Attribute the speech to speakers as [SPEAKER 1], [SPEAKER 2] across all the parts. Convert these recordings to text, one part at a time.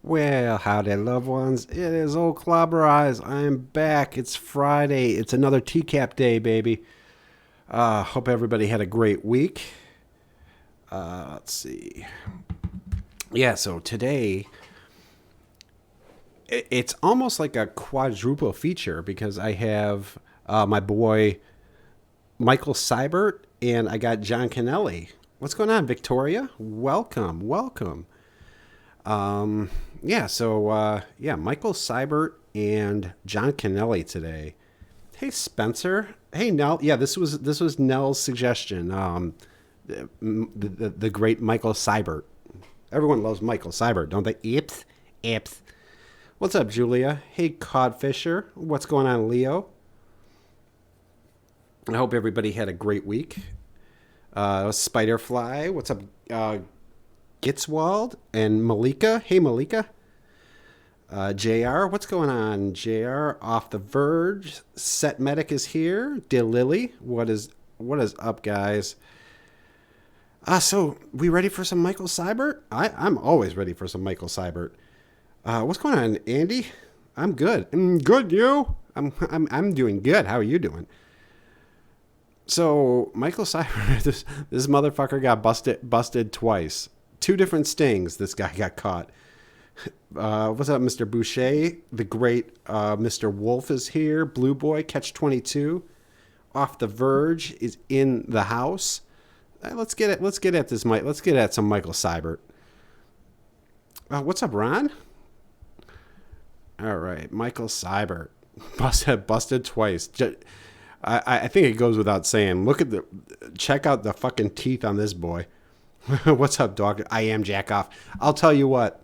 [SPEAKER 1] Well, howdy, loved ones. It is old Clawbah Eyes. I'm back. It's Friday. It's another TCAP day, baby. Hope everybody had a great week. Let's see. Yeah, so today, it's almost like a quadruple feature because I have my boy Michael Seibert and I got John Kennelly. What's going on, Victoria? Welcome, welcome. Michael Seibert and John Kennelly today. Hey, Spencer. Hey, Nell. Yeah, this was Nell's suggestion. The great Michael Seibert. Everyone loves Michael Seibert, don't they? Ips. What's up, Julia? Hey, Codfisher. What's going on, Leo? I hope everybody had a great week. Spiderfly. What's up, Gitzwald and Malika. Hey, Malika. JR, what's going on? JR, Off the Verge. Set Medic is here. Dear Lily, what is up, guys? So we ready for some Michael Seibert? I'm always ready for some Michael Seibert. What's going on, Andy? I'm good. Good, you? I'm doing good. How are you doing? So Michael Seibert, this motherfucker got busted twice. 2 different stings. This guy got caught. What's up, Mr. Boucher? The great Mr. Wolf is here. Blue Boy, Catch 22. Off the Verge is in the house. Let's get at this, Mike. Let's get at some Michael Seibert. What's up, Ron? All right, Michael Seibert busted twice. I think it goes without saying. Check out the fucking teeth on this boy. What's up, dog? I am jack off. I'll tell you what.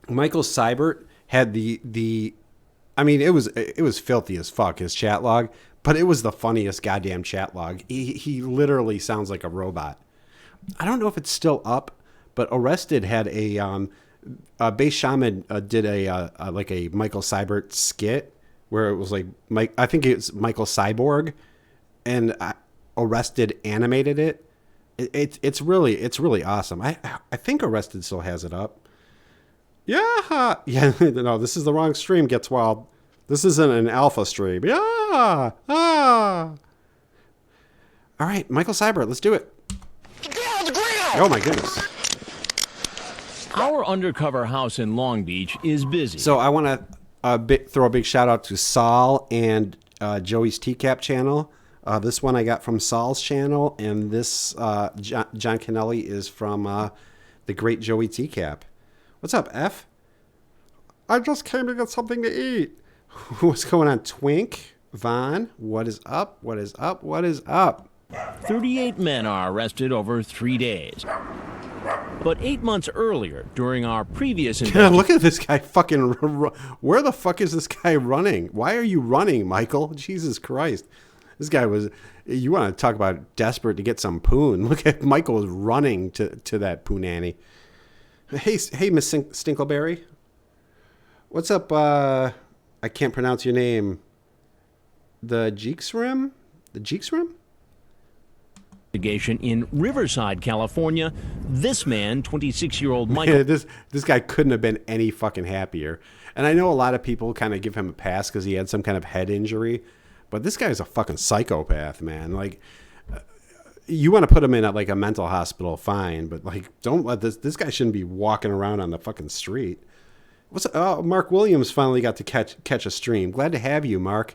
[SPEAKER 1] Michael Seibert had it was filthy as fuck, his chat log, but it was the funniest goddamn chat log. He literally sounds like a robot. I don't know if it's still up, but Arrested had a Bass Shaman did a Michael Seibert skit where it was like I think it's Michael Cyborg, and Arrested animated it. It's really awesome. I think Arrested still has it up. Yeah. No, this is the wrong stream. Gets wild. This isn't an alpha stream. Yeah. All right, Michael Seibert, let's do it. Oh my goodness.
[SPEAKER 2] Our undercover house in Long Beach is busy.
[SPEAKER 1] So I want to throw a big shout out to Saul and Joey's TCAP channel. This one I got from Saul's channel, and this John Kennelly is from the great Joey TCAP. What's up, F? I just came to get something to eat. What's going on, Twink? Vaughn, what is up?
[SPEAKER 2] 38 men are arrested over 3 days. But 8 months earlier, during our previous investigation...
[SPEAKER 1] Look at this guy fucking... Where the fuck is this guy running? Why are you running, Michael? Jesus Christ. This guy was... You want to talk about desperate to get some poon. Look at Michael was running to that poonanny. Hey, Miss Stinkleberry. What's up? I can't pronounce your name. The Jeeksrim?
[SPEAKER 2] In Riverside, California, this man, 26-year-old Michael...
[SPEAKER 1] Yeah, this guy couldn't have been any fucking happier. And I know a lot of people kind of give him a pass because he had some kind of head injury, but this guy's a fucking psychopath, man. Like, you want to put him in at like a mental hospital, fine, but like, don't let this guy shouldn't be walking around on the fucking street. Mark Williams finally got to catch a stream. Glad to have you, Mark.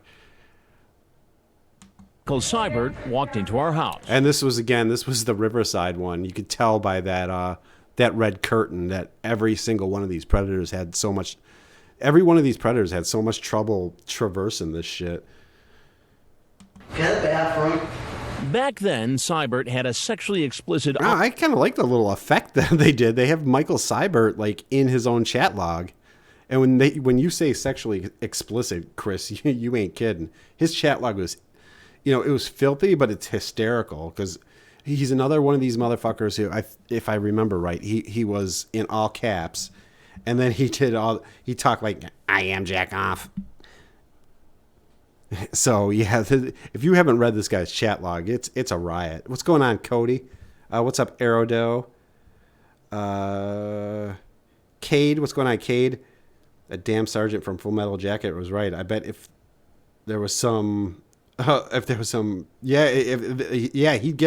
[SPEAKER 2] Seibert walked into our house.
[SPEAKER 1] And this was the Riverside one. You could tell by that red curtain that every single one of these predators had so much trouble traversing this shit.
[SPEAKER 3] Get a bathroom.
[SPEAKER 2] Back then, Seibert had a sexually explicit...
[SPEAKER 1] I kind of like the little effect that they did. They have Michael Seibert like in his own chat log. And when you say sexually explicit, Chris, you ain't kidding. His chat log was... it was filthy, but it's hysterical because he's another one of these motherfuckers who, if I remember right, he was in all caps, and then he talked like, I am jack off. So yeah, if you haven't read this guy's chat log, it's a riot. What's going on, Cody? What's up, Aerodo? Cade, what's going on, Cade? That damn sergeant from Full Metal Jacket was right. I bet if there was some, he'd get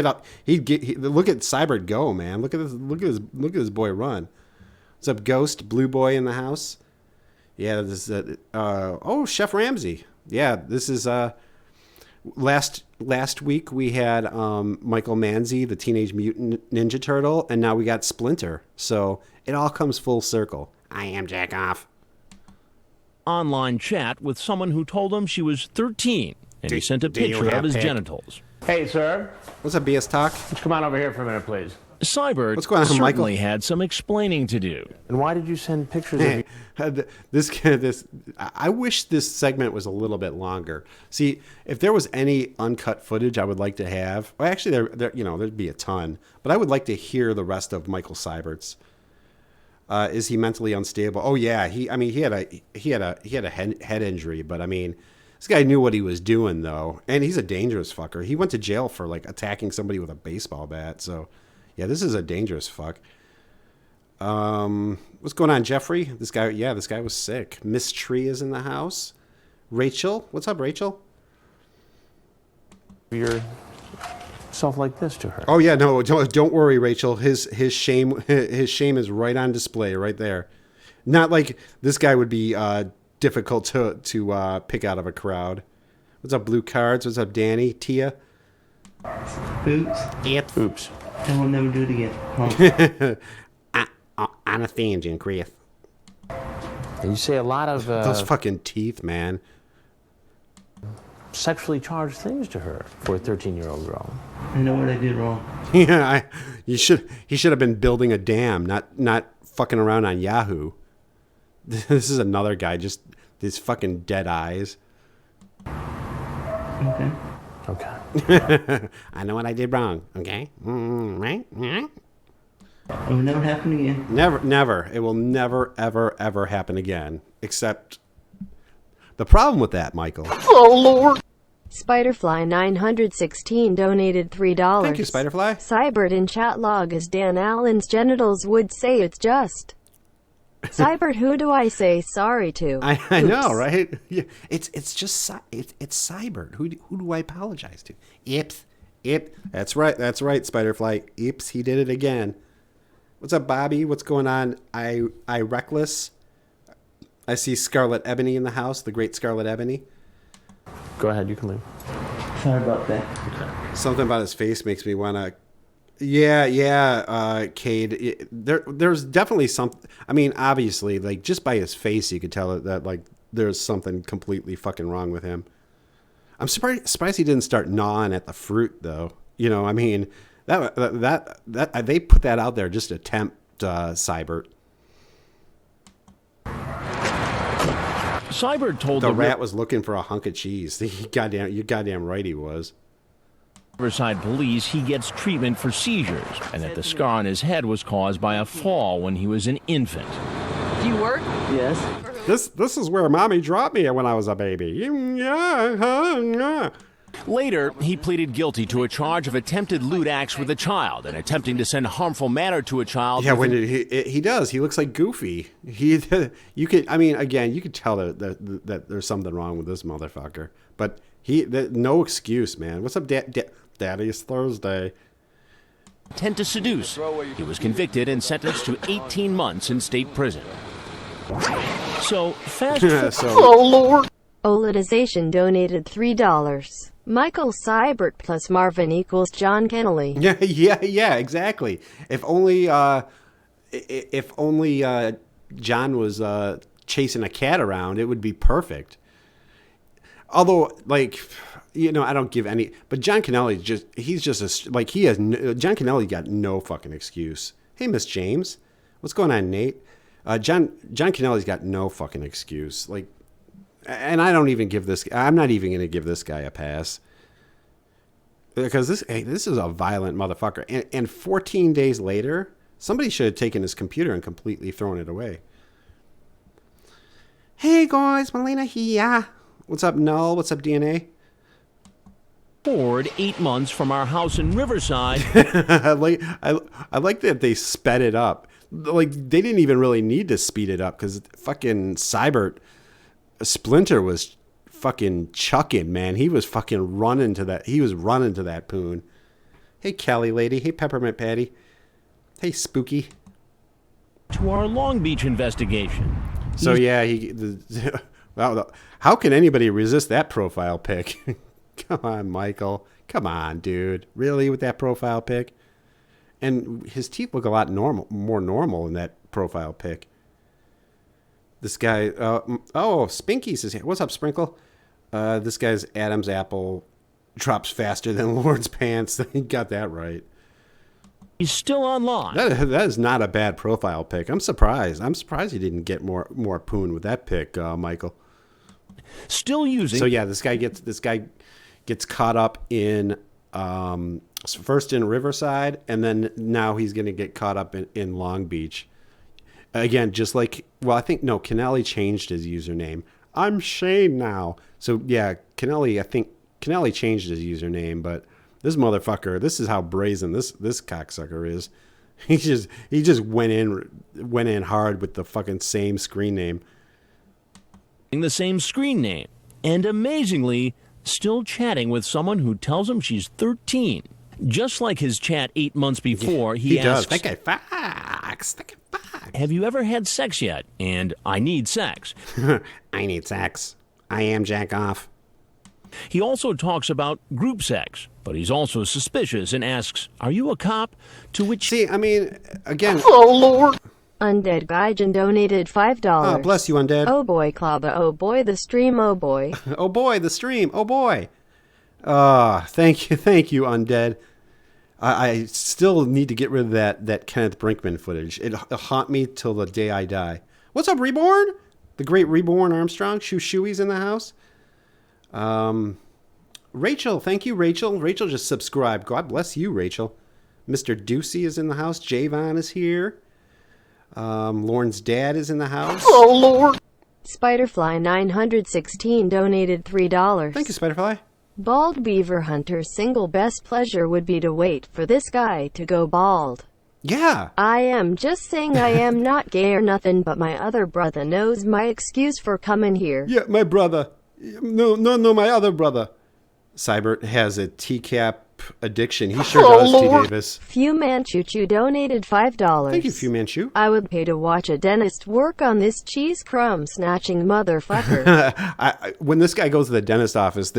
[SPEAKER 1] up. Look at Seibert go, man. Look at this boy run. What's up, Ghost? Blue Boy in the house. Yeah, this is Chef Ramsay. Yeah, this is last week we had Michael Manzi, the Teenage Mutant Ninja Turtle, and now we got Splinter. So it all comes full circle. I am Jack Off.
[SPEAKER 2] Online chat with someone who told him she was 13, and he sent a picture of his genitals.
[SPEAKER 4] Hey, sir.
[SPEAKER 1] What's up, BS Talk?
[SPEAKER 4] Come on over here for a minute, please.
[SPEAKER 2] Seibert
[SPEAKER 1] What's going on,
[SPEAKER 2] certainly
[SPEAKER 1] Michael?
[SPEAKER 2] had some explaining to do.
[SPEAKER 4] And why did you send pictures of you?
[SPEAKER 1] I wish this segment was a little bit longer. See, if there was any uncut footage I would like to have, well, actually, there'd be a ton, but I would like to hear the rest of Michael Seibert's. Is he mentally unstable? Oh yeah, he had a head injury, but I mean, this guy knew what he was doing though, and he's a dangerous fucker. He went to jail for like attacking somebody with a baseball bat, so. Yeah, this is a dangerous fuck. What's going on, Jeffrey? This guy was sick. Miss Tree is in the house. Rachel, what's up, Rachel?
[SPEAKER 4] Yourself like this to her.
[SPEAKER 1] Oh yeah, no, don't worry, Rachel. His shame is right on display, right there. Not like this guy would be difficult to pick out of a crowd. What's up, Blue Cards? What's up, Danny? Tia?
[SPEAKER 3] Oops.
[SPEAKER 1] Yep.
[SPEAKER 4] Oops.
[SPEAKER 3] I will never do it again.
[SPEAKER 1] On a theme, Jim Creeth.
[SPEAKER 4] And you say a lot of
[SPEAKER 1] Those fucking teeth, man.
[SPEAKER 4] sexually charged things to her for a 13-year-old girl.
[SPEAKER 3] I know what I did wrong.
[SPEAKER 1] Yeah, he should have been building a dam, not fucking around on Yahoo. This is another guy, just these fucking dead eyes.
[SPEAKER 3] Okay.
[SPEAKER 4] Okay.
[SPEAKER 1] I know what I did wrong. Okay, right?
[SPEAKER 3] It will never happen again.
[SPEAKER 1] Never. It will never, ever, ever happen again. Except the problem with that, Michael.
[SPEAKER 5] Oh, Lord. Spiderfly 916 donated $3.
[SPEAKER 1] Thank you, Spiderfly.
[SPEAKER 5] Seibert in chat log as Dan Allen's genitals would say it's just. Seibert, who do I say sorry to?
[SPEAKER 1] I know, right? Yeah, it's Seibert. Who do I apologize to? Ips. That's right, Spiderfly. Ips, he did it again. What's up, Bobby? What's going on? I Reckless. I see Scarlet Ebony in the house, the great Scarlet Ebony.
[SPEAKER 4] Go ahead, you can leave.
[SPEAKER 3] Sorry about that.
[SPEAKER 1] Something about his face makes me want to... Yeah, Cade. There's definitely something... I mean, obviously, like, just by his face, you could tell that, like, there's something completely fucking wrong with him. I'm surprised he didn't start gnawing at the fruit, though. You know, I mean, that they put that out there just to tempt Seibert.
[SPEAKER 2] Seibert told
[SPEAKER 1] The rat was looking for a hunk of cheese. You're goddamn right he was.
[SPEAKER 2] Riverside Police he gets treatment for seizures, and that the scar on his head was caused by a fall when he was an infant.
[SPEAKER 6] Do you work?
[SPEAKER 3] Yes.
[SPEAKER 1] This is where mommy dropped me when I was a baby. Yeah.
[SPEAKER 2] Later, he pleaded guilty to a charge of attempted lewd acts with a child and attempting to send harmful matter to a child.
[SPEAKER 1] Yeah, when he does, he looks like Goofy. You could tell that there's something wrong with this motherfucker. But no excuse, man. What's up, Daddy's Thursday?
[SPEAKER 2] Intent to seduce. He was convicted and sentenced to 18 months in state prison. So, fast
[SPEAKER 5] Oh, Lord. Oladization donated $3. Michael Seibert plus Marvin equals John Kennelly.
[SPEAKER 1] Yeah, exactly. If only John was chasing a cat around, it would be perfect. Although, like, you know, I don't give any. But John Kennelly John Kennelly got no fucking excuse. Hey, Miss James, what's going on, Nate? John Kennelly's got no fucking excuse. Like, and I'm not even going to give this guy a pass because this is a violent motherfucker. And 14 days later, somebody should have taken his computer and completely thrown it away. Hey guys, Melina here. What's up, Null? What's up, DNA?
[SPEAKER 2] forward 8 months from our house in Riverside.
[SPEAKER 1] I like that they sped it up. Like, they didn't even really need to speed it up because fucking Seibert, Splinter was fucking chucking, man. He was fucking running to that. He was running to that poon. Hey, Kelly lady. Hey, Peppermint Patty. Hey, Spooky.
[SPEAKER 2] To our Long Beach investigation.
[SPEAKER 1] So, yeah, how can anybody resist that profile pic? Come on, Michael. Come on, dude. Really, with that profile pic? And his teeth look a lot more normal in that profile pic. This guy, Spinky's is here. What's up, Sprinkle? This guy's Adam's apple drops faster than Lord's pants. He got that right.
[SPEAKER 2] He's still online.
[SPEAKER 1] That is not a bad profile pic. I'm surprised. I'm surprised he didn't get more poon with that pic, Michael.
[SPEAKER 2] Still using.
[SPEAKER 1] So yeah, this guy gets caught up in first in Riverside, and then now he's going to get caught up in Long Beach. Again, just like, well, I think, no, Kennelly changed his username. I'm Shane now. So yeah, I think Kennelly changed his username, but this motherfucker, this is how brazen this cocksucker is. He just went in hard with the fucking same screen name.
[SPEAKER 2] The same screen name. And amazingly, still chatting with someone who tells him she's 13. Just like his chat 8 months before, he asks,
[SPEAKER 1] Think I fox.
[SPEAKER 2] have you ever had sex yet? And I need sex.
[SPEAKER 1] I need sex. I am jack off.
[SPEAKER 2] He also talks about group sex, but he's also suspicious and asks, are you a cop? To which...
[SPEAKER 1] See, I mean, again...
[SPEAKER 3] Oh, Lord.
[SPEAKER 5] Undead Gaijin donated $5.
[SPEAKER 1] Oh, bless you, Undead.
[SPEAKER 5] Oh boy, Clawbah. Oh boy, the stream. Oh boy.
[SPEAKER 1] Oh boy, the stream. Oh boy. Thank you, Undead. I still need to get rid of that Kenneth Brinkman footage. It'll haunt me till the day I die. What's up, Reborn? The great Reborn Armstrong. Shoo-shooey's in the house. Rachel, thank you, Rachel. Rachel just subscribed. God bless you, Rachel. Mr. Ducey is in the house. Javon is here. Lauren's dad is in the house.
[SPEAKER 3] Oh, Lord.
[SPEAKER 5] Spiderfly 916 donated $3.
[SPEAKER 1] Thank you, Spiderfly.
[SPEAKER 5] Bald Beaver Hunter's single best pleasure would be to wait for this guy to go bald.
[SPEAKER 1] Yeah.
[SPEAKER 5] I am just saying I am not gay or nothing, but my other brother knows my excuse for coming here.
[SPEAKER 1] Yeah, my brother. No, my other brother. Seibert has a TCAP addiction. He sure does, T. Davis.
[SPEAKER 5] Few Manchu donated $5.
[SPEAKER 1] Thank you, Few Manchu.
[SPEAKER 5] I would pay to watch a dentist work on this cheese crumb snatching motherfucker.
[SPEAKER 1] When this guy goes to the dentist office,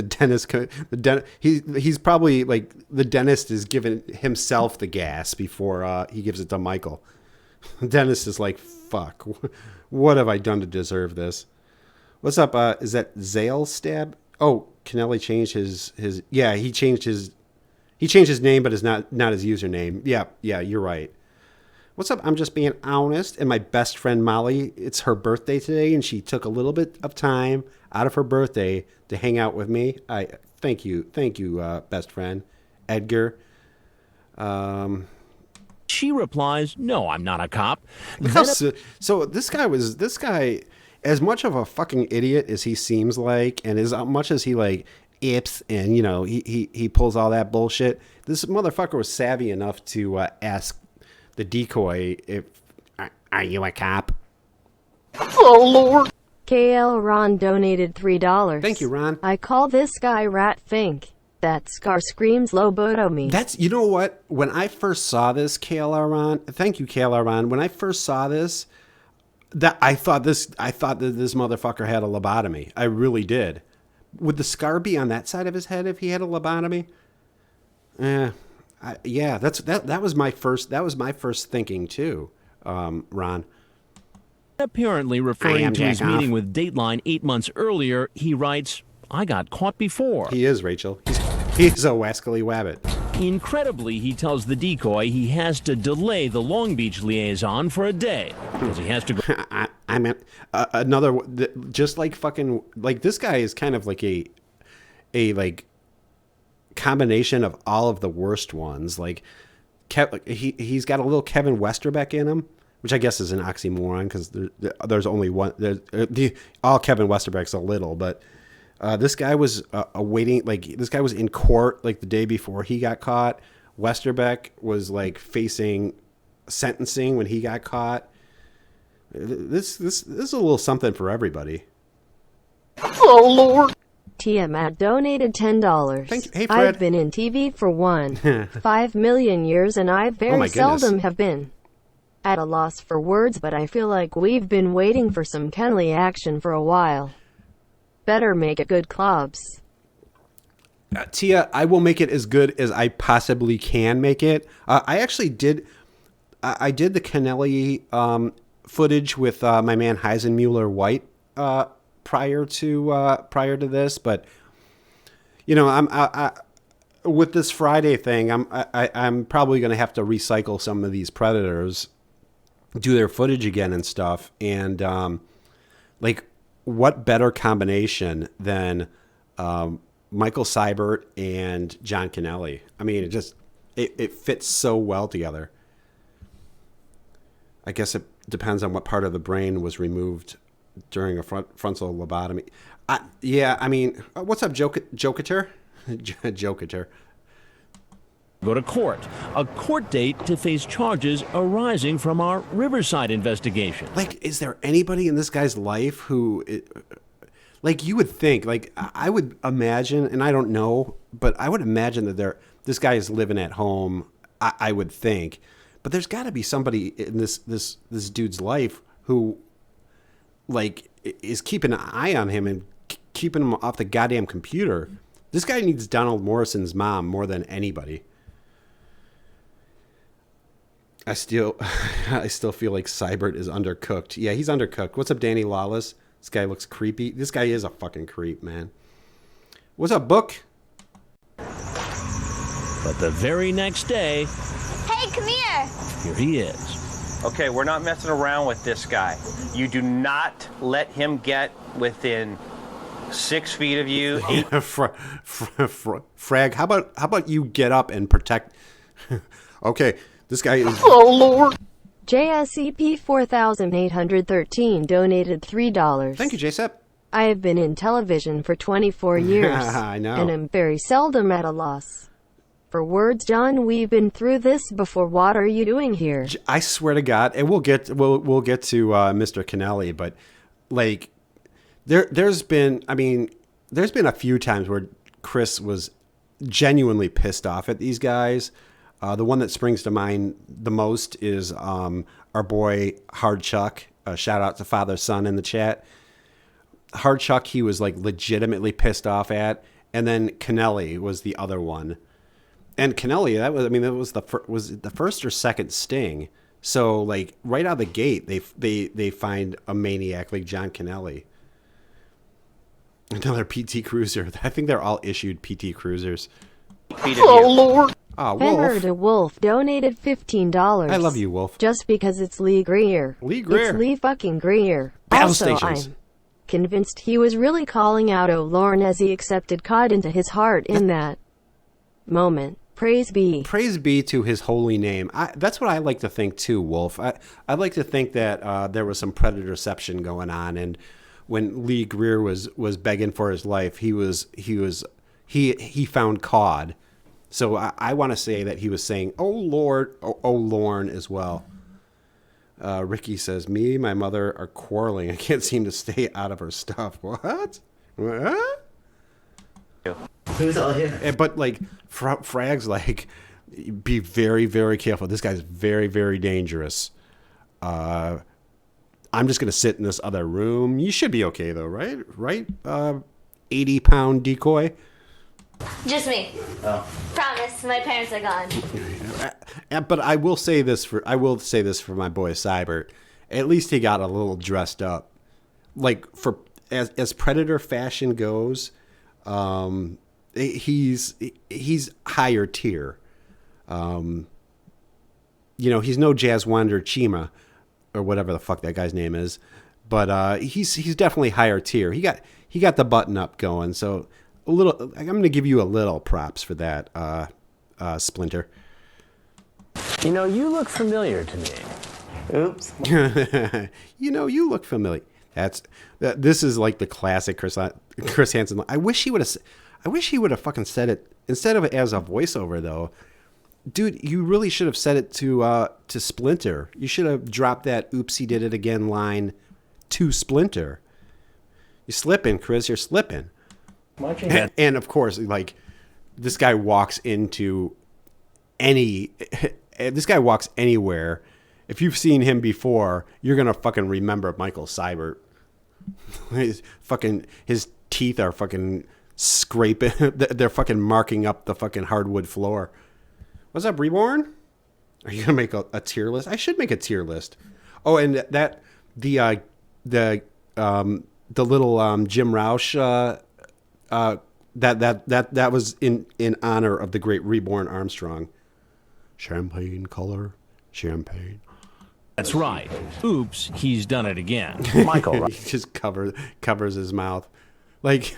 [SPEAKER 1] he's probably like, the dentist is giving himself the gas before he gives it to Michael. The dentist is like, fuck, what have I done to deserve this? What's up? Is that Zale Stab? Oh, Kennelly changed his yeah, he changed his name, but it's not his username. Yeah, you're right. What's up? I'm just being honest. And my best friend Molly, it's her birthday today, and she took a little bit of time out of her birthday to hang out with me. I thank you, best friend Edgar.
[SPEAKER 2] She replies, no, I'm not a cop.
[SPEAKER 1] So this guy, as much of a fucking idiot as he seems like, and as much as he like ips and, you know, he pulls all that bullshit, this motherfucker was savvy enough to ask the decoy, are you a cop?
[SPEAKER 3] Oh, Lord.
[SPEAKER 5] KL Ron donated $3.
[SPEAKER 1] Thank you, Ron.
[SPEAKER 5] I call this guy Rat Fink. That scar screams lobotomy.
[SPEAKER 1] That's, you know what? When I first saw this, KLR Ron, thank you, KLR Ron. When I first saw this, I thought that this motherfucker had a lobotomy. I really did. Would the scar be on that side of his head if he had a lobotomy? Yeah, that was my first thinking too, Ron.
[SPEAKER 2] Apparently referring to his meeting with Dateline 8 months earlier, he writes, I got caught before.
[SPEAKER 1] He is, Rachel. He's a wascally wabbit.
[SPEAKER 2] Incredibly, he tells the decoy he has to delay the Long Beach liaison for a day because he has to go.
[SPEAKER 1] I meant another, just like fucking, like this guy is kind of like a like combination of all of the worst ones. Like he's got a little Kevin Westerbeck in him, which I guess is an oxymoron because there's only one. All Kevin Westerbeck's a little, but. This guy was this guy was in court like the day before he got caught. Westerbeck was like facing sentencing when he got caught. This is a little something for everybody.
[SPEAKER 3] Oh, Lord.
[SPEAKER 5] Tiamat donated $10.
[SPEAKER 1] Thank you. Hey, Fred.
[SPEAKER 5] I've been in TV for 5 million years, and I very seldom have been at a loss for words, but I feel like we've been waiting for some Kennelly action for a while. Better make it good, Clobs.
[SPEAKER 1] Tia, I will make it as good as I possibly can make it. I actually did. I did the Kennelly footage with my man Heisenmuller White prior to this, but you know, I with this Friday thing, I'm probably going to have to recycle some of these Predators, do their footage again and stuff, and like, what better combination than Michael Seibert and John Kennelly? I mean, it fits so well together. I guess it depends on what part of the brain was removed during a frontal lobotomy. Yeah, I mean, what's up, Jokater? Jokater.
[SPEAKER 2] Go to court. A court date to face charges arising from our Riverside investigation.
[SPEAKER 1] Like, is there anybody in this guy's life who, like, you would think, like, I would imagine, and I don't know, but I would imagine that this guy is living at home, I would think. But there's got to be somebody in this dude's life who, like, is keeping an eye on him and keeping him off the goddamn computer. This guy needs Donald Morrison's mom more than anybody. I still feel like Seibert is undercooked. Yeah, he's undercooked. What's up, Danny Lawless? This guy looks creepy. This guy is a fucking creep, man. What's up, Book?
[SPEAKER 2] But the very next day...
[SPEAKER 6] Hey, come here!
[SPEAKER 2] Here he is.
[SPEAKER 7] Okay, we're not messing around with this guy. You do not let him get within 6 feet of you.
[SPEAKER 1] Frag, how about you get up and protect... Okay, this guy is...
[SPEAKER 3] Oh, Lord.
[SPEAKER 5] JSEP 4813 donated $3.
[SPEAKER 1] Thank you, JSEP.
[SPEAKER 5] I have been in television for 24 years.
[SPEAKER 1] I know.
[SPEAKER 5] And am very seldom at a loss for words. John, we've been through this before. What are you doing here?
[SPEAKER 1] I swear to God, and we'll get to Mr. Kennelly, but like there's been a few times where Chris was genuinely pissed off at these guys. The one that springs to mind the most is our boy Hard Chuck. Shout out to Father Son in the chat. Hard Chuck, he was like legitimately pissed off at, and then Kennelly was the other one. And Kennelly, that was the first or second sting. So like right out of the gate, they find a maniac like John Kennelly. Another PT Cruiser. I think they're all issued PT Cruisers.
[SPEAKER 3] Oh, Lord.
[SPEAKER 1] Oh,
[SPEAKER 5] Fenrir
[SPEAKER 1] Wolf.
[SPEAKER 5] de Wolf donated $15.
[SPEAKER 1] I love you, Wolf.
[SPEAKER 5] Just because it's Lee Greer.
[SPEAKER 1] Lee Greer.
[SPEAKER 5] It's Lee fucking Greer.
[SPEAKER 1] Battle
[SPEAKER 5] Also,
[SPEAKER 1] stations.
[SPEAKER 5] I'm convinced he was really calling out O'Lorne as he accepted COD into his heart in that moment. Praise be.
[SPEAKER 1] Praise be to his holy name. That's what I like to think too, Wolf. I like to think that there was some predatorception going on, and when Lee Greer was begging for his life, he found COD. So I want to say that he was saying, "Oh Lord, oh Lorne" as well. Ricky says, "Me and my mother are quarreling. I can't seem to stay out of her stuff." What?
[SPEAKER 8] Who's all here?
[SPEAKER 1] But like, Frag's like, be very, very careful. This guy's very, very dangerous. I'm just gonna sit in this other room. You should be okay though, right? Right? 80-pound decoy.
[SPEAKER 6] Just me.
[SPEAKER 8] Oh.
[SPEAKER 6] Promise, my parents are gone.
[SPEAKER 1] But I will say this for my boy Seibert. At least he got a little dressed up. Like for as Predator fashion goes, he's higher tier. He's no Jazz Wonder Chima or whatever the fuck that guy's name is, but he's definitely higher tier. He got the button up going, so a little. I'm going to give you a little props for that, Splinter.
[SPEAKER 8] You look familiar to me. Oops.
[SPEAKER 1] You look familiar. This is like the classic Chris Hansen. I wish he would have fucking said it instead of as a voiceover though. dude, you really should have said it to Splinter. You should have dropped that "Oops, he did it again" line to Splinter. You're slipping, Chris. You're slipping. And of course, like, this guy walks into this guy walks anywhere. If you've seen him before, you're gonna fucking remember Michael Seibert. His teeth are fucking scraping. They're fucking marking up the fucking hardwood floor. What's up, Reborn? Are you gonna make a tier list? I should make a tier list. Oh, and the little Jim Roush that was in honor of the great Reborn Armstrong. Champagne color, champagne.
[SPEAKER 2] That's right. Oops, he's done it again.
[SPEAKER 8] Michael, right?
[SPEAKER 1] He just covers his mouth. Like,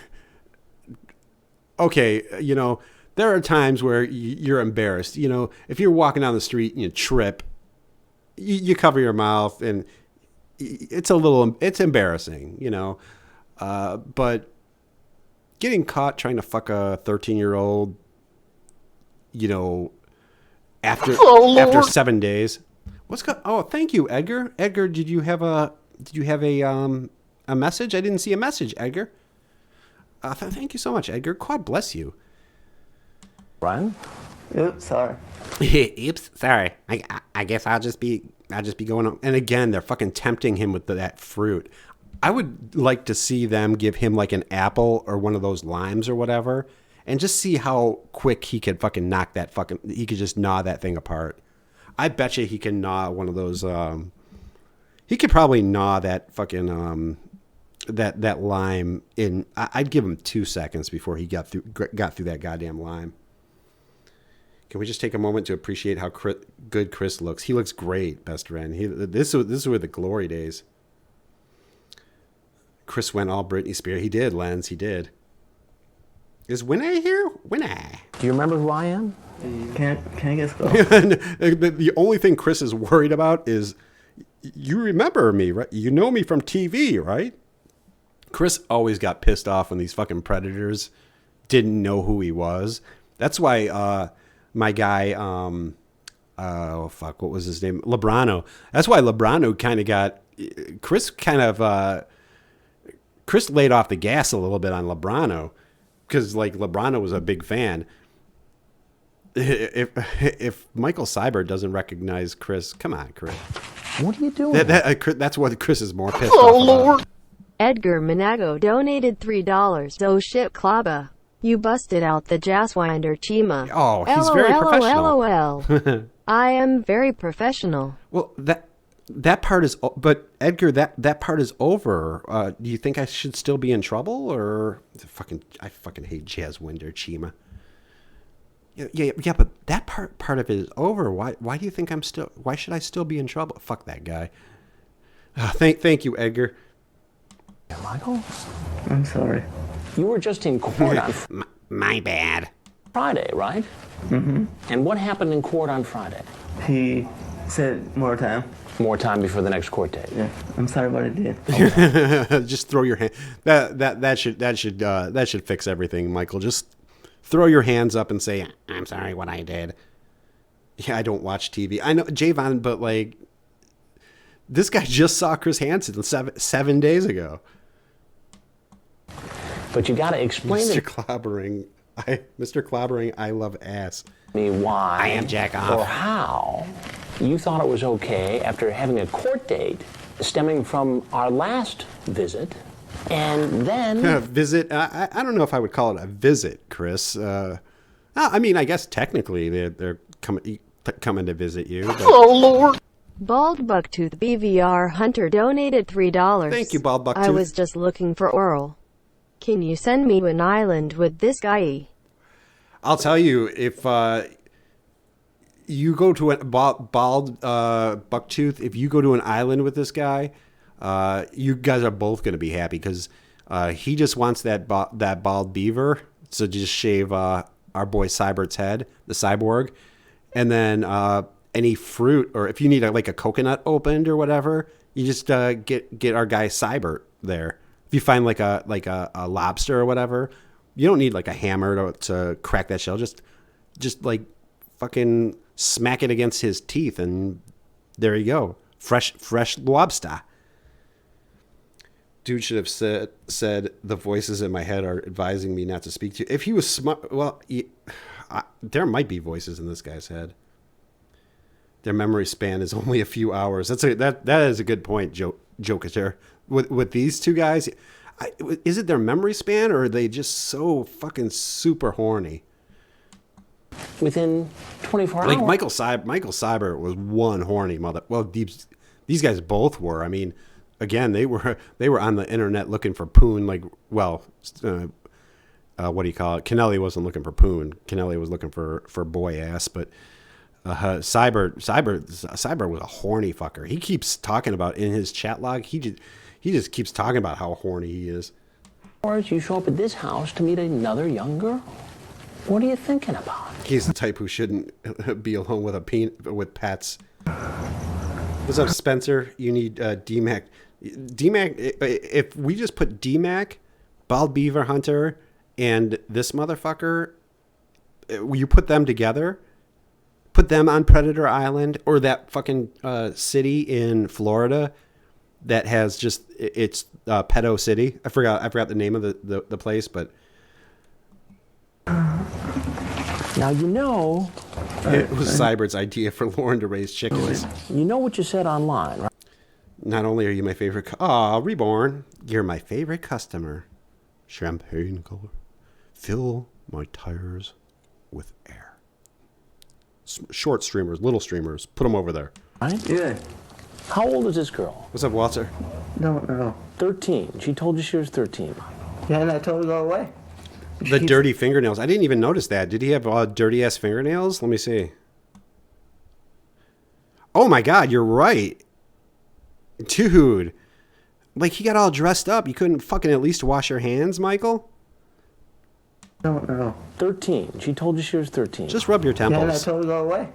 [SPEAKER 1] okay, you know, there are times where you're embarrassed. You know, if you're walking down the street and you trip, you cover your mouth, and it's embarrassing, you know. But getting caught trying to fuck a 13-year-old, you know, after 7 days. Oh, thank you, Edgar. Edgar, did you have a message? I didn't see a message, Edgar. Thank you so much, Edgar. God bless you.
[SPEAKER 8] Ryan? Oops, sorry.
[SPEAKER 1] Oops, sorry. I guess I'll just be going on. And again, they're fucking tempting him with that fruit. I would like to see them give him like an apple or one of those limes or whatever, and just see how quick he could fucking he could just gnaw that thing apart. I bet you he can gnaw one of those. He could probably gnaw that fucking that lime in. I'd give him 2 seconds before he got through that goddamn lime. Can we just take a moment to appreciate how good Chris looks? He looks great, best friend. This were the glory days. Chris went all Britney Spears. He did, Lens. He did. Is Winnie here? Winnie.
[SPEAKER 8] Do you remember who I am? Can I guess?
[SPEAKER 1] The only thing Chris is worried about is, you remember me, right? You know me from TV, right? Chris always got pissed off when these fucking predators didn't know who he was. That's why my guy, what was his name? Lebrano. That's why Lebrano kind of got, Chris laid off the gas a little bit on Lebrano, because like Lebrano was a big fan. If Michael Seibert doesn't recognize Chris, come on, Chris.
[SPEAKER 8] What are you doing?
[SPEAKER 1] That's what Chris is more pissed off
[SPEAKER 3] Lord.
[SPEAKER 1] about.
[SPEAKER 5] Edgar Minago donated $3. Oh shit, Clawbah. You busted out the Jazzwinder Chima.
[SPEAKER 1] Oh, he's very professional.
[SPEAKER 5] LOL. I am very professional.
[SPEAKER 1] Well, that part is, but Edgar, that part is over. Do you think I should still be in trouble, or I fucking hate Jazzwinder Chima. Yeah, but that part of it is over. Why do you think why should I still be in trouble? Fuck that guy. Thank you, Edgar.
[SPEAKER 8] Michael? I'm sorry. You were just in court on
[SPEAKER 1] my bad.
[SPEAKER 8] Friday, right? Mm-hmm. And what happened in court on Friday? He said more time. More time before the next court date. Yeah, I'm sorry what I did.
[SPEAKER 1] Okay. Just throw your hand. That should fix everything, Michael. Just throw your hands up and say, "I'm sorry what I did." Yeah, I don't watch TV. I know Javon, but like, this guy just saw Chris Hansen 7 days ago.
[SPEAKER 8] But you got to explain
[SPEAKER 1] Mr. Clobbering, I love ass.
[SPEAKER 8] Me why
[SPEAKER 1] I am jack off.
[SPEAKER 8] Or how you thought it was okay after having a court date stemming from our last visit, and then
[SPEAKER 1] visit. I don't know if I would call it a visit, Chris. I mean, I guess technically they're coming to visit you. But...
[SPEAKER 3] Oh Lord.
[SPEAKER 5] Bald Bucktooth BVR Hunter donated $3.
[SPEAKER 1] Thank you, Bald Bucktooth.
[SPEAKER 5] I was just looking for oral. Can you send me to an island with this guy?
[SPEAKER 1] I'll tell you, if you go to a bald Bucktooth, if you go to an island with this guy, you guys are both going to be happy, because he just wants that bald beaver, so just shave our boy Seibert's head, the cyborg, and then any fruit, or if you need like a coconut opened or whatever, you just get our guy Seibert there. If you find like a lobster or whatever, you don't need like a hammer to crack that shell. Just like fucking smack it against his teeth, and there you go. Fresh lobster. Dude should have said the voices in my head are advising me not to speak to you. If he was smart, well, there might be voices in this guy's head. Their memory span is only a few hours. That is a good point, Joker. With these two guys, is it their memory span, or are they just so fucking super horny?
[SPEAKER 8] Within 24 hours.
[SPEAKER 1] Like Michael Seibert was one horny mother. Well, these guys both were. I mean, again, they were on the internet looking for poon. Like, well, what do you call it? Kennelly wasn't looking for poon. Kennelly was looking for boy ass. But Seibert was a horny fucker. He keeps talking about in his chat log. He just keeps talking about how horny he is.
[SPEAKER 8] Or you show up at this house to meet another young girl. What are you thinking about?
[SPEAKER 1] He's the type who shouldn't be alone with pets. What's up, Spencer? You need DMAC. DMAC, if we just put DMAC, Bald Beaver Hunter, and this motherfucker, you put them together, put them on Predator Island, or that fucking city in Florida that has just, it's Pedo City. I forgot the name of the place, but
[SPEAKER 8] now you know.
[SPEAKER 1] It was Seibert's idea for Lauren to raise chickens.
[SPEAKER 8] You know what you said online, right?
[SPEAKER 1] Not only are you my favorite, Reborn, you're my favorite customer. Champagne color. Fill my tires with air. Short streamers, little streamers, put them over there.
[SPEAKER 8] Right? Yeah. How old is this girl?
[SPEAKER 1] What's up, Walter?
[SPEAKER 8] Don't know. 13. She told you she was 13.
[SPEAKER 9] Yeah, and I told her to go away.
[SPEAKER 1] The dirty fingernails. I didn't even notice that. Did he have dirty ass fingernails? Let me see. Oh my God, you're right. Dude. Like, he got all dressed up. You couldn't fucking at least wash your hands, Michael?
[SPEAKER 9] Don't know.
[SPEAKER 8] 13. She told you she was 13.
[SPEAKER 1] Just rub your temples.
[SPEAKER 9] Yeah, and I told her to go away.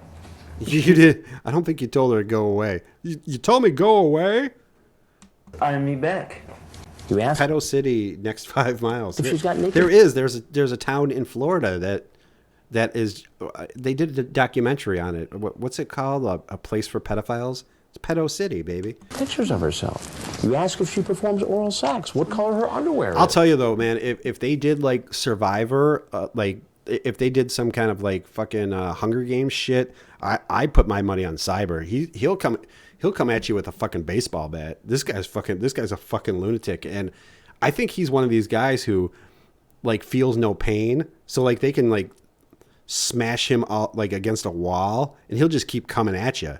[SPEAKER 1] You did. I don't think you told her to go away. You told me go away?
[SPEAKER 9] I'm me back.
[SPEAKER 8] You asked?
[SPEAKER 1] Pedo City, next 5 miles.
[SPEAKER 8] If she's got naked.
[SPEAKER 1] There's a town in Florida that is. They did a documentary on it. What's it called? A place for pedophiles. It's Pedo City, baby.
[SPEAKER 8] Pictures of herself. You ask if she performs oral sex. What color her underwear
[SPEAKER 1] I'll
[SPEAKER 8] is.
[SPEAKER 1] tell you though, man. If they did like Survivor, like if they did some kind of like fucking Hunger Games shit, I put my money on Seibert. He'll come at you with a fucking baseball bat. This guy's a fucking lunatic, and I think he's one of these guys who like feels no pain, so like they can like smash him out like against a wall, and he'll just keep coming at you.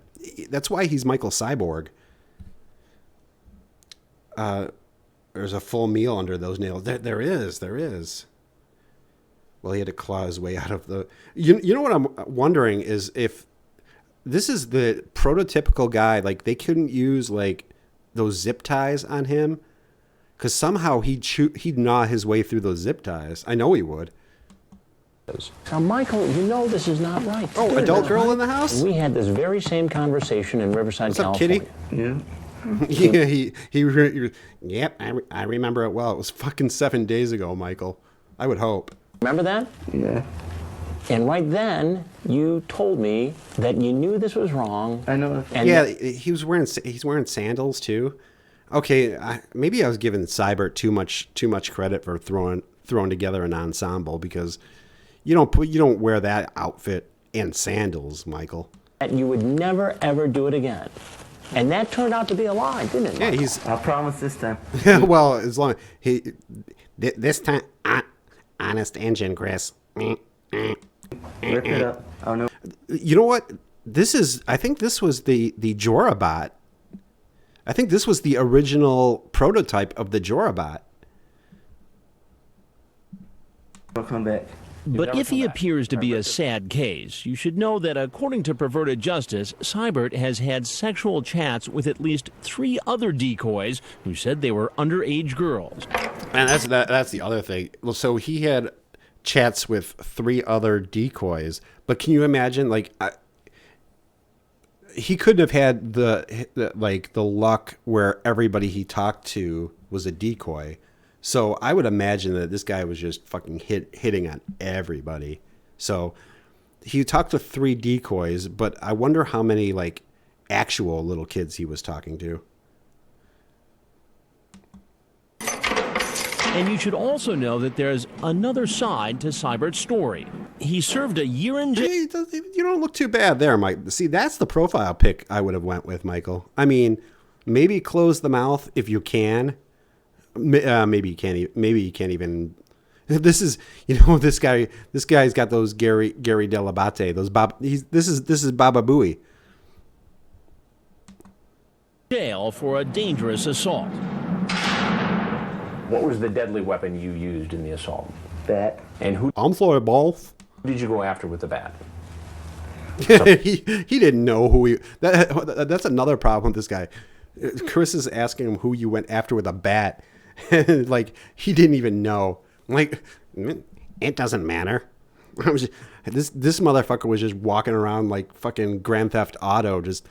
[SPEAKER 1] That's why he's Michael Cyborg. There's a full meal under those nails. There is. Well, he had to claw his way out of the. You know what I'm wondering is if this is the prototypical guy. Like they couldn't use like those zip ties on him, because somehow he'd gnaw his way through those zip ties. I know he would.
[SPEAKER 8] Now, Michael, you know this is not right.
[SPEAKER 1] Oh, adult girl in the house?
[SPEAKER 8] We had this very same conversation in Riverside,
[SPEAKER 1] What's up,
[SPEAKER 8] California.
[SPEAKER 1] Kitty? Yeah, yep, I remember it well. It was fucking 7 days ago, Michael. I would hope.
[SPEAKER 8] Remember that?
[SPEAKER 9] Yeah.
[SPEAKER 8] And right then, you told me that you knew this was wrong.
[SPEAKER 9] I know.
[SPEAKER 8] And
[SPEAKER 1] yeah, he's wearing sandals too. Okay, maybe I was giving Seibert too much credit for throwing together an ensemble, because you don't wear that outfit and sandals, Michael.
[SPEAKER 8] that you would never ever do it again. And that turned out to be a lie, didn't it?
[SPEAKER 1] Yeah,
[SPEAKER 9] I promise this time.
[SPEAKER 1] well, as long this time, honest engine, Chris.
[SPEAKER 9] Rip it up. Oh no.
[SPEAKER 1] You know what? I think this was the Jorabot. I think this was the original prototype of the Jorabot.
[SPEAKER 9] I'll come back.
[SPEAKER 2] But if he appears to be a sad case, you should know that according to Perverted Justice, Seibert has had sexual chats with at least 3 other decoys who said they were underage girls.
[SPEAKER 1] And that's the other thing. So he had chats with 3 other decoys, but can you imagine, like, he couldn't have had the luck where everybody he talked to was a decoy. So I would imagine that this guy was just fucking hitting on everybody. So he talked to 3 decoys, but I wonder how many like actual little kids he was talking to.
[SPEAKER 2] And you should also know that there's another side to Seibert's story. He served a year in jail.
[SPEAKER 1] Hey, you don't look too bad there, Mike. See, that's the profile pic I would have went with, Michael. I mean, maybe close the mouth if you can. Maybe you can't. Maybe you can't even. This is, this guy. This guy's got those Gary Delabate. Those Bob. This is Baba Booey.
[SPEAKER 2] Jail for a dangerous assault.
[SPEAKER 8] What was the deadly weapon you used in the assault?
[SPEAKER 9] Bat.
[SPEAKER 8] And who
[SPEAKER 1] I'm sorry, both.
[SPEAKER 8] did you go after with the bat?
[SPEAKER 1] he didn't know who he. That's another problem with this guy. Chris is asking him who you went after with a bat. Like, he didn't even know. Like, it doesn't matter. This motherfucker was just walking around like fucking Grand Theft Auto, just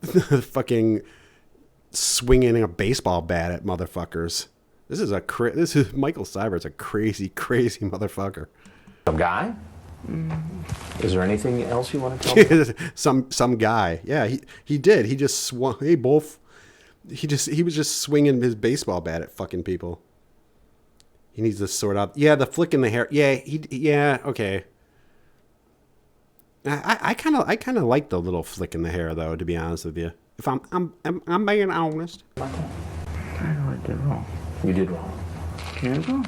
[SPEAKER 1] fucking swinging a baseball bat at motherfuckers. This is Michael Seibert's a crazy motherfucker.
[SPEAKER 8] Some guy? Is there anything else you want to tell me?
[SPEAKER 1] some guy. Yeah, he did. He just swung. Hey, both. He was just swinging his baseball bat at fucking people. He needs to sort out. Yeah, the flick in the hair. Yeah, yeah. Okay. I kind of like the little flick in the hair though. To be honest with you, if I'm being honest.
[SPEAKER 9] I know I did wrong.
[SPEAKER 8] You did wrong.
[SPEAKER 9] Can I go?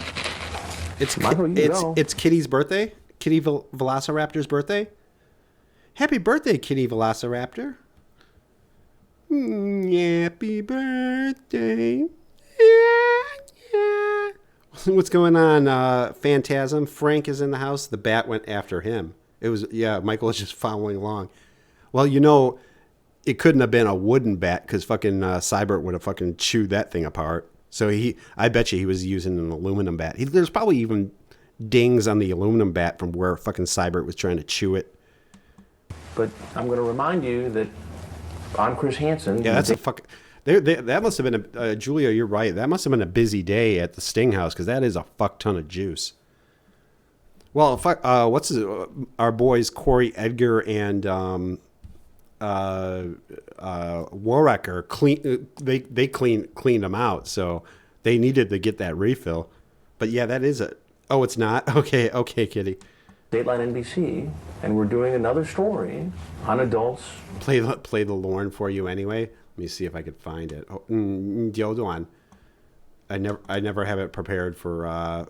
[SPEAKER 1] It's Kitty's birthday. Kitty Velociraptor's birthday. Happy birthday, Kitty Velociraptor. Happy birthday. Yeah. What's going on, Phantasm? Frank is in the house. The bat went after him. Michael was just following along. Well, it couldn't have been a wooden bat because fucking Seibert would have fucking chewed that thing apart. So I bet you he was using an aluminum bat. There's probably even dings on the aluminum bat from where fucking Seibert was trying to chew it.
[SPEAKER 8] But I'm going to remind you that I'm Chris Hansen.
[SPEAKER 1] Yeah, that's a fuck. That must have been Julia. You're right. That must have been a busy day at the Sting House because that is a fuck ton of juice. Well, our boys Corey Edgar and Warrecker they cleaned them out, so they needed to get that refill. But yeah, that is it. Oh, it's not? Okay, Kitty.
[SPEAKER 8] Dateline NBC, and we're doing another story on adults.
[SPEAKER 1] Play the Lorne for you anyway. Let me see if I could find it. Oh, hold on. I never have it prepared for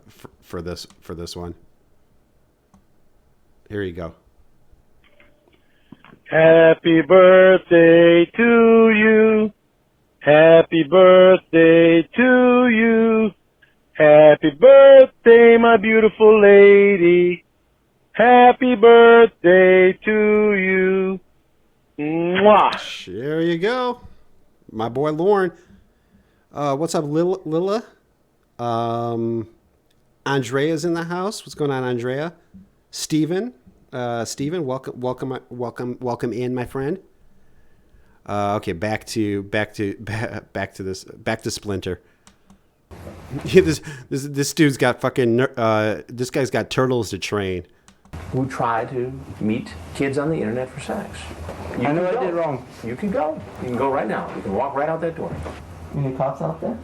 [SPEAKER 1] this one. Here you go.
[SPEAKER 3] Happy birthday to you. Happy birthday to you. Happy birthday, my beautiful lady. Happy birthday to you. Mwah.
[SPEAKER 1] There you go. My boy Lauren. What's up, Lila? Andrea's in the house. What's going on, Andrea? Steven, welcome in, my friend. Okay, back to Splinter. Yeah, this dude's got fucking this guy's got turtles to train.
[SPEAKER 8] Who try to meet kids on the internet for sex.
[SPEAKER 9] I know I did wrong.
[SPEAKER 8] You can go. You can go right now. You can walk right out that door.
[SPEAKER 9] Any cops out there?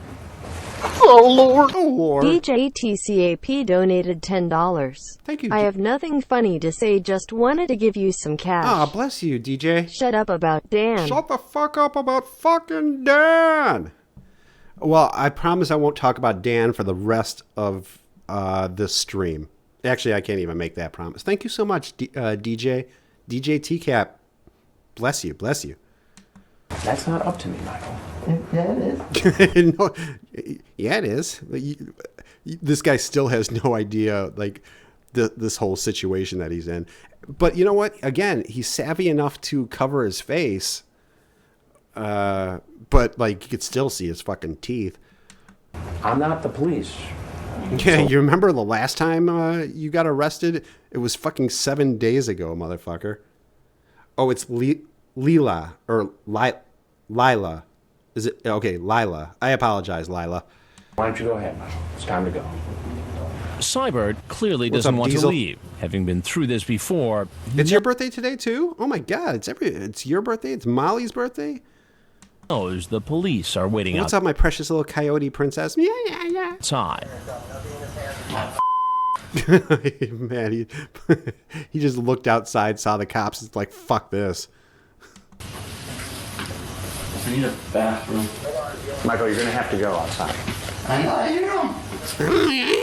[SPEAKER 3] Oh, Lord.
[SPEAKER 1] Oh, Lord.
[SPEAKER 5] DJ TCAP donated $10.
[SPEAKER 1] Thank you.
[SPEAKER 5] I have nothing funny to say, just wanted to give you some cash.
[SPEAKER 1] Ah, bless you, DJ.
[SPEAKER 5] Shut up about Dan.
[SPEAKER 1] Shut the fuck up about fucking Dan. Well, I promise I won't talk about Dan for the rest of this stream. Actually, I can't even make that promise. Thank you so much, DJ TCAP. Bless you.
[SPEAKER 8] That's not up to me, Michael.
[SPEAKER 9] Yeah, it is.
[SPEAKER 1] No, yeah, it is. This guy still has no idea, like, this whole situation that he's in. But you know what? Again, he's savvy enough to cover his face. But, like, you could still see his fucking teeth.
[SPEAKER 8] I'm not the police.
[SPEAKER 1] Yeah, you remember the last time you got arrested? It was fucking 7 days ago, motherfucker. Oh, it's Lila or Lila. Is it okay? Lila. I apologize, Lila.
[SPEAKER 8] Why don't you go ahead, Michael? It's time to go.
[SPEAKER 2] Seibert clearly
[SPEAKER 1] What's
[SPEAKER 2] doesn't
[SPEAKER 1] up,
[SPEAKER 2] want
[SPEAKER 1] Diesel?
[SPEAKER 2] to leave. Having been through this before,
[SPEAKER 1] It's your birthday today too? Oh my God! It's your birthday. It's Molly's birthday.
[SPEAKER 2] knows the police are waiting
[SPEAKER 1] What's up, my precious little coyote princess? Yeah, yeah, yeah.
[SPEAKER 2] outside.
[SPEAKER 1] Man, he just looked outside, saw the cops. It's like, fuck this.
[SPEAKER 9] I need a bathroom.
[SPEAKER 8] Michael, you're going to have to go outside.
[SPEAKER 9] I know, I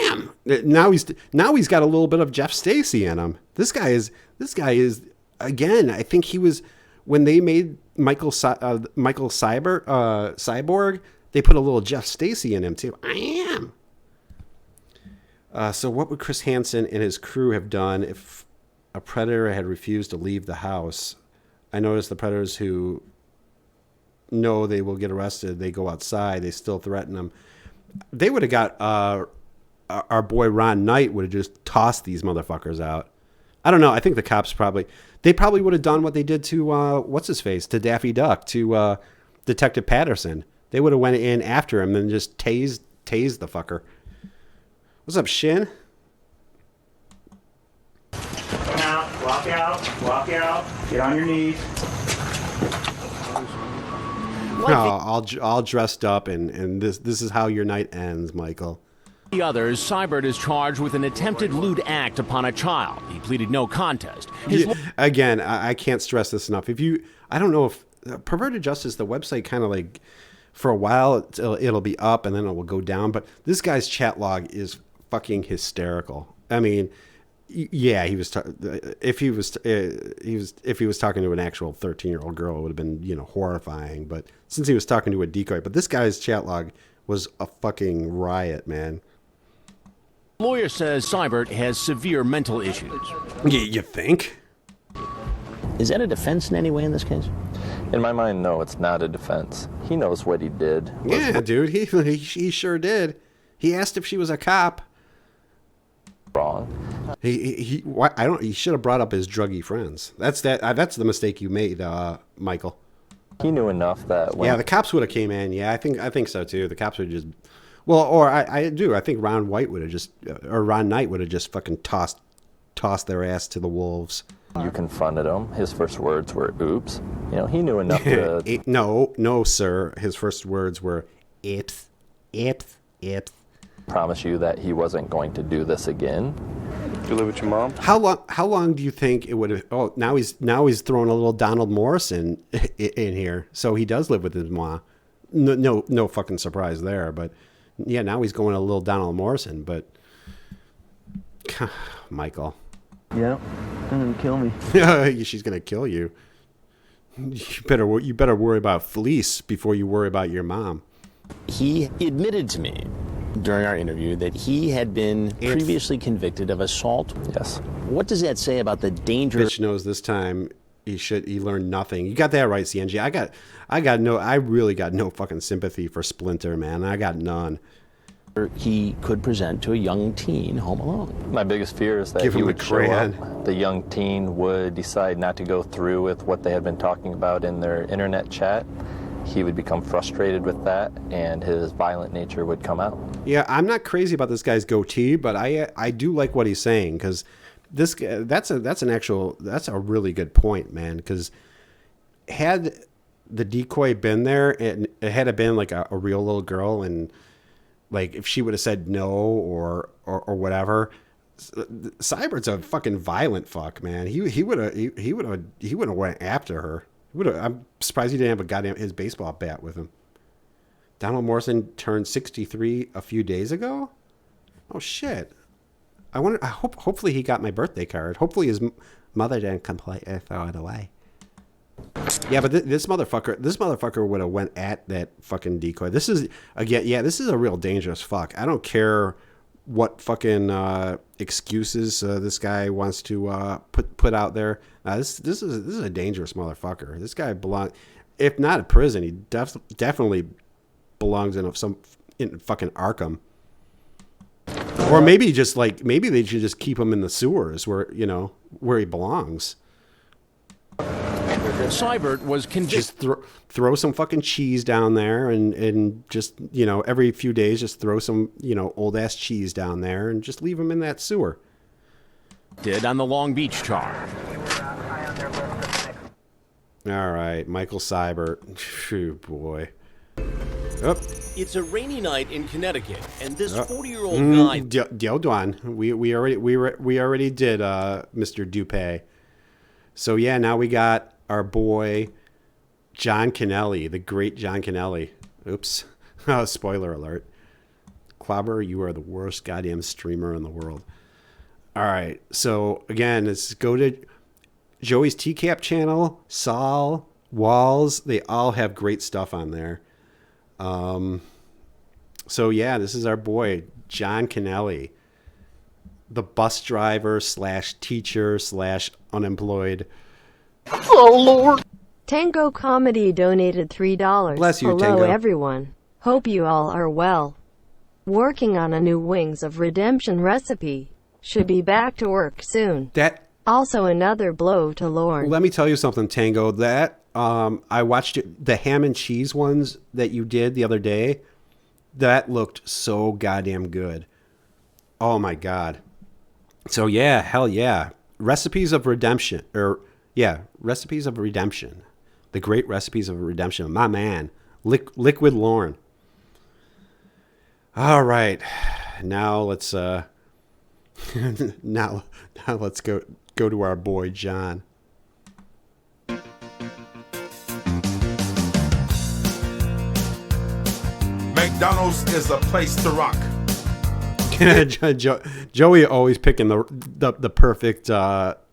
[SPEAKER 9] am.
[SPEAKER 1] Now he's got a little bit of Jeff Stacy in him. This guy is again. I think he was when they made Michael Seibert Cyborg. They put a little Jeff Stacy in him too. I am. So what would Chris Hansen and his crew have done if a predator had refused to leave the house? I noticed the predators who know they will get arrested, they go outside, they still threaten them. They would have got our boy Ron Knight would have just tossed these motherfuckers out. I don't know. I think the cops probably would have done what they did to what's his face, to Daffy Duck, to Detective Patterson. They would have went in after him and just tased the fucker. What's up, Shin?
[SPEAKER 10] Come out, walk out, get on your knees.
[SPEAKER 1] No, all dressed up, and this is how your night ends, Michael.
[SPEAKER 2] The others, Seibert is charged with an attempted lewd act upon a child. He pleaded no contest.
[SPEAKER 1] Again, I can't stress this enough. I don't know if Perverted Justice, the website, kind of like for a while it'll be up and then it will go down. But this guy's chat log is fucking hysterical. I mean, yeah, if he was talking to an actual 13-year-old girl, it would have been horrifying. But since he was talking to a decoy, but this guy's chat log was a fucking riot, man.
[SPEAKER 2] Lawyer says Seibert has severe mental issues.
[SPEAKER 1] You think?
[SPEAKER 8] Is that a defense in any way in this case?
[SPEAKER 11] In my mind, no, it's not a defense. He knows what he did.
[SPEAKER 1] Yeah, dude, he sure did. He asked if she was a cop.
[SPEAKER 11] Wrong.
[SPEAKER 1] He should have brought up his druggy friends. That's the mistake you made, Michael.
[SPEAKER 11] He knew enough that when...
[SPEAKER 1] Yeah, the cops would have came in. Yeah, I think so too. The cops would just, well, or I think Ron Knight would have just fucking tossed their ass to the wolves.
[SPEAKER 11] You confronted him. His first words were "oops." He knew enough to.
[SPEAKER 1] No, sir. His first words were "ips."
[SPEAKER 11] Promise you that he wasn't going to do this again.
[SPEAKER 3] Do you live with your mom?
[SPEAKER 1] How long do you think it would have? Oh, now he's throwing a little Donald Morrison in here. So he does live with his mom. No fucking surprise there. But yeah, now he's going a little Donald Morrison. But Michael.
[SPEAKER 9] Yeah, they're gonna kill me.
[SPEAKER 1] She's gonna kill you. You better worry about Fleece before you worry about your mom.
[SPEAKER 8] He admitted to me during our interview that he had been previously convicted of assault.
[SPEAKER 11] Yes.
[SPEAKER 8] What does that say about the danger?
[SPEAKER 1] Bitch knows this time he learned nothing. You got that right, CNG. I really got no fucking sympathy for Splinter, man. I got none.
[SPEAKER 8] He could present to a young teen home alone.
[SPEAKER 11] My biggest fear is that he would show up. The young teen would decide not to go through with what they had been talking about in their internet chat. He would become frustrated with that, and his violent nature would come out.
[SPEAKER 1] Yeah, I'm not crazy about this guy's goatee, but I do like what he's saying, because that's a really good point, man. Because had the decoy been there, and it had been like a real little girl, and like if she would have said no or whatever, Seibert's a fucking violent fuck, man. He would have went after her. I'm surprised he didn't have his baseball bat with him. Donald Morrison turned 63 a few days ago. Oh shit! Hopefully he got my birthday card. Hopefully his mother didn't completely throw it away. Yeah, but this motherfucker would have went at that fucking decoy. This is a real dangerous fuck. I don't care what fucking excuses this guy wants to put out there. This is a dangerous motherfucker. This guy belongs, if not in prison, he definitely belongs in fucking Arkham. Or maybe they should just keep him in the sewers where he belongs.
[SPEAKER 2] Seibert was convicted.
[SPEAKER 1] Just throw some fucking cheese down there and just, every few days just throw some, old ass cheese down there and just leave them in that sewer.
[SPEAKER 2] Did on the Long Beach charge.
[SPEAKER 1] All right, Michael Seibert. Phew, boy. Oh.
[SPEAKER 2] It's a rainy night in Connecticut, and this 40-year-old guy.
[SPEAKER 1] Hold on. We already did Mr. Dupay. So yeah, now we got our boy John Kennelly, the great John Kennelly. Oops. Spoiler alert. Clawbah, you are the worst goddamn streamer in the world. All right. So again, let's go to Joey's TCAP channel, Saul, Walls. They all have great stuff on there. So yeah, this is our boy, John Kennelly, the bus driver / teacher / unemployed.
[SPEAKER 3] Oh, Lord.
[SPEAKER 5] Tango Comedy donated $3.
[SPEAKER 1] Bless you,
[SPEAKER 5] Hello,
[SPEAKER 1] Tango.
[SPEAKER 5] everyone. Hope you all are well. Working on a new Wings of Redemption recipe. Should be back to work soon. Also another blow to Lorne.
[SPEAKER 1] Let me tell you something, Tango. I watched the ham and cheese ones that you did the other day. That looked so goddamn good. Oh my God. So yeah, hell yeah. Recipes of Redemption. Recipes of Redemption. The great Recipes of Redemption. My man. Liquid Lorne. All right. Now let's now let's go to our boy John.
[SPEAKER 12] McDonald's is a place to rock.
[SPEAKER 1] Joey always picking the perfect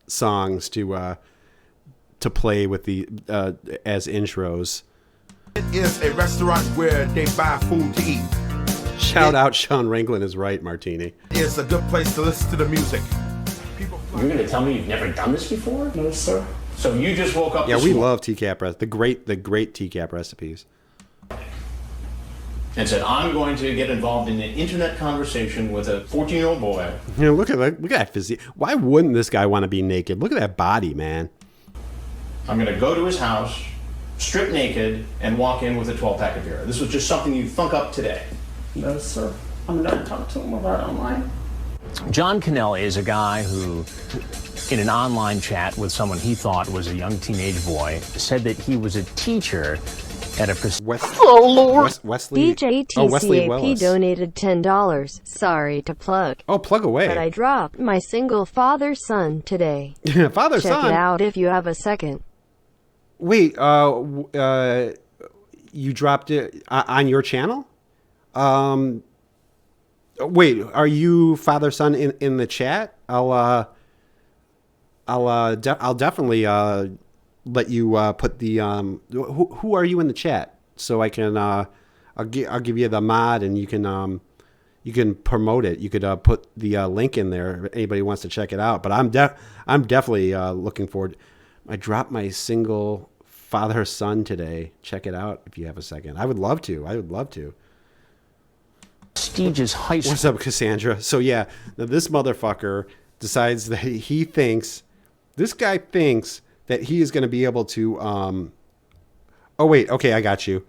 [SPEAKER 1] songs to play with the as intros.
[SPEAKER 12] It is a restaurant where they buy food to eat.
[SPEAKER 1] Shout out Sean Ranglin is right, Martini.
[SPEAKER 12] It's a good place to listen to the music.
[SPEAKER 8] You're going to tell me you've never done this before? No, sir. So you just woke up
[SPEAKER 1] this morning. Love TCAP, the great TCAP recipes.
[SPEAKER 8] And said, I'm going to get involved in an internet conversation with a 14-year-old boy.
[SPEAKER 1] Look at that physique. Why wouldn't this guy want to be naked? Look at that body, man.
[SPEAKER 8] I'm going to go to his house, strip naked, and walk in with a 12-pack of beer. This was just something you thunk up today.
[SPEAKER 9] No, sir. I'm going to talk to him about it online.
[SPEAKER 2] John Kennelly is a guy who, in an online chat with someone he thought was a young teenage boy, said that he was a teacher at a
[SPEAKER 5] Wesley TCAP donated $10. Sorry to plug.
[SPEAKER 1] Oh, plug away.
[SPEAKER 5] But I dropped my single father-son today.
[SPEAKER 1] Father-son?
[SPEAKER 5] Check it out if you have a second.
[SPEAKER 1] Wait, you dropped it on your channel? Wait, are you father-son in the chat? I'll definitely let you put the who are you in the chat so I can I'll give you the mod and you can promote it. You could put the link in there if anybody wants to check it out. But I'm definitely looking forward. I dropped my single father-son today. Check it out if you have a second. I would love to.
[SPEAKER 2] Prestigious high school.
[SPEAKER 1] What's up, Cassandra? So yeah, now this motherfucker decides that this guy thinks that he is going to be able to, oh wait, okay, I got you,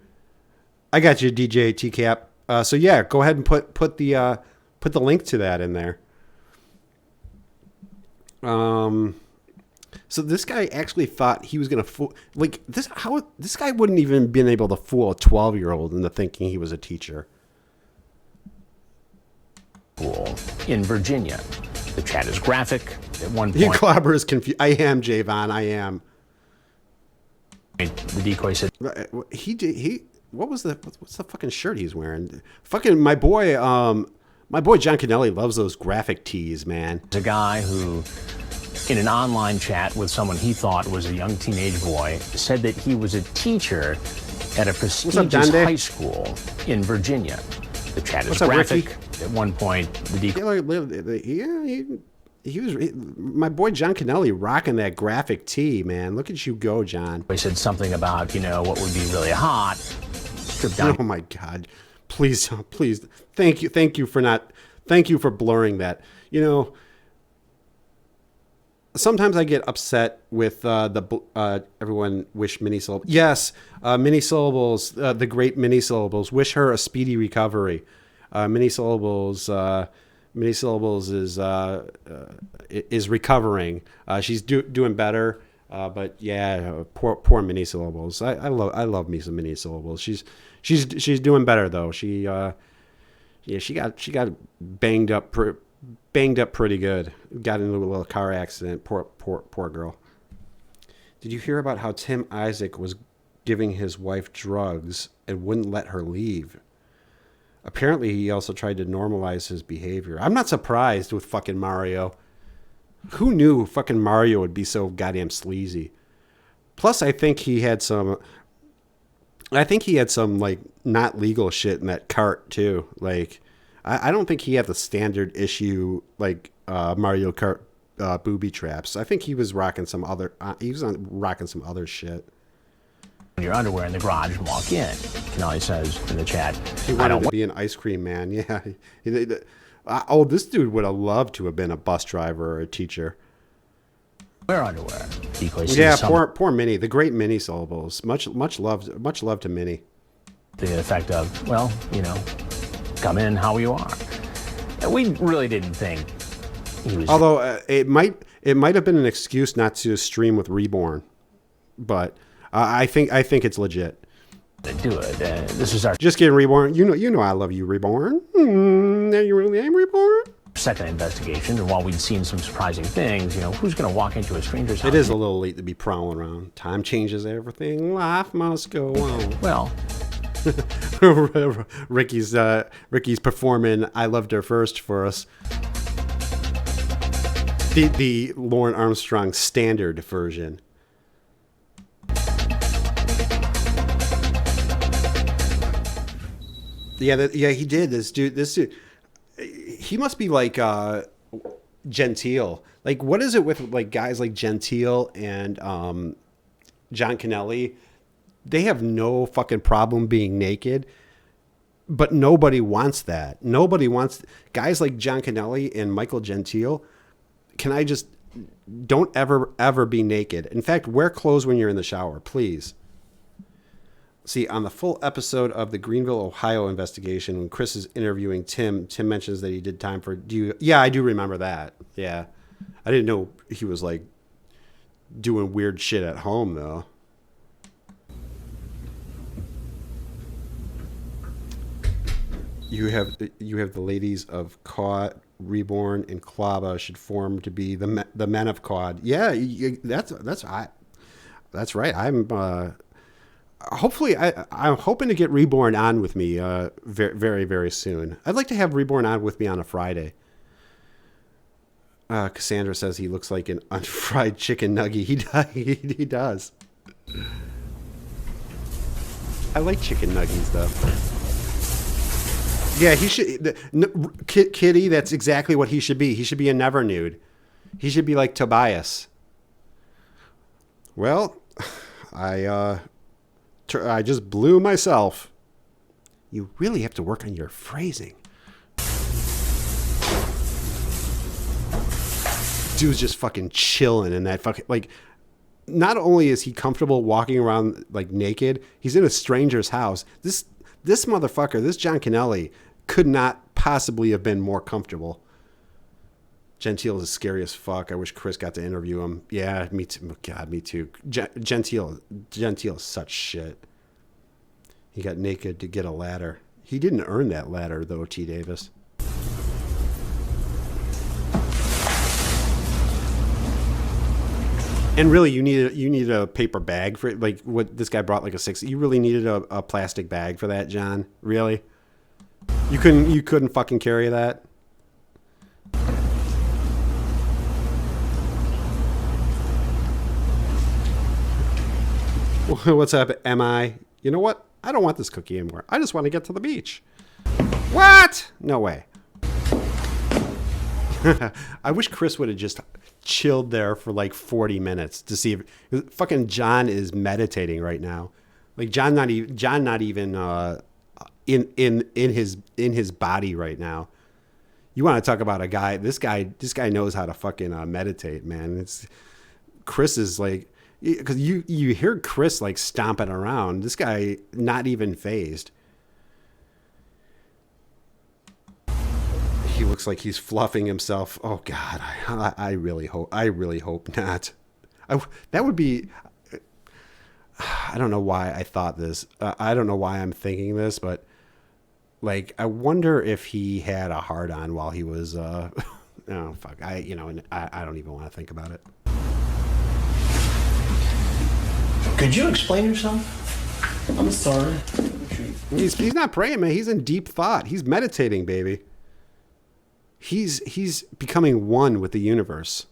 [SPEAKER 1] DJ TCAP. So yeah, go ahead and put the link to that in there. So this guy actually thought he was going to fool, like this. How this guy wouldn't even been able to fool a 12-year-old into thinking he was a teacher.
[SPEAKER 2] In Virginia. The chat is graphic. At one point,
[SPEAKER 1] Clawbah is confused. I am Javon. I am.
[SPEAKER 2] The decoy said
[SPEAKER 1] what's the fucking shirt he's wearing? Fucking my boy John Kennelly loves those graphic tees, man.
[SPEAKER 2] The guy who, in an online chat with someone he thought was a young teenage boy, said that he was a techer at a prestigious high school in Virginia. The chat is graphic. At one point, the decoy.
[SPEAKER 1] He was my boy John Kennelly rocking that graphic tee, man. Look at you go, John.
[SPEAKER 2] He said something about what would be really hot. Stripped down.
[SPEAKER 1] Oh my God! Please. Thank you for blurring that. sometimes I get upset with everyone wish mini syllables. Yes, mini syllables, the great mini syllables. Wish her a speedy recovery. Mini syllables is recovering. She's doing better. But yeah, poor mini syllables. I love me some mini syllables. She's doing better though. She got banged up pretty good. Got into a little car accident. Poor girl. Did you hear about how Tim Isaac was giving his wife drugs and wouldn't let her leave? Apparently, he also tried to normalize his behavior. I'm not surprised with fucking Mario. Who knew fucking Mario would be so goddamn sleazy? Plus, I think he had some like not legal shit in that cart too. Like, I don't think he had the standard issue like Mario Kart booby traps. I think he was rocking some other. Rocking some other shit.
[SPEAKER 8] Your underwear in the garage and walk in. Kennelly says in the chat.
[SPEAKER 1] He wanted to be an ice cream man. Yeah. This dude would have loved to have been a bus driver or a teacher.
[SPEAKER 8] Wear underwear.
[SPEAKER 1] Yeah, poor Minnie. The great Minnie syllables. Much love to Minnie.
[SPEAKER 8] The effect of, well, come in how you are. We really didn't think he was.
[SPEAKER 1] Although it might have been an excuse not to stream with Reborn, but I think it's legit.
[SPEAKER 8] Do it. This is our
[SPEAKER 1] just kidding, Reborn. You know I love you, Reborn. Are you really name Reborn?
[SPEAKER 8] Second investigation, and while we'd seen some surprising things, who's going to walk into a stranger's house?
[SPEAKER 1] It is a little late to be prowling around. Time changes everything. Life must go on.
[SPEAKER 8] Well,
[SPEAKER 1] Ricky's performing "I Loved Her First" for us. The Lauren Armstrong standard version. Yeah, he did. This dude, he must be like Gentile. Like, what is it with like guys like Gentile and John Kennelly? They have no fucking problem being naked, but nobody wants that. Nobody wants guys like John Kennelly and Michael Gentile. Don't ever be naked. In fact, wear clothes when you're in the shower, please. See, on the full episode of the Greenville, Ohio investigation, when Chris is interviewing Tim mentions that he did time for Yeah, I do remember that. Yeah. I didn't know he was like doing weird shit at home though. You have the ladies of COD, Reborn, and Clawbah should form to be the men of COD. Yeah, that's right. Hopefully, I'm hoping to get Reborn on with me very, very, very soon. I'd like to have Reborn on with me on a Friday. Cassandra says he looks like an unfried chicken nugget. He does. I like chicken nuggies, though. Yeah, he should. Kitty, that's exactly what he should be. He should be a never nude. He should be like Tobias. Well, I just blew myself. You really have to work on your phrasing. Dude's just fucking chilling in that fucking, like, not only is he comfortable walking around like naked, he's in a stranger's house. This motherfucker, this John Kennelly, could not possibly have been more comfortable. Gentile is scary as fuck. I wish Chris got to interview him. Yeah, me too. God, me too. Gentile is such shit. He got naked to get a ladder. He didn't earn that ladder, though, T. Davis. And really, you needed a paper bag for it. Like what this guy brought, like a 6. You really needed a plastic bag for that, John. Really? You couldn't fucking carry that. What's up, MI? You know what? I don't want this cookie anymore. I just want to get to the beach. What? No way. I wish Chris would have just chilled there for like 40 minutes to see if fucking John is meditating right now. Like John not even in his body right now. You want to talk about a guy? This guy knows how to fucking meditate, man. It's Chris is like, because you hear Chris like stomping around. This guy not even phased. He looks like he's fluffing himself. Oh God, I really hope not. That would be. I don't know why I thought this. I don't know why I'm thinking this, but like, I wonder if he had a hard on while he was. Oh fuck! I don't even want to think about it.
[SPEAKER 8] Could you explain yourself?
[SPEAKER 9] I'm sorry.
[SPEAKER 1] He's not praying, man. He's in deep thought. He's meditating, baby. He's becoming one with the universe.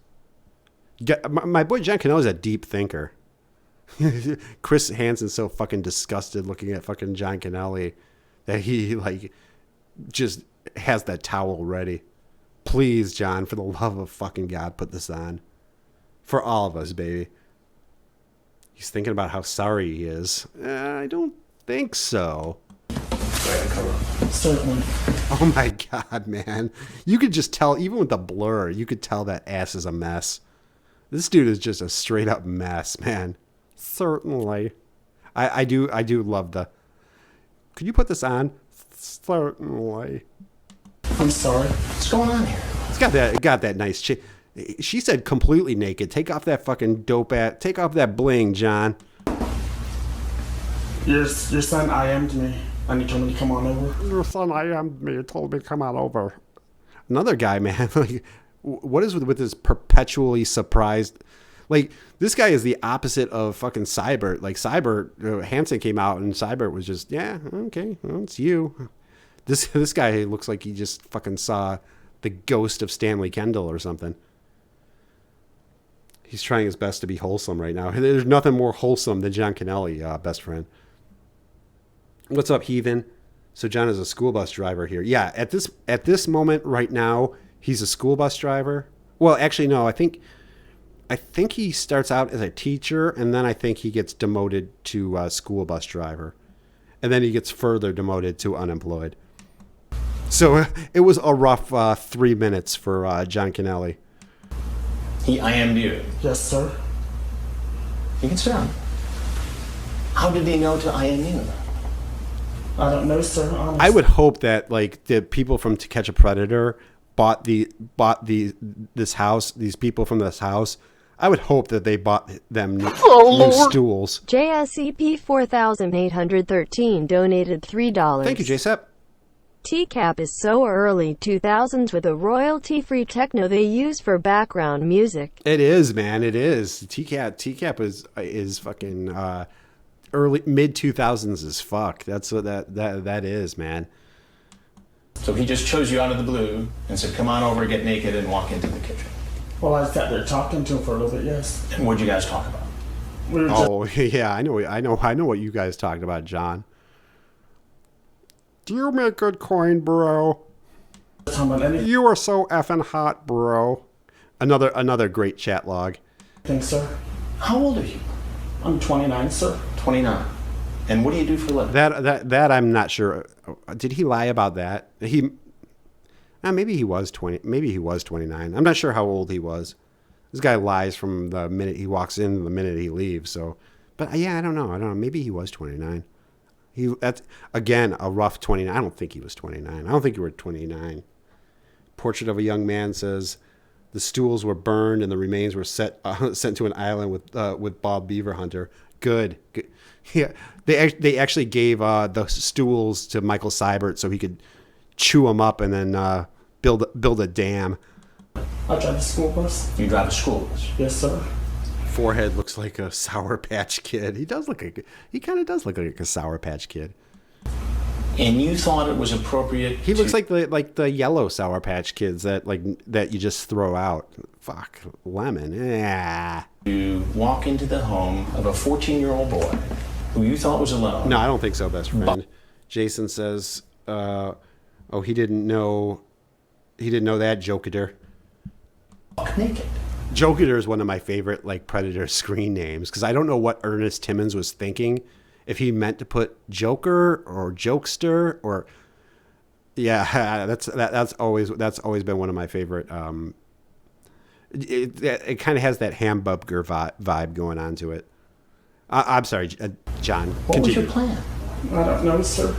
[SPEAKER 1] My boy John Kennelly is a deep thinker. Chris Hansen's so fucking disgusted looking at fucking John Kennelly that he like just has that towel ready. Please, John, for the love of fucking God, put this on. For all of us, baby. He's thinking about how sorry he is. I don't think so.
[SPEAKER 9] Certainly.
[SPEAKER 1] Oh my God, man. You could just tell, even with the blur, you could tell that ass is a mess. This dude is just a straight up mess, man. Certainly. I do love the... Could you put this on? Certainly.
[SPEAKER 9] I'm sorry.
[SPEAKER 8] What's going on here?
[SPEAKER 1] It's got that nice chick. She said completely naked. Take off that fucking dope ass. Take off that bling, John.
[SPEAKER 9] Your son IM'd me and he told me to come on over.
[SPEAKER 1] Your son IM'd me. He told me to come on over. Another guy, man. Like, what is with this perpetually surprised? Like, this guy is the opposite of fucking Seibert. Like, Seibert, Hansen came out and Seibert was just, yeah, okay, well, it's you. This guy looks like he just fucking saw the ghost of Stanley Kendall or something. He's trying his best to be wholesome right now. There's nothing more wholesome than John Kennelly, best friend. What's up, heathen? So John is a school bus driver here. Yeah, at this moment right now, he's a school bus driver. Well, actually, no. I think he starts out as a teacher, and then I think he gets demoted to school bus driver, and then he gets further demoted to unemployed. So it was a rough 3 minutes for John Kennelly.
[SPEAKER 8] He IM'd you.
[SPEAKER 9] Yes, sir.
[SPEAKER 8] You can sit down. How did he know to IM you?
[SPEAKER 9] I don't know, sir. Honestly.
[SPEAKER 1] I would hope that like the people from To Catch a Predator bought this house. These people from this house. I would hope that they bought them new stools.
[SPEAKER 5] JSEP 4813 donated $3.
[SPEAKER 1] Thank you, JSEP.
[SPEAKER 5] TCAP is so early 2000s with a royalty-free techno they use for background music.
[SPEAKER 1] It is, man. It is. TCAP is fucking early mid 2000s as fuck. That's what that is, man.
[SPEAKER 8] So he just chose you out of the blue and said, "Come on over, get naked, and walk into the kitchen."
[SPEAKER 9] Well, I sat there talking to him for a little bit. Yes.
[SPEAKER 8] And what'd you guys talk about?
[SPEAKER 9] We were
[SPEAKER 1] yeah, I know what you guys talked about, John. Do you make good coin, bro? You are so effing hot, bro. Another great chat log.
[SPEAKER 9] Thanks, sir.
[SPEAKER 8] How old are you?
[SPEAKER 9] I'm 29, sir.
[SPEAKER 8] 29. And what do you do for a living?
[SPEAKER 1] That I'm not sure. Did he lie about that? Maybe he was 20. Maybe he was 29. I'm not sure how old he was. This guy lies from the minute he walks in to the minute he leaves. So, but yeah, I don't know. Maybe he was 29. That's again a rough 29. I don't think he was 29. I don't think you were 29. Portrait of a young man says the stools were burned and the remains were sent to an island with Bob Beaver Hunter. Good. Yeah, they actually gave the stools to Michael Seibert so he could chew them up and then build a dam.
[SPEAKER 9] I drive a school bus.
[SPEAKER 8] You drive a school bus?
[SPEAKER 9] Yes, sir.
[SPEAKER 1] Forehead looks like a Sour Patch Kid. He kind of does look like a Sour Patch Kid.
[SPEAKER 8] And you thought it was appropriate?
[SPEAKER 1] He looks like the yellow Sour Patch Kids that you just throw out. Fuck, lemon. Yeah.
[SPEAKER 8] You walk into the home of a 14-year-old boy who you thought was alone.
[SPEAKER 1] No, I don't think so, best friend. Jason says, he didn't know that, Joketer.
[SPEAKER 8] Naked.
[SPEAKER 1] Joketer is one of my favorite Predator screen names because I don't know what Ernest Timmons was thinking. If he meant to put Joker or Jokester or Yeah, that's always been one of my favorite. It kind of has that hamburger vibe going on to it. I'm sorry, John.
[SPEAKER 8] What was your plan?
[SPEAKER 9] I don't know, sir.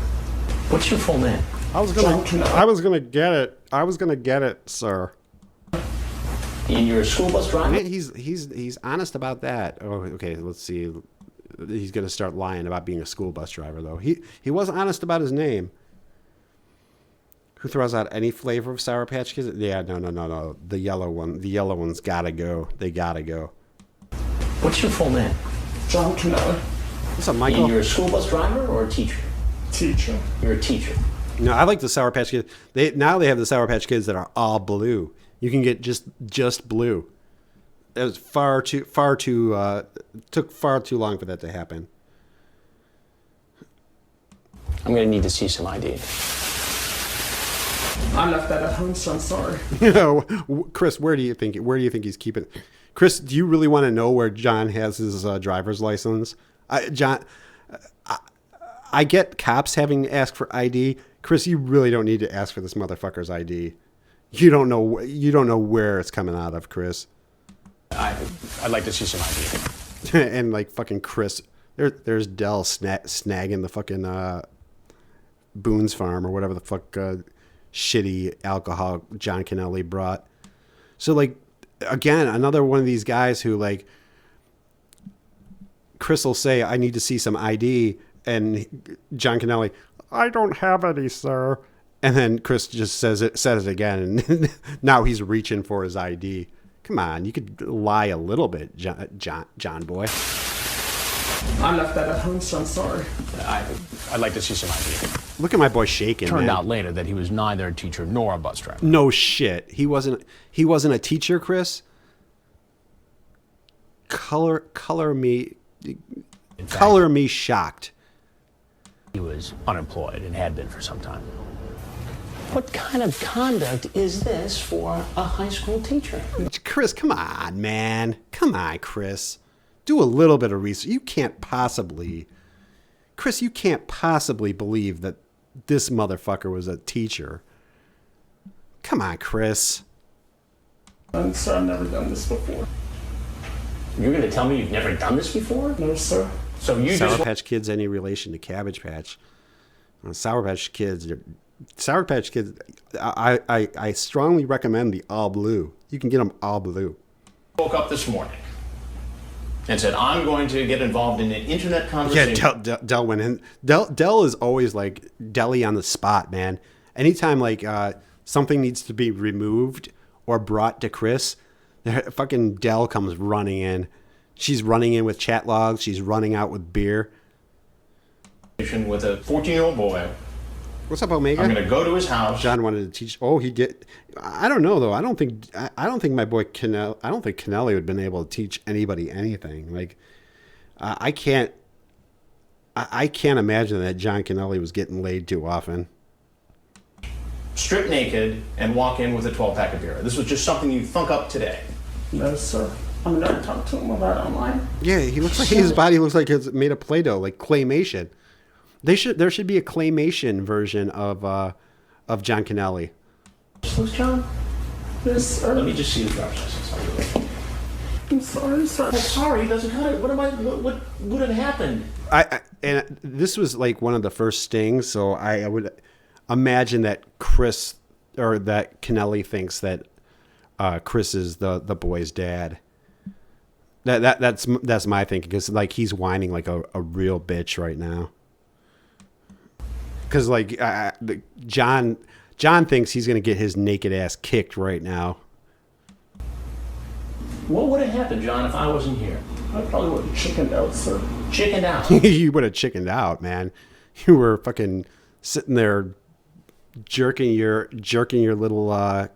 [SPEAKER 8] What's your full name?
[SPEAKER 1] I was gonna get it, sir.
[SPEAKER 8] And you're a school bus driver?
[SPEAKER 1] Man, he's honest about that. Oh, okay. Let's see. He's gonna start lying about being a school bus driver, though. He wasn't honest about his name. Who throws out any flavor of Sour Patch Kids? Yeah, no. The yellow one's gotta go. They gotta go.
[SPEAKER 8] What's your full name?
[SPEAKER 9] John Kennelly.
[SPEAKER 1] What's up, Michael?
[SPEAKER 8] And you're a school bus driver or a teacher?
[SPEAKER 9] Teacher.
[SPEAKER 8] You're a teacher.
[SPEAKER 1] No, I like the Sour Patch Kids. Now they have the Sour Patch Kids that are all blue. You can get just blue. It was took far too long for that to happen.
[SPEAKER 8] I'm gonna need to see some ID.
[SPEAKER 9] I left that at home, so I'm sorry.
[SPEAKER 1] Chris, where do you think he's keeping it? Chris, do you really want to know where John has his driver's license? John, I get cops having to ask for ID. Chris, you really don't need to ask for this motherfucker's ID. You don't know where it's coming out of, Chris.
[SPEAKER 8] I'd like to see some ID.
[SPEAKER 1] And like fucking Chris, there's Dell snagging the fucking Boone's Farm or whatever the fuck shitty alcohol John Kennelly brought. So like, again, another one of these guys who like, Chris will say, I need to see some ID. And John Kennelly, I don't have any, sir. And then Chris just says it again. And now he's reaching for his ID. Come on, you could lie a little bit, John boy.
[SPEAKER 9] I left that at home, so I'm sorry.
[SPEAKER 8] I'd like to see some ID.
[SPEAKER 1] Look at my boy shaking.
[SPEAKER 8] Turned
[SPEAKER 1] man.
[SPEAKER 8] out later that he was neither a teacher nor a bus driver.
[SPEAKER 1] No shit. He wasn't a teacher, Chris. Color me shocked.
[SPEAKER 8] He was unemployed and had been for some time. What kind of conduct is this for a high school teacher?
[SPEAKER 1] Chris, come on, man. Come on, Chris. Do a little bit of research. Chris, you can't possibly believe that this motherfucker was a teacher. Come on, Chris.
[SPEAKER 9] Sir, I've never done this before.
[SPEAKER 8] You're going to tell me you've never done this before?
[SPEAKER 9] No, sir.
[SPEAKER 8] So you
[SPEAKER 1] Sour Patch Kids any relation to Cabbage Patch? Sour Patch Kids, I strongly recommend the all blue. You can get them all blue.
[SPEAKER 8] Woke up this morning and said, I'm going to get involved in an internet conversation.
[SPEAKER 1] Yeah, Dell went in. Dell is always like Delly on the spot, man. Anytime like something needs to be removed or brought to Chris, fucking Dell comes running in. She's running in with chat logs. She's running out with beer.
[SPEAKER 8] With a 14-year-old boy.
[SPEAKER 1] What's up, Omega?
[SPEAKER 8] I'm going to go to his house.
[SPEAKER 1] John wanted to teach. Oh, I don't know though. I don't think my boy Kennelly. I don't think Kennelly would have been able to teach anybody anything. Like, I can't imagine that John Kennelly was getting laid too often.
[SPEAKER 8] Strip naked and walk in with a 12-pack of beer. This was just something you thunk up today.
[SPEAKER 9] No, sir. I'm going to talk to him about it online.
[SPEAKER 1] Yeah, he looks like his body looks like it's made of Play-Doh, like claymation. There should be a claymation version of John Kennelly.
[SPEAKER 9] So, John? Yes, sir.
[SPEAKER 8] Let me just see the driver's license.
[SPEAKER 9] I'm sorry, sir.
[SPEAKER 8] I'm sorry, it doesn't cut it. What would have happened?
[SPEAKER 1] And this was like one of the first stings, so I would imagine that Chris or that Kennelly thinks that Chris is the boy's dad. That's my thinking, because like he's whining like a real bitch right now. Because like John thinks he's gonna get his naked ass kicked right now.
[SPEAKER 8] What would have happened, John, if I wasn't here?
[SPEAKER 9] I probably would have chickened out, sir.
[SPEAKER 8] Chickened out?
[SPEAKER 1] You would have chickened out, man. You were fucking sitting there jerking your little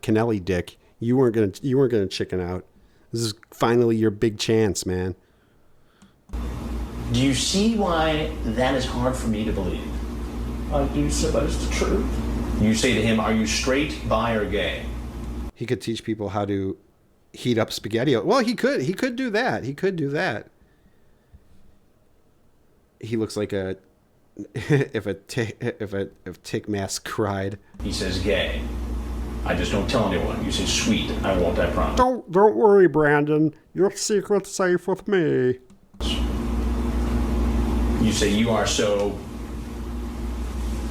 [SPEAKER 1] Kennelly dick. You weren't gonna chicken out. This is finally your big chance, man.
[SPEAKER 8] Do you see why that is hard for me to believe?
[SPEAKER 9] I do, sir. That is the truth.
[SPEAKER 8] You say to him, are you straight, bi, or gay?
[SPEAKER 1] He could teach people how to heat up spaghetti. Well, he could do that. He looks like a if Tick Mask cried.
[SPEAKER 2] He says gay. I just don't tell anyone. You say sweet. I won't, I promise.
[SPEAKER 4] Don't worry, Brandon. Your secret's safe with me.
[SPEAKER 2] You say you are so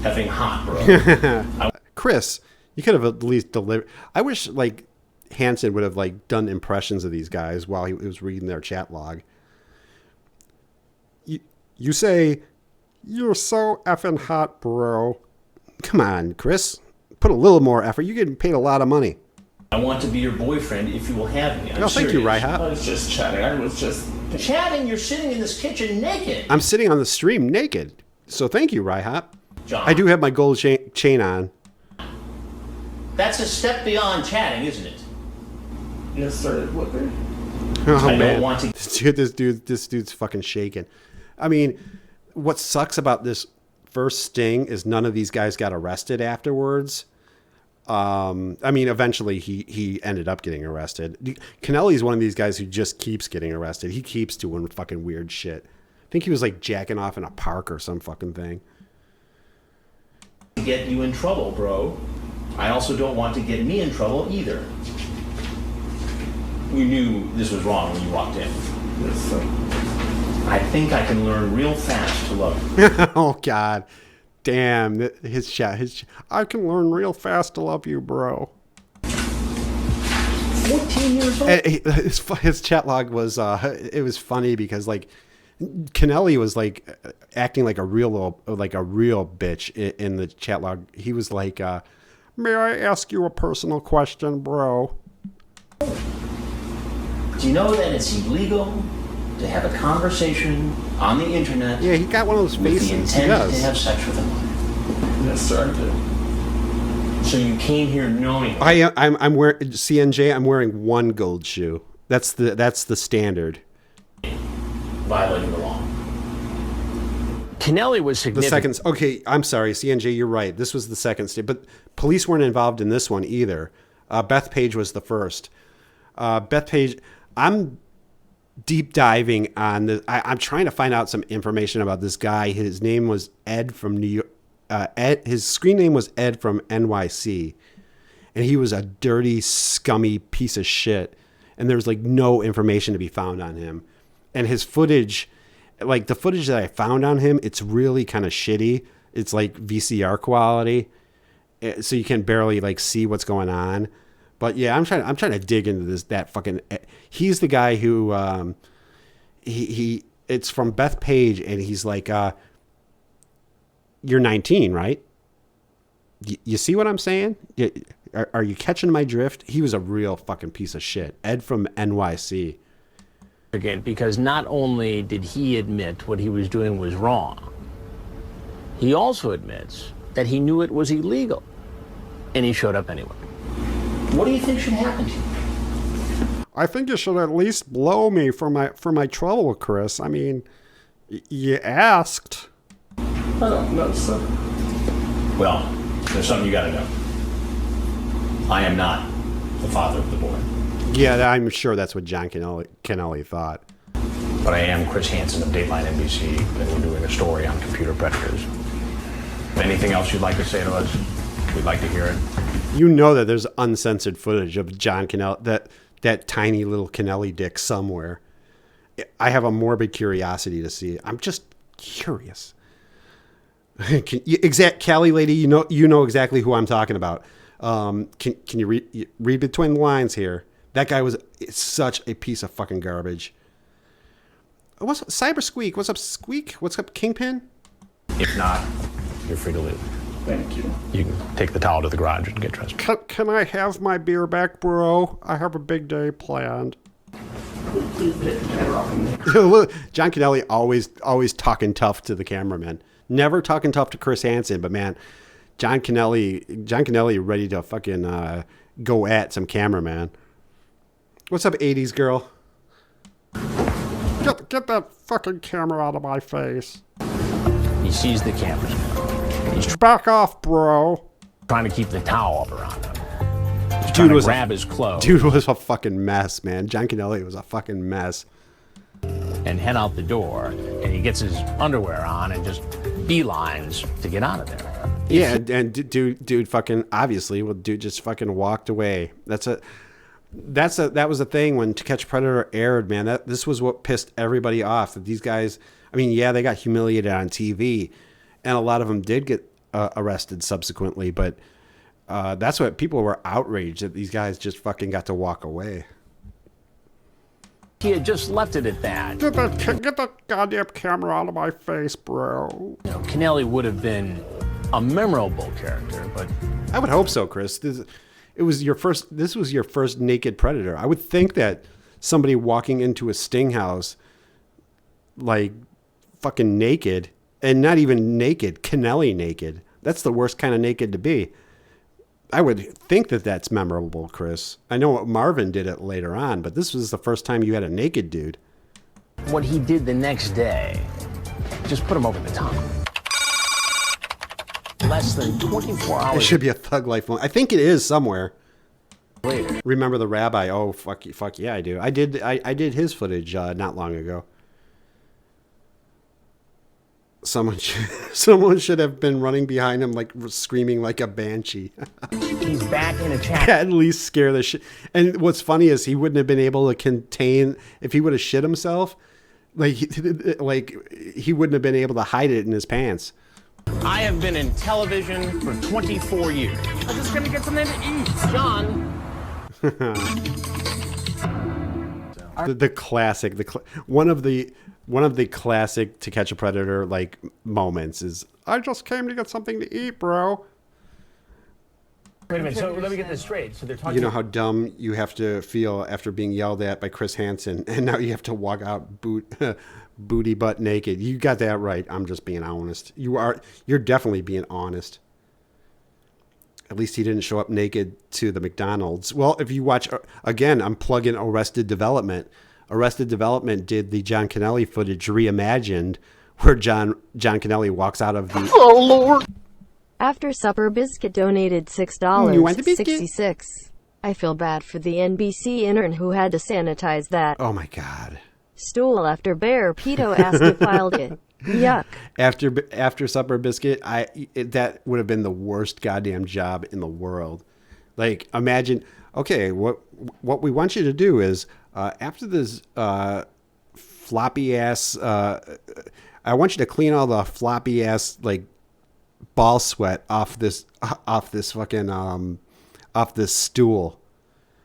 [SPEAKER 2] effing hot, bro.
[SPEAKER 1] Chris, you could have at least delivered. I wish like Hansen would have like done impressions of these guys while he was reading their chat log. You say, you're so effing hot, bro. Come on, Chris. Put a little more effort. You're getting paid a lot of money.
[SPEAKER 2] I want to be your boyfriend if you will have me.
[SPEAKER 1] No, thank you, Ryhop.
[SPEAKER 9] I was just chatting. I was just
[SPEAKER 2] chatting. You're sitting in this kitchen naked.
[SPEAKER 1] I'm sitting on the stream naked. So thank you, Ryhop.
[SPEAKER 2] John.
[SPEAKER 1] I do have my gold chain on.
[SPEAKER 2] That's a step beyond chatting, isn't it?
[SPEAKER 9] Yes, sir. What the?
[SPEAKER 1] Oh,
[SPEAKER 2] I
[SPEAKER 1] man.
[SPEAKER 2] don't want to.
[SPEAKER 1] This dude's fucking shaking. I mean, what sucks about this first sting is none of these guys got arrested afterwards. I mean, eventually he ended up getting arrested. Kennelly's one of these guys who just keeps getting arrested. He keeps doing fucking weird shit. I think he was like jacking off in a park or some fucking thing.
[SPEAKER 2] Get you in trouble, bro. I also don't want to get me in trouble either. You knew this was wrong when you walked in.
[SPEAKER 9] Yes, sir.
[SPEAKER 2] I think I can learn real fast to love you.
[SPEAKER 1] Oh, God. Damn. His chat. I can learn real fast to love you, bro.
[SPEAKER 2] 14 years old?
[SPEAKER 1] His chat log was, it was funny because, like, Kennelly was, like, acting like a real bitch in the chat log. He was like, may I ask you a personal question, bro?
[SPEAKER 2] Do you know that it's illegal to have a conversation on the internet?
[SPEAKER 1] Yeah, he got one of those faces.
[SPEAKER 2] With the intent to have sex with a woman.
[SPEAKER 9] Yes, sir. I did.
[SPEAKER 2] So you came here knowing.
[SPEAKER 1] I'm wearing CNJ. I'm wearing one gold shoe. That's the standard.
[SPEAKER 2] Violating the law.
[SPEAKER 8] Kennelly was significant.
[SPEAKER 1] The second. Okay, I'm sorry, CNJ. You're right. This was the second state, but police weren't involved in this one either. Beth Page was the first. Beth Page. I'm deep diving on this. I'm trying to find out some information about this guy. His name was Ed from New York. His screen name was Ed from NYC, and he was a dirty, scummy piece of shit. And there's like no information to be found on him. And his footage, like the footage that I found on him, it's really kind of shitty. It's like VCR quality, so you can barely like see what's going on. But yeah, I'm trying to dig into that fucking. He's the guy who, it's from Beth Page, and he's like, you're 19, right? You see what I'm saying? Are you catching my drift? He was a real fucking piece of shit. Ed from NYC.
[SPEAKER 8] Because not only did he admit what he was doing was wrong, he also admits that he knew it was illegal, and he showed up anyway.
[SPEAKER 2] What do you think should happen to you?
[SPEAKER 4] I think you should at least blow me for my trouble, Chris. I mean, you asked.
[SPEAKER 9] I don't know, sir.
[SPEAKER 2] Well, there's something you gotta know. I am not the father of the boy.
[SPEAKER 1] Yeah, I'm sure that's what John Kennelly thought.
[SPEAKER 2] But I am Chris Hansen of Dateline NBC, and we're doing a story on computer predators. Anything else you'd like to say to us? We'd like to hear it.
[SPEAKER 1] You know that there's uncensored footage of John Kennelly, that tiny little Kennelly dick somewhere. I have a morbid curiosity to see it. I'm just curious. Cali lady, you know exactly who I'm talking about. Can you read between the lines here? That guy was such a piece of fucking garbage. What's up, Cyber Squeak? What's up, Squeak? What's up, Kingpin?
[SPEAKER 2] If not, you're free to leave.
[SPEAKER 9] Thank you.
[SPEAKER 2] You can take the towel to the garage and get dressed.
[SPEAKER 4] Can I have my beer back, bro? I have a big day planned.
[SPEAKER 1] John Kennelly always talking tough to the cameraman. Never talking tough to Chris Hansen, but man, John Kennelly ready to fucking go at some cameraman. What's up, 80s girl?
[SPEAKER 4] Get that fucking camera out of my face.
[SPEAKER 8] He sees the cameras. He's
[SPEAKER 4] back off, bro.
[SPEAKER 8] Trying to keep the towel up around him. He's
[SPEAKER 1] Dude was
[SPEAKER 8] grab his clothes.
[SPEAKER 1] Dude was a fucking mess, man. John Kennelly was a fucking mess.
[SPEAKER 8] And head out the door, and he gets his underwear on and just beelines to get out of there.
[SPEAKER 1] Yeah, and dude fucking obviously, well, dude just fucking walked away. That was the thing when To Catch a Predator aired, man. This was what pissed everybody off. That these guys, I mean, yeah, they got humiliated on TV, and a lot of them did get arrested subsequently. But that's what people were outraged that these guys just fucking got to walk away.
[SPEAKER 8] He had just left it at that.
[SPEAKER 4] Get the goddamn camera out of my face, bro.
[SPEAKER 8] You know, Kennelly would have been a memorable character, but
[SPEAKER 1] I would hope so, Chris. This was your first naked predator. I would think that somebody walking into a sting house, like fucking naked, and not even naked, Kennelly naked. That's the worst kind of naked to be. I would think that that's memorable, Chris. I know Marvin did it later on, but this was the first time you had a naked dude.
[SPEAKER 8] What he did the next day just put him over the top. Less than 24 hours.
[SPEAKER 1] It should be a Thug Life moment. I think it is somewhere.
[SPEAKER 8] Later.
[SPEAKER 1] Remember the rabbi? Oh, fuck yeah, I do. I did his footage not long ago. Someone should have been running behind him, like screaming like a banshee.
[SPEAKER 8] He's back in a chat.
[SPEAKER 1] At least scare the shit. And what's funny is he wouldn't have been able to contain if he would have shit himself. Like he wouldn't have been able to hide it in his pants.
[SPEAKER 8] I have been in television for 24 years. I'm just gonna get something to eat, John.
[SPEAKER 1] The classic, one of the classic To Catch a Predator like moments is,
[SPEAKER 4] I just came to get something to eat, bro.
[SPEAKER 8] Wait a minute, so let me get this straight. So they're talking.
[SPEAKER 1] You know how dumb you have to feel after being yelled at by Chris Hansen, and now you have to walk out booty butt naked. You got that right. I'm just being honest. You're definitely being honest. At least he didn't show up naked to the McDonald's. Well, if you watch, again, I'm plugging Arrested Development. Arrested Development did the John Kennelly footage reimagined, where John Kennelly walks out of the...
[SPEAKER 3] Oh, Lord.
[SPEAKER 5] After Supper Biscuit donated $6.66. I feel bad for the NBC intern who had to sanitize that.
[SPEAKER 1] Oh, my God.
[SPEAKER 5] Stool after Bear Pito asked who filed it. Yuck.
[SPEAKER 1] After Supper Biscuit, that would have been the worst goddamn job in the world. Like, imagine, okay, what we want you to do is, after this floppy ass, I want you to clean all the floppy ass like ball sweat off this stool.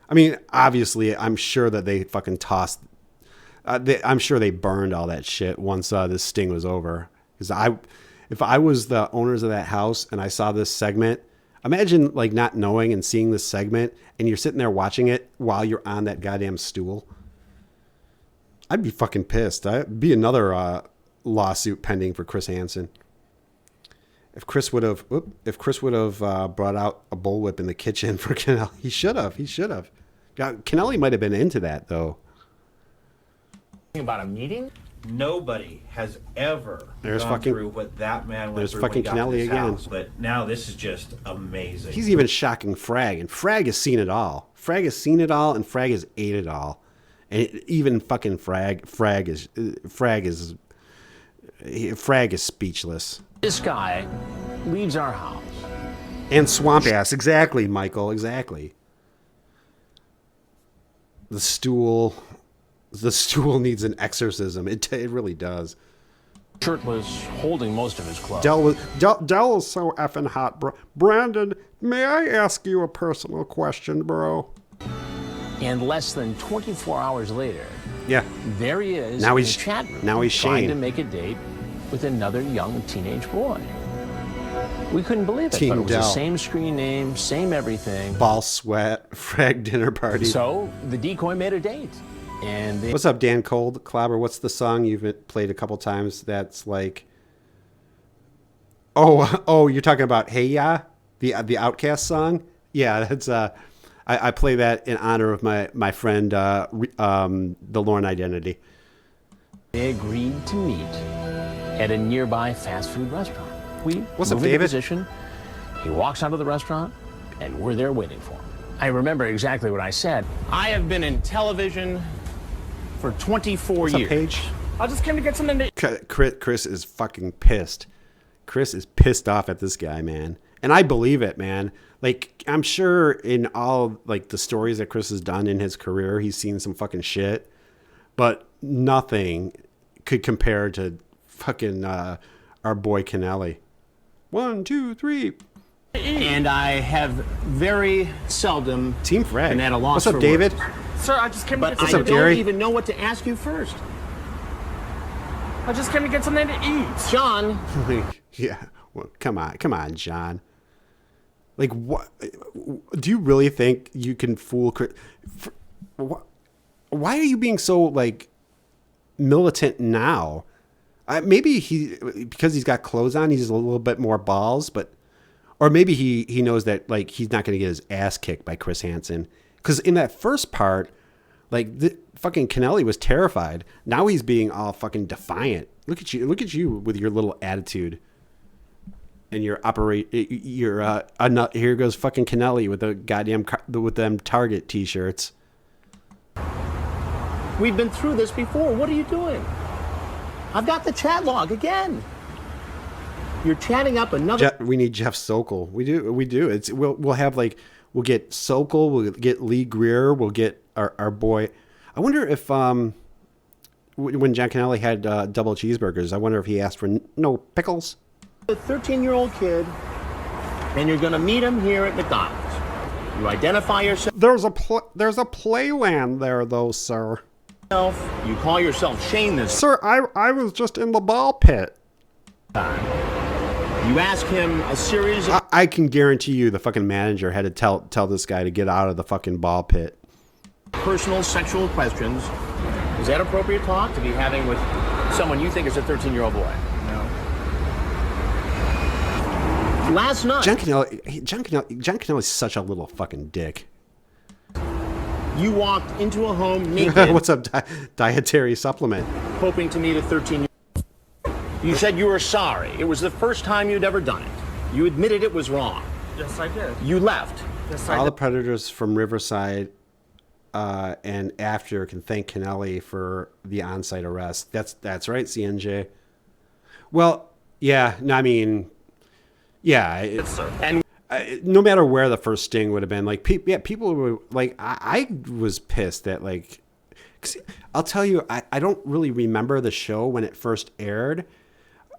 [SPEAKER 1] I mean, obviously, I'm sure that they fucking tossed. I'm sure they burned all that shit once this sting was over. Because if I was the owners of that house and I saw this segment, imagine like not knowing and seeing this segment and you're sitting there watching it while you're on that goddamn stool. I'd be fucking pissed. I'd be another lawsuit pending for Chris Hansen. If Chris would have brought out a bullwhip in the kitchen for Kennelly, he should have. Kennelly might have been into that though.
[SPEAKER 8] About a meeting?
[SPEAKER 13] Nobody has ever gone through what that man went through when he got to this house. But now this is just amazing.
[SPEAKER 1] He's even shocking Frag, and Frag has seen it all. Frag has seen it all, and Frag has ate it all. And even fucking Frag is speechless.
[SPEAKER 8] This guy leaves our house.
[SPEAKER 1] And swamp ass, exactly, Michael, exactly. The stool needs an exorcism. It really does.
[SPEAKER 8] Shirtless, holding most of his clothes.
[SPEAKER 4] Dell is so effing hot, bro. Brandon, may I ask you a personal question, bro?
[SPEAKER 8] And less than 24 hours later,
[SPEAKER 1] yeah,
[SPEAKER 8] there he is
[SPEAKER 1] now
[SPEAKER 8] in
[SPEAKER 1] he's
[SPEAKER 8] the chat room
[SPEAKER 1] now he's
[SPEAKER 8] trying
[SPEAKER 1] Shane.
[SPEAKER 8] To make a date with another young teenage boy. We couldn't believe it,
[SPEAKER 1] Team
[SPEAKER 8] but it was
[SPEAKER 1] Dell.
[SPEAKER 8] the same screen name, same everything.
[SPEAKER 1] Ball sweat, Frag dinner party.
[SPEAKER 8] So the decoy made a date. And
[SPEAKER 1] what's up, Dan Cold? Clawbah, what's the song you've played a couple times that's like... Oh, you're talking about Hey Ya? The Outcast song? Yeah, that's... I play that in honor of my friend, the Lorne Identity.
[SPEAKER 8] They agreed to meet at a nearby fast food restaurant.
[SPEAKER 1] What's up, David?
[SPEAKER 8] Position. He walks out of the restaurant, and we're there waiting for him. I remember exactly what I said. I have been in television for 24
[SPEAKER 1] What's
[SPEAKER 8] years.
[SPEAKER 1] Up, Paige?
[SPEAKER 9] I just came to get something to...
[SPEAKER 1] Chris is fucking pissed. Chris is pissed off at this guy, man. And I believe it, man. Like, I'm sure in all, like, the stories that Chris has done in his career, he's seen some fucking shit. But nothing could compare to fucking our boy Kennelly. 1, 2, 3.
[SPEAKER 8] And I have very seldom
[SPEAKER 1] Team Fred.
[SPEAKER 8] been at a loss.
[SPEAKER 1] What's up, David?
[SPEAKER 9] Sir, I just came to get
[SPEAKER 8] But I
[SPEAKER 9] something
[SPEAKER 8] don't even know what to ask you first.
[SPEAKER 9] I just came to get something to eat.
[SPEAKER 8] John.
[SPEAKER 1] Yeah. Well, come on, John. Like, what? Do you really think you can fool Chris? Why are you being so, like, militant now? Maybe because he's got clothes on, he's a little bit more balls, but, or maybe he knows that, like, he's not going to get his ass kicked by Chris Hansen. Because in that first part, like, the fucking Kennelly was terrified. Now he's being all fucking defiant. Look at you with your little attitude. And here goes fucking Kennelly with the goddamn with them Target t-shirts.
[SPEAKER 8] We've been through this before. What are you doing? I've got the chat log again. You're chatting up another.
[SPEAKER 1] We need Jeff Sokol. We do. We'll get Sokol. We'll get Lee Greer. We'll get our boy. I wonder if when John Kennelly had double cheeseburgers, I wonder if he asked for no pickles.
[SPEAKER 8] A 13-year-old kid, and you're going to meet him here at McDonald's. You identify yourself.
[SPEAKER 4] There's a playland there, though, sir.
[SPEAKER 8] You call yourself Shane this.
[SPEAKER 4] Sir, I was just in the ball pit.
[SPEAKER 8] You ask him a series of...
[SPEAKER 1] I can guarantee you the fucking manager had to tell this guy to get out of the fucking ball pit.
[SPEAKER 8] Personal sexual questions. Is that appropriate talk to be having with someone you think is a 13-year-old boy? No. Last night...
[SPEAKER 1] John Kennelly's such a little fucking dick.
[SPEAKER 8] You walked into a home naked.
[SPEAKER 1] What's up, dietary supplement?
[SPEAKER 8] Hoping to meet a 13-year-old. You said you were sorry. It was the first time you'd ever done it. You admitted it was wrong.
[SPEAKER 9] Yes, I did.
[SPEAKER 8] You left.
[SPEAKER 9] Yes, I did.
[SPEAKER 1] All the predators from Riverside and after can thank Kennelly for the on-site arrest. That's right, CNJ. Well, yeah, no, I mean, yeah.
[SPEAKER 9] Yes, sir. And
[SPEAKER 1] no matter where the first sting would have been, like, people were like, I was pissed that, like, 'cause I'll tell you, I don't really remember the show when it first aired,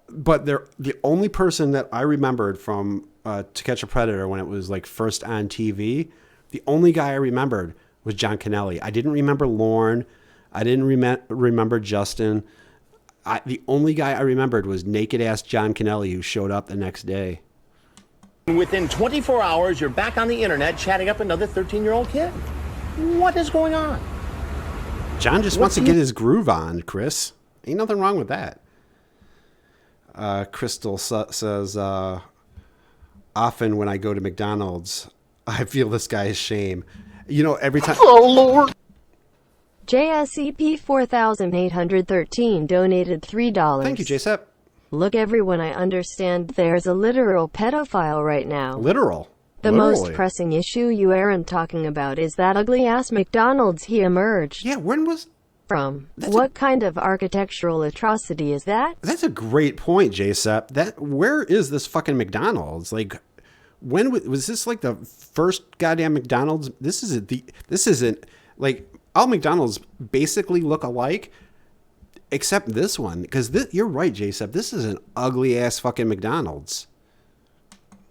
[SPEAKER 1] but the only person that I remembered from To Catch a Predator when it was, like, first on TV, the only guy I remembered was John Kennelly. I didn't remember Lorne. I didn't remember Justin. The only guy I remembered was naked-ass John Kennelly, who showed up the next day.
[SPEAKER 8] Within 24 hours, you're back on the internet chatting up another 13-year-old kid. What is going on?
[SPEAKER 1] John just wants to get his groove on, Chris. Ain't nothing wrong with that. Crystal says, often when I go to McDonald's, I feel this guy's shame. You know, every time...
[SPEAKER 3] Oh, Lord.
[SPEAKER 5] JSEP 4813 donated $3.
[SPEAKER 1] Thank you, JSEP.
[SPEAKER 5] Look, everyone, I understand there's a literal pedophile right now.
[SPEAKER 1] Literal?
[SPEAKER 5] The
[SPEAKER 1] Literally.
[SPEAKER 5] most pressing issue you aren't talking about is that ugly-ass McDonald's he emerged.
[SPEAKER 1] Yeah, when was...
[SPEAKER 5] From. What kind of architectural atrocity is that?
[SPEAKER 1] That's a great point, JSEP. Where is this fucking McDonald's? Like, when was this, like, the first goddamn McDonald's? This isn't like, all McDonald's basically look alike, except this one. Because you're right, JSEP. This is an ugly ass fucking McDonald's.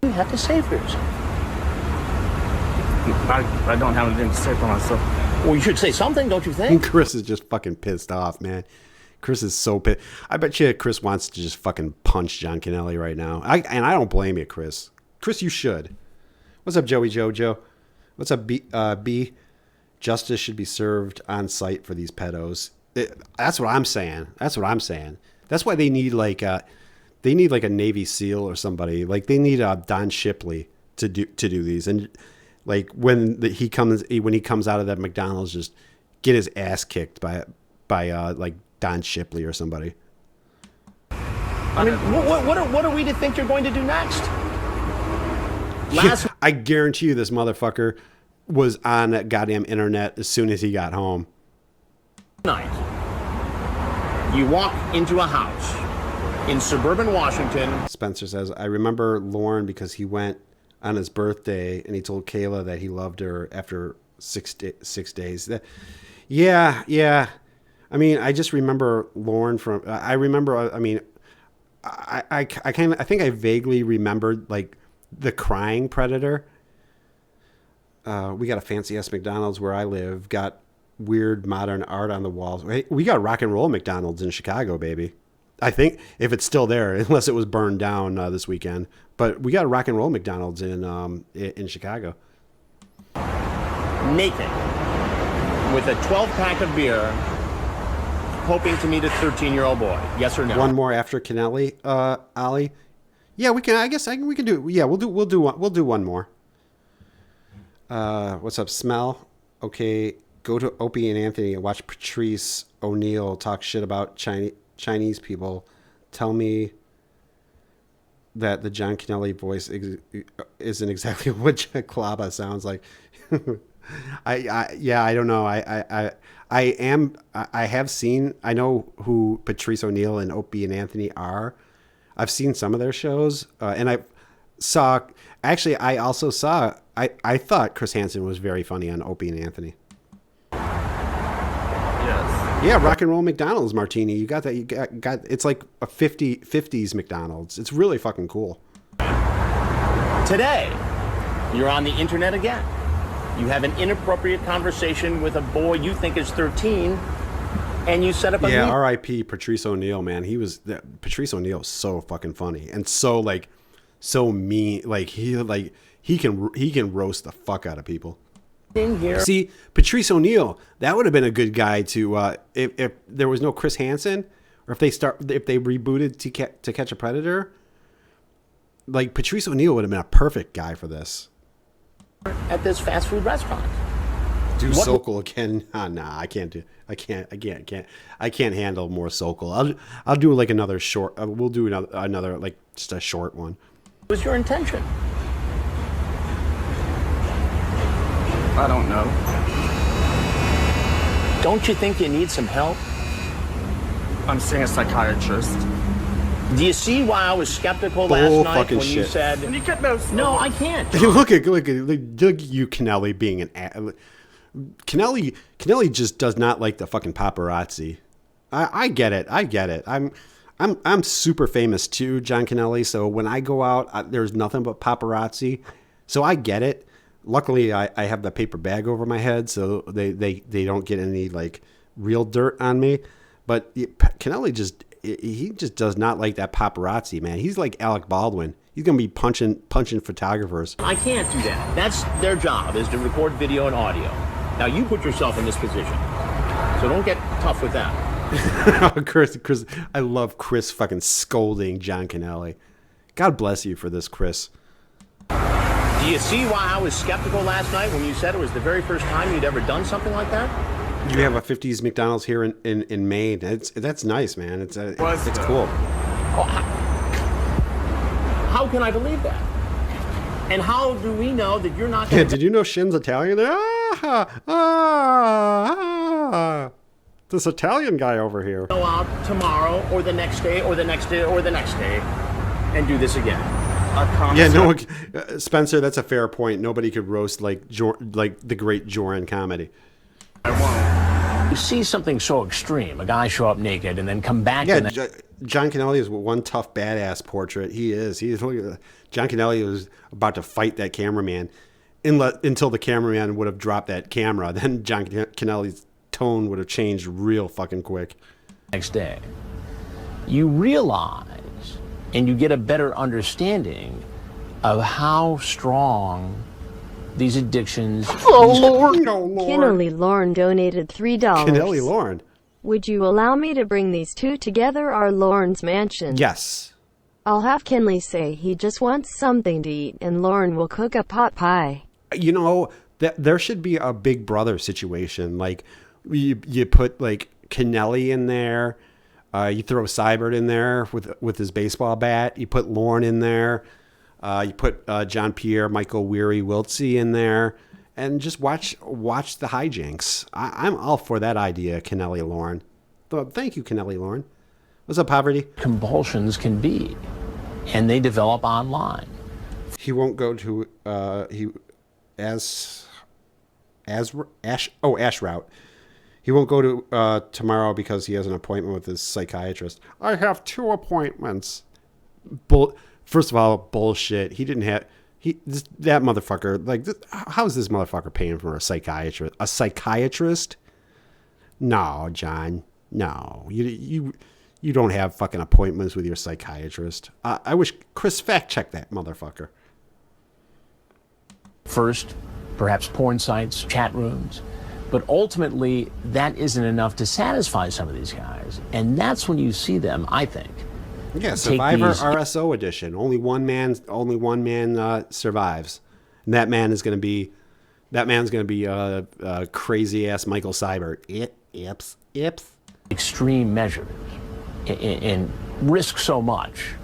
[SPEAKER 8] You have to say for yourself.
[SPEAKER 9] I don't have anything to say for myself.
[SPEAKER 8] Well, you should say something, don't you think?
[SPEAKER 1] Chris is just fucking pissed off, man. Chris is so pissed. I bet you Chris wants to just fucking punch John Kennelly right now. And I don't blame you, Chris. Chris, you should. What's up, Joey Jojo? What's up, B? Justice should be served on site for these pedos. That's what I'm saying. That's why they need like a Navy SEAL or somebody. Like, they need Don Shipley to do these. And like, when he comes out of that McDonald's, just get his ass kicked by like Don Shipley or somebody.
[SPEAKER 8] I mean, what are we to think you're going to do next?
[SPEAKER 1] I guarantee you this motherfucker was on that goddamn internet as soon as he got home.
[SPEAKER 8] Night, you walk into a house. in suburban Washington.
[SPEAKER 1] Spencer says, I remember Lauren because he went on his birthday and he told Kayla that he loved her after 6 days. Yeah. I mean, I just remember Lauren from, I think I vaguely remembered like the crying predator. We got a fancy ass McDonald's where I live, got weird modern art on the walls. We got rock and roll McDonald's in Chicago, baby. I think if it's still there, unless it was burned down this weekend, but we got a rock and roll McDonald's in Chicago.
[SPEAKER 8] Naked with a 12-pack of beer, hoping to meet a 13-year-old boy. Yes or no?
[SPEAKER 1] One more after Kennelly, Ollie. Yeah, we can. I guess we can do. Yeah, we'll do one more. What's up, Smell? Okay, go to Opie and Anthony and watch Patrice O'Neill talk shit about Chinese people. Tell me that the John Kennelly voice isn't exactly what Clawbah sounds like. I don't know. I have seen. I know who Patrice O'Neill and Opie and Anthony are. I've seen some of their shows, and I saw. Actually, I also saw. I thought Chris Hansen was very funny on Opie and Anthony.
[SPEAKER 14] Yes.
[SPEAKER 1] Yeah, rock and roll McDonald's martini. You got that? You got. It's like a 50s McDonald's. It's really fucking cool.
[SPEAKER 8] Today, you're on the internet again. You have an inappropriate conversation with a boy you think is 13, and you set up a meeting.
[SPEAKER 1] R.I.P. Patrice O'Neill, man. Patrice O'Neill is so fucking funny and so mean. Like he can roast the fuck out of people.
[SPEAKER 8] Here.
[SPEAKER 1] See, Patrice O'Neill, that would have been a good guy to if there was no Chris Hansen, or if they rebooted To Catch a Predator. Like Patrice O'Neill would have been a perfect guy for this.
[SPEAKER 8] At this fast food restaurant.
[SPEAKER 1] Do Sokol again? Nah, I can't do. I can't handle more Sokol. I'll do like another short. We'll do another like just a short one.
[SPEAKER 8] What was your intention?
[SPEAKER 14] I don't know.
[SPEAKER 8] Don't you think you need some help?
[SPEAKER 14] I'm seeing a psychiatrist.
[SPEAKER 8] Do you see why I was skeptical last night when you said... No, I can't.
[SPEAKER 1] Look at you, Kennelly, being an... Kennelly just does not like the fucking paparazzi. I get it. I'm super famous too, John Kennelly. So when I go out, there's nothing but paparazzi. So I get it. Luckily, I have the paper bag over my head, so they don't get any like real dirt on me. But Kennelly just does not like that paparazzi, man. He's like Alec Baldwin. He's gonna be punching photographers.
[SPEAKER 8] I can't do that. That's their job, is to record video and audio. Now you put yourself in this position, so don't get tough with that.
[SPEAKER 1] Chris, I love Chris fucking scolding John Kennelly. God bless you for this, Chris.
[SPEAKER 8] Do you see why I was skeptical last night when you said it was the very first time you'd ever done something like that?
[SPEAKER 1] You have a 50s McDonald's here in Maine. That's nice, man. It's cool.
[SPEAKER 8] Oh, how can I believe that? And how do we know that you're not...
[SPEAKER 1] Yeah, did you know Shin's Italian? This Italian guy over here.
[SPEAKER 8] Go out tomorrow or the next day or the next day or the next day and do this again.
[SPEAKER 1] Yeah, no, Spencer, that's a fair point. Nobody could roast like the great Joran comedy.
[SPEAKER 8] I won't. You see something so extreme, a guy show up naked and then come back.
[SPEAKER 1] Yeah, John Kennelly is one tough badass portrait. He is. John Kennelly was about to fight that cameraman until the cameraman would have dropped that camera. Then John Kennelly's tone would have changed real fucking quick.
[SPEAKER 8] Next day, you realize and you get a better understanding of how strong these addictions...
[SPEAKER 5] Oh, Lord. No, Lord. Kennelly Lauren donated $3.
[SPEAKER 1] Kennelly Lauren.
[SPEAKER 5] Would you allow me to bring these two together, our Lauren's mansion?
[SPEAKER 1] Yes.
[SPEAKER 5] I'll have Kennelly say he just wants something to eat, and Lauren will cook a pot pie.
[SPEAKER 1] You know, there should be a Big Brother situation. Like, you put, like, Kennelly in there. You throw Seibert in there with his baseball bat. You put Lauren in there. You put John Pierre, Michael Weary, Wiltsey in there, and just watch the hijinks. I'm all for that idea, Kennelly Lauren. Thank you, Kennelly Lauren. What's up, Poverty?
[SPEAKER 8] Compulsions can be, and they develop online.
[SPEAKER 1] He won't go to Ash Route. He won't go to tomorrow because he has an appointment with his psychiatrist.
[SPEAKER 4] I have 2 appointments.
[SPEAKER 1] First of all, bullshit. He didn't have that motherfucker. Like, how is this motherfucker paying for a psychiatrist? A psychiatrist? No, John. No, you don't have fucking appointments with your psychiatrist. I wish Chris fact check that motherfucker.
[SPEAKER 8] First, perhaps porn sites, chat rooms. But ultimately, that isn't enough to satisfy some of these guys. And that's when you see them, I think.
[SPEAKER 1] Yeah, Survivor RSO edition. Only one man survives. And that man's going to be crazy ass Michael Seibert. Ips.
[SPEAKER 8] Extreme measures and risk so much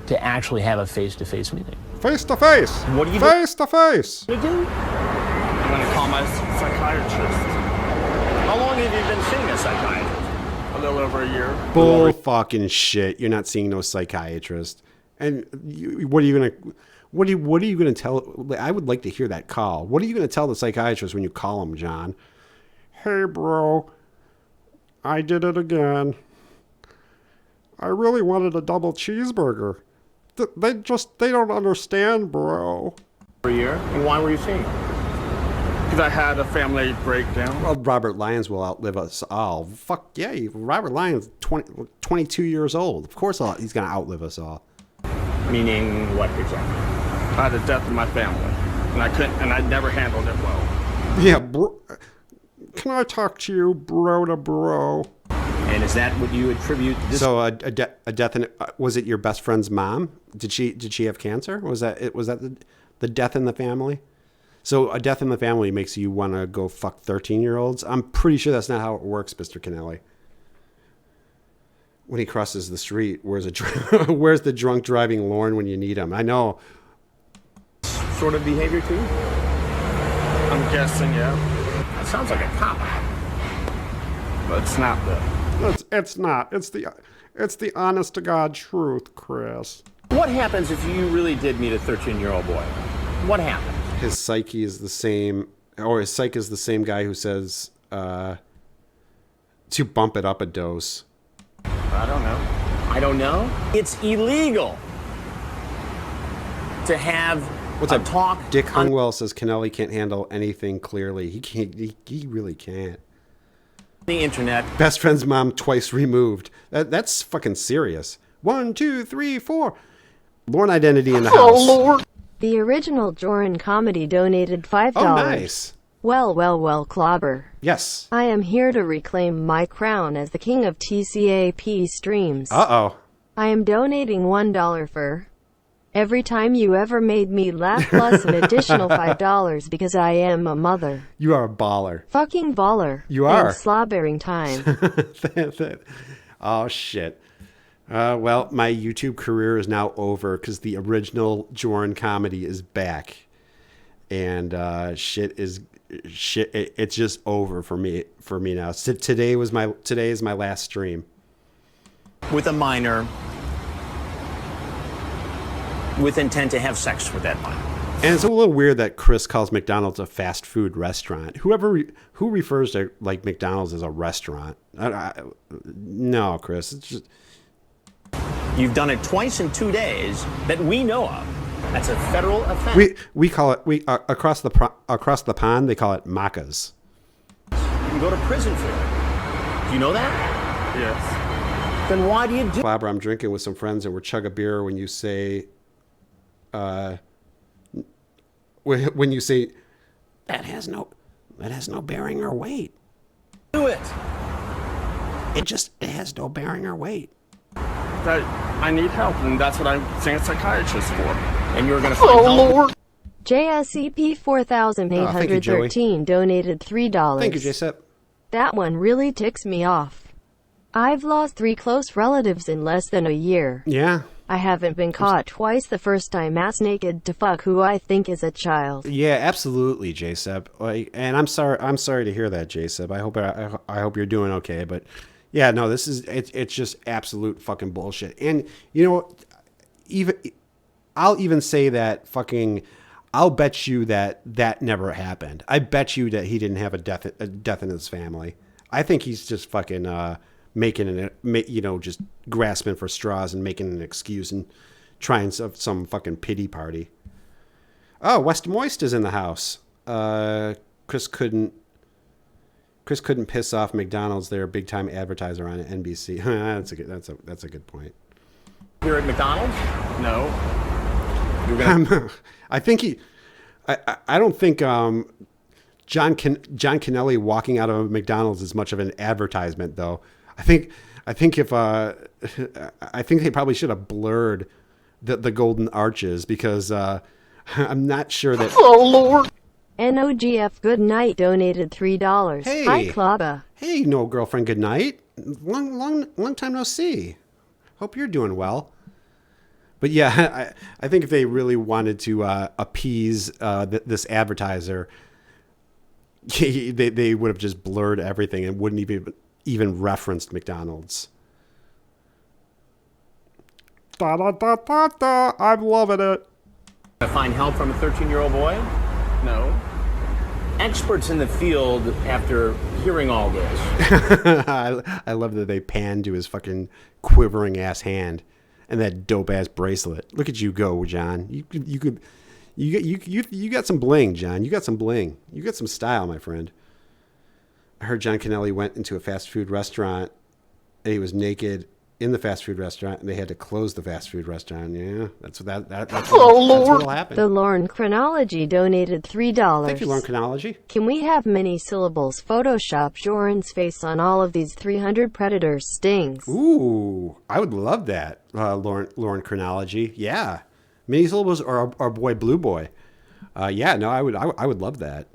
[SPEAKER 8] to actually have a face-to-face meeting.
[SPEAKER 4] Face-to-face.
[SPEAKER 8] What do you
[SPEAKER 4] Face-to-face.
[SPEAKER 8] What do you do?
[SPEAKER 14] I'm going to call my psychiatrist.
[SPEAKER 8] How long have you been seeing a psychiatrist?
[SPEAKER 14] A little over a year.
[SPEAKER 1] Bull fucking shit. You're not seeing no psychiatrist. And what are you gonna tell? I would like to hear that call. What are you gonna tell the psychiatrist when you call him, John?
[SPEAKER 4] Hey, bro. I did it again. I really wanted a double cheeseburger. They don't understand, bro.
[SPEAKER 8] For a year? And why were you seeing him?
[SPEAKER 14] Because I had a family breakdown.
[SPEAKER 1] Well, Robert Lyons will outlive us all. Fuck yeah, Robert Lyons, 22 years old. Of course he's going to outlive us all.
[SPEAKER 8] Meaning what exactly?
[SPEAKER 14] I had a death in my family, and I never handled it well.
[SPEAKER 4] Yeah, bro. Can I talk to you, bro to bro?
[SPEAKER 8] And is that what you attribute this?
[SPEAKER 1] So a death in, was it your best friend's mom? Did she have cancer? Was that the death in the family? So a death in the family makes you want to go fuck 13-year-olds? I'm pretty sure that's not how it works, Mr. Kennelly. When he crosses the street, where's the drunk driving Lorne when you need him? I know.
[SPEAKER 8] Sort of behavior too?
[SPEAKER 14] I'm guessing, yeah.
[SPEAKER 8] That sounds like a cop.
[SPEAKER 14] But it's not though.
[SPEAKER 4] It's not. It's the honest to God truth, Chris.
[SPEAKER 8] What happens if you really did meet a 13-year-old boy? What happens?
[SPEAKER 1] His psyche is the same, or his psyche is the same guy who says to bump it up a dose.
[SPEAKER 8] I don't know. It's illegal to have
[SPEAKER 1] What's up? Talk. Dick Hungwell says Kennelly can't handle anything clearly. He can't. He really can't.
[SPEAKER 8] The internet.
[SPEAKER 1] Best friend's mom twice removed. That's fucking serious. 1, 2, 3, 4. Lorne identity in the house.
[SPEAKER 5] Oh, Lord. The original Joran comedy donated $5.
[SPEAKER 1] Oh, nice.
[SPEAKER 5] Well, Clawbah.
[SPEAKER 1] Yes.
[SPEAKER 5] I am here to reclaim my crown as the king of TCAP streams.
[SPEAKER 1] Uh-oh.
[SPEAKER 5] I am donating $1 for every time you ever made me laugh, plus an additional $5 because I am a mother.
[SPEAKER 1] You are a baller.
[SPEAKER 5] Fucking baller.
[SPEAKER 1] You are.
[SPEAKER 5] And slobbering time.
[SPEAKER 1] Oh, shit. Well, my YouTube career is now over because the original Joran comedy is back. And it's just over for me now. So today is my last stream.
[SPEAKER 8] With a minor, with intent to have sex with that minor.
[SPEAKER 1] And it's a little weird that Chris calls McDonald's a fast food restaurant. Who refers to like McDonald's as a restaurant? No, Chris. It's just.
[SPEAKER 8] You've done it twice in 2 days that we know of. That's a federal offense.
[SPEAKER 1] We call it across the pond they call it macas.
[SPEAKER 8] You can go to prison for it. Do you know that?
[SPEAKER 14] Yes.
[SPEAKER 8] Then why do you do?
[SPEAKER 1] Barbara, I'm drinking with some friends and we're chug a beer when you say, when you say that has no bearing or weight.
[SPEAKER 8] Do it.
[SPEAKER 1] It has no bearing or weight.
[SPEAKER 14] That I need help, and that's what I'm seeing a psychiatrist for.
[SPEAKER 8] And you're going to find help.
[SPEAKER 5] Lord. JSEP 4813 donated $3.
[SPEAKER 1] Thank you, JSEP.
[SPEAKER 5] That one really ticks me off. I've lost 3 close relatives in less than a year.
[SPEAKER 1] Yeah.
[SPEAKER 5] I haven't been caught twice, the first time ass naked to fuck who I think is a child.
[SPEAKER 1] Yeah, absolutely, JSEP. And I'm sorry to hear that, JSEP. I hope you're doing okay, but Yeah, no, this is it's just absolute fucking bullshit. And you know, I'll even say that I'll bet you that never happened. I bet you that he didn't have a death in his family. I think he's just fucking just grasping for straws and making an excuse and trying some fucking pity party. Oh, West Moist is in the house. Chris couldn't piss off McDonald's. They're a big time advertiser on NBC. That's a good point.
[SPEAKER 8] Here at McDonald's? No.
[SPEAKER 1] I think I don't think John Kennelly walking out of a McDonald's is much of an advertisement, though. I think they probably should have blurred the golden arches, because I'm not sure that.
[SPEAKER 3] Oh Lord.
[SPEAKER 5] NOGF Good Night donated $3.
[SPEAKER 1] Hey.
[SPEAKER 5] Hi, Clawbah.
[SPEAKER 1] Hey, no girlfriend. Good night. Long time no see. Hope you're doing well. But yeah, I think if they really wanted to appease this advertiser, they would have just blurred everything and wouldn't even referenced McDonald's.
[SPEAKER 4] Da da da da da. I'm loving it.
[SPEAKER 8] Find help from a 13-year-old boy? No. Experts in the field, after hearing all this.
[SPEAKER 1] I love that they pan to his fucking quivering ass hand and that dope ass bracelet. Look at you go, John. You got some bling, John. You got some bling. You got some style, my friend. I heard John Kennelly went into a fast food restaurant and he was naked in the fast food restaurant, and they had to close the fast food restaurant. Yeah, that's what'll happen.
[SPEAKER 5] The Lauren Chronology donated $3.
[SPEAKER 1] Thank you, Lauren Chronology.
[SPEAKER 5] Can we have many syllables Photoshop Joran's face on all of these 300 predators stings?
[SPEAKER 1] Ooh, I would love that, Lauren Chronology. Yeah, many syllables or our boy Blue Boy. Yeah, no, I would love that.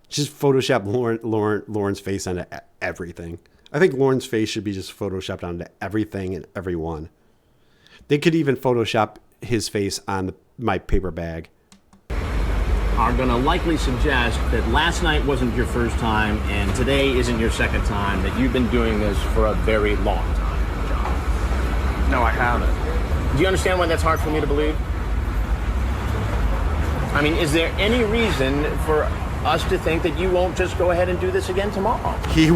[SPEAKER 1] Just Photoshop Lauren's face onto everything. I think Lauren's face should be just photoshopped onto everything and everyone. They could even Photoshop his face on my paper bag.
[SPEAKER 8] Are going to likely suggest that last night wasn't your first time and today isn't your second time, that you've been doing this for a very long time, John.
[SPEAKER 14] No, I haven't.
[SPEAKER 8] Do you understand why that's hard for me to believe? I mean, is there any reason for us to think that you won't just go ahead and do this again tomorrow?
[SPEAKER 1] He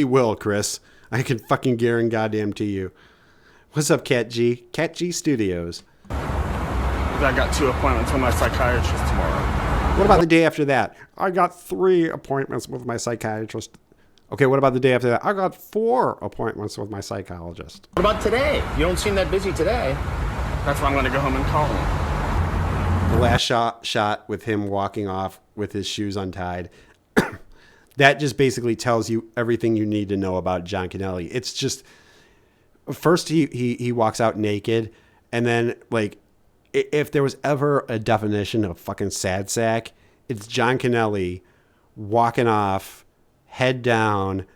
[SPEAKER 1] will, Chris. I can fucking guarantee you. What's up, Cat G? Cat G Studios.
[SPEAKER 14] I got 2 appointments with my psychiatrist tomorrow.
[SPEAKER 1] What about the day after that?
[SPEAKER 4] I got 3 appointments with my psychiatrist.
[SPEAKER 1] Okay, what about the day after that?
[SPEAKER 4] I got 4 appointments with my psychologist.
[SPEAKER 8] What about today? You don't seem that busy today.
[SPEAKER 14] That's why I'm going to go home and call him.
[SPEAKER 1] The last shot with him walking off with his shoes untied, that just basically tells you everything you need to know about John Kennelly. It's just, first he walks out naked, and then, like, if there was ever a definition of fucking sad sack, it's John Kennelly walking off, head down,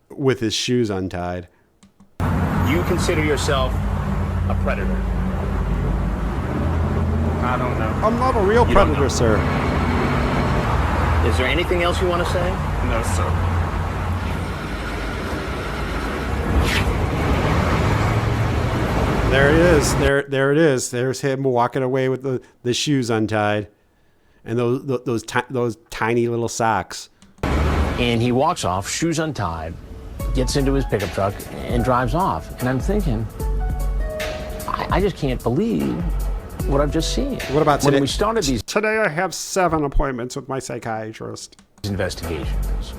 [SPEAKER 1] with his shoes untied.
[SPEAKER 8] You consider yourself a predator?
[SPEAKER 14] I don't know.
[SPEAKER 4] I'm not a real predator, sir.
[SPEAKER 8] Is there anything else you want to say?
[SPEAKER 14] No, sir.
[SPEAKER 1] There it is. There it is. There's him walking away with the shoes untied, and those tiny little socks.
[SPEAKER 8] And he walks off, shoes untied, gets into his pickup truck, and drives off. And I'm thinking, I just can't believe what I've just seen.
[SPEAKER 1] What about today?
[SPEAKER 8] When we started these
[SPEAKER 4] Today I have 7 appointments with my psychiatrist.
[SPEAKER 8] Investigations,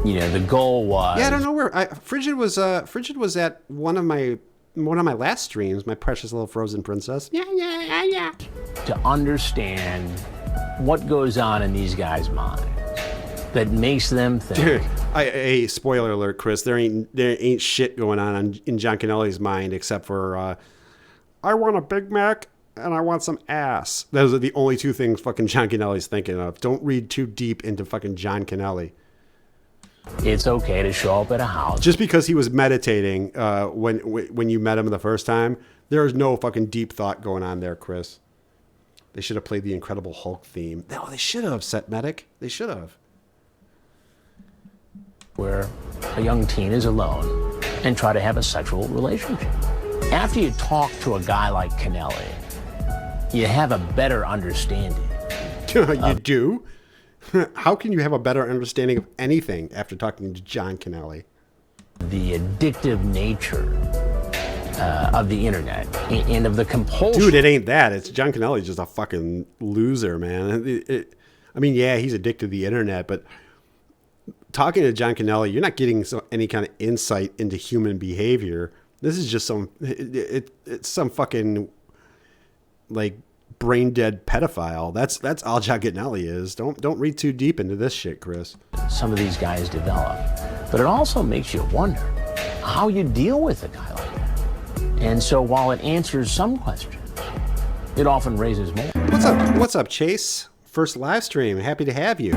[SPEAKER 8] you know, the goal was.
[SPEAKER 1] Yeah, I don't know where Frigid was at one of my last streams. My precious little frozen princess. Yeah.
[SPEAKER 8] To understand what goes on in these guys' minds that makes them think.
[SPEAKER 1] Dude, hey, spoiler alert, Chris. There ain't shit going on in John Kennelly's mind except for
[SPEAKER 4] I want a Big Mac and I want some ass.
[SPEAKER 1] Those are the only 2 things fucking John Kennelly's thinking of. Don't read too deep into fucking John Kennelly.
[SPEAKER 8] It's okay to show up at a house.
[SPEAKER 1] Just because he was meditating when you met him the first time, there is no fucking deep thought going on there, Chris. They should have played the Incredible Hulk theme. No, they should have, Set Medic. They should have.
[SPEAKER 8] Where a young teen is alone and try to have a sexual relationship. After you talk to a guy like Kennelly, you have a better understanding.
[SPEAKER 1] You do? How can you have a better understanding of anything after talking to John Kennelly?
[SPEAKER 8] The addictive nature of the internet and of the compulsion.
[SPEAKER 1] Dude, it ain't that. It's John Kennelly's just a fucking loser, man. I mean, yeah, he's addicted to the internet, but talking to John Kennelly, you're not getting any kind of insight into human behavior. This is just it's some fucking like brain dead pedophile. That's all John Kennelly is. Don't read too deep into this shit, Chris.
[SPEAKER 8] Some of these guys develop, but it also makes you wonder how you deal with a guy like that. And so while it answers some questions, it often raises more.
[SPEAKER 1] What's up, Chase? First live stream. Happy to have you.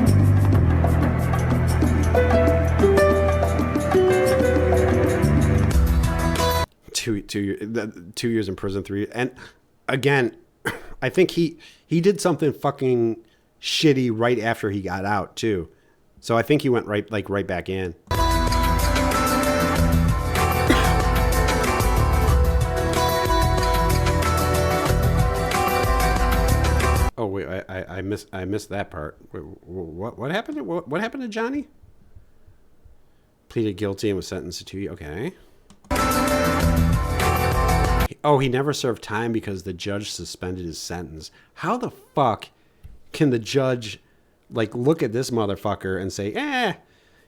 [SPEAKER 1] Two years in prison, 3. And again, I think he did something fucking shitty right after he got out too. So I think he went right back in. Oh wait, I missed that part. Wait, what happened? What happened to Johnny? Pleaded guilty and was sentenced to 2 years. Okay. Oh, he never served time because the judge suspended his sentence. How the fuck can the judge like look at this motherfucker and say,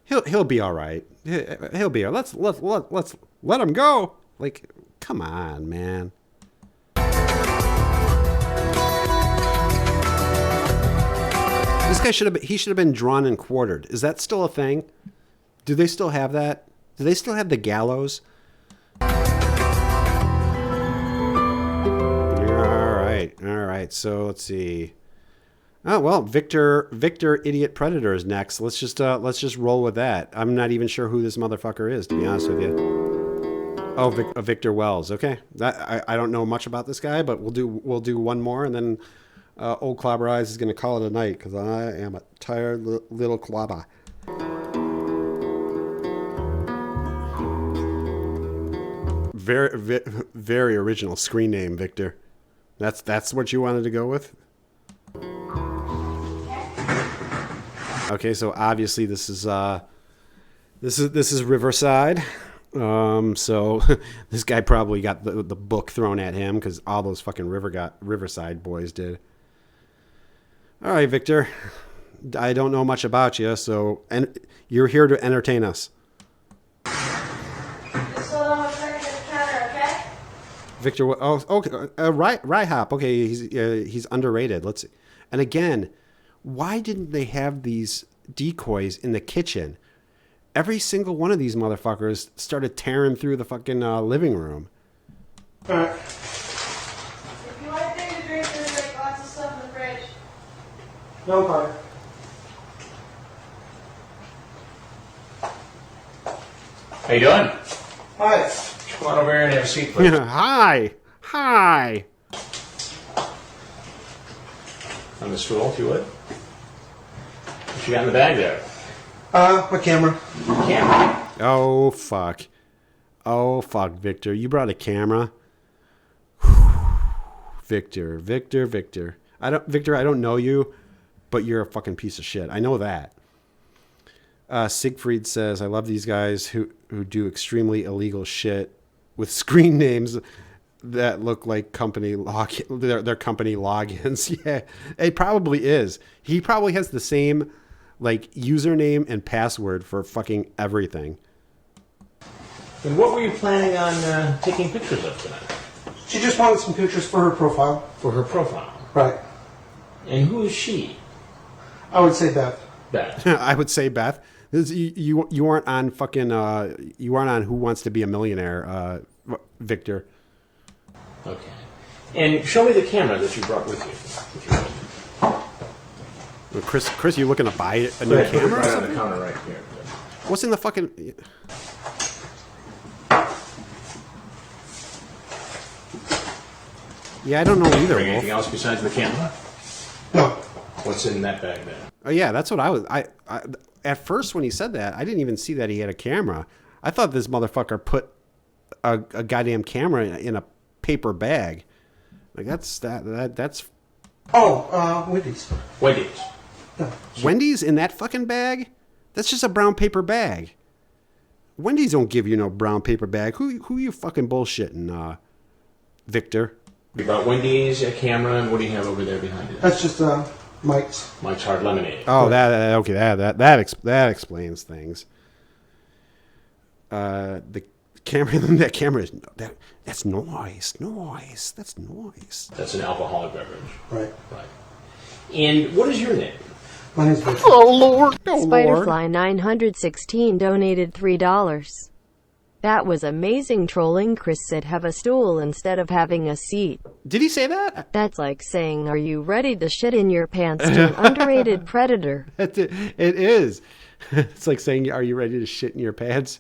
[SPEAKER 1] he'll be all right. He'll be all right. Let's let him go. Like, come on, man. This guy should have been drawn and quartered. Is that still a thing? Do they still have that? Do they still have the gallows? All right. So let's see. Oh well, Victor, Idiot Predator is next. Let's just roll with that. I'm not even sure who this motherfucker is, to be honest with you. Oh, Victor Wells. Okay, I don't know much about this guy, but we'll do one more, and then old Clawbah Eyes is going to call it a night because I am a tired little Clawbah. Very original screen name, Victor. That's what you wanted to go with? Okay, so obviously this is Riverside. So this guy probably got the book thrown at him because all those fucking Riverside boys did. All right, Victor. I don't know much about you, so and you're here to entertain us. Victor, right hop. Okay, he's underrated. Let's see. And again, why didn't they have these decoys in the kitchen? Every single one of these motherfuckers started tearing through the fucking living room.
[SPEAKER 3] All right. If you want anything to drink, there's like lots of stuff in the fridge. No problem.
[SPEAKER 15] How you doing?
[SPEAKER 3] Hi.
[SPEAKER 15] Come on over here and have a seat, please.
[SPEAKER 1] Hi.
[SPEAKER 15] On the stool, if you would. What you got in the bag there?
[SPEAKER 3] My camera.
[SPEAKER 15] Camera?
[SPEAKER 1] Oh, fuck, Victor. You brought a camera? Victor. I don't know you, but you're a fucking piece of shit. I know that. Siegfried says, I love these guys who do extremely illegal shit with screen names that look like their company logins. Yeah, it probably is. He probably has the same like username and password for fucking everything.
[SPEAKER 15] And what were you planning on taking pictures of tonight?
[SPEAKER 3] She just wanted some pictures for her profile.
[SPEAKER 15] For her profile?
[SPEAKER 3] Right.
[SPEAKER 15] And who is she?
[SPEAKER 3] I would say Beth.
[SPEAKER 15] Beth.
[SPEAKER 1] I would say Beth. You aren't on fucking you aren't on Who Wants to Be a Millionaire, Victor.
[SPEAKER 15] Okay. And show me the camera that you brought with you.
[SPEAKER 1] Chris, you looking to buy a new camera?
[SPEAKER 15] Right on the counter right here.
[SPEAKER 1] What's in the fucking? Yeah, I don't know either.
[SPEAKER 15] Bring anything else besides the camera?
[SPEAKER 3] No.
[SPEAKER 15] What's in that bag then?
[SPEAKER 1] Oh yeah, that's what I was. I at first when he said that, I didn't even see that he had a camera. I thought this motherfucker put a goddamn camera in a paper bag. Like that's.
[SPEAKER 3] Oh, Wendy's.
[SPEAKER 15] Wendy's.
[SPEAKER 3] Yeah.
[SPEAKER 1] Wendy's in that fucking bag? That's just a brown paper bag. Wendy's don't give you no brown paper bag. Who you fucking bullshitting, Victor?
[SPEAKER 15] You brought Wendy's, a camera, and what do you have over there behind it?
[SPEAKER 3] That's just Mike's.
[SPEAKER 15] Mike's Hard Lemonade.
[SPEAKER 1] Oh, okay. That explains things. The camera, that camera is that's noise. That's noise.
[SPEAKER 15] That's an alcoholic beverage.
[SPEAKER 3] Right.
[SPEAKER 15] And what is your name?
[SPEAKER 3] My name's Victor.
[SPEAKER 1] Oh Lord.
[SPEAKER 5] Spiderfly 916 donated $3. That was amazing trolling. Chris said have a stool instead of having a seat.
[SPEAKER 1] Did he say that?
[SPEAKER 5] That's like saying, are you ready to shit in your pants to an underrated predator?
[SPEAKER 1] It is. It's like saying, are you ready to shit in your pants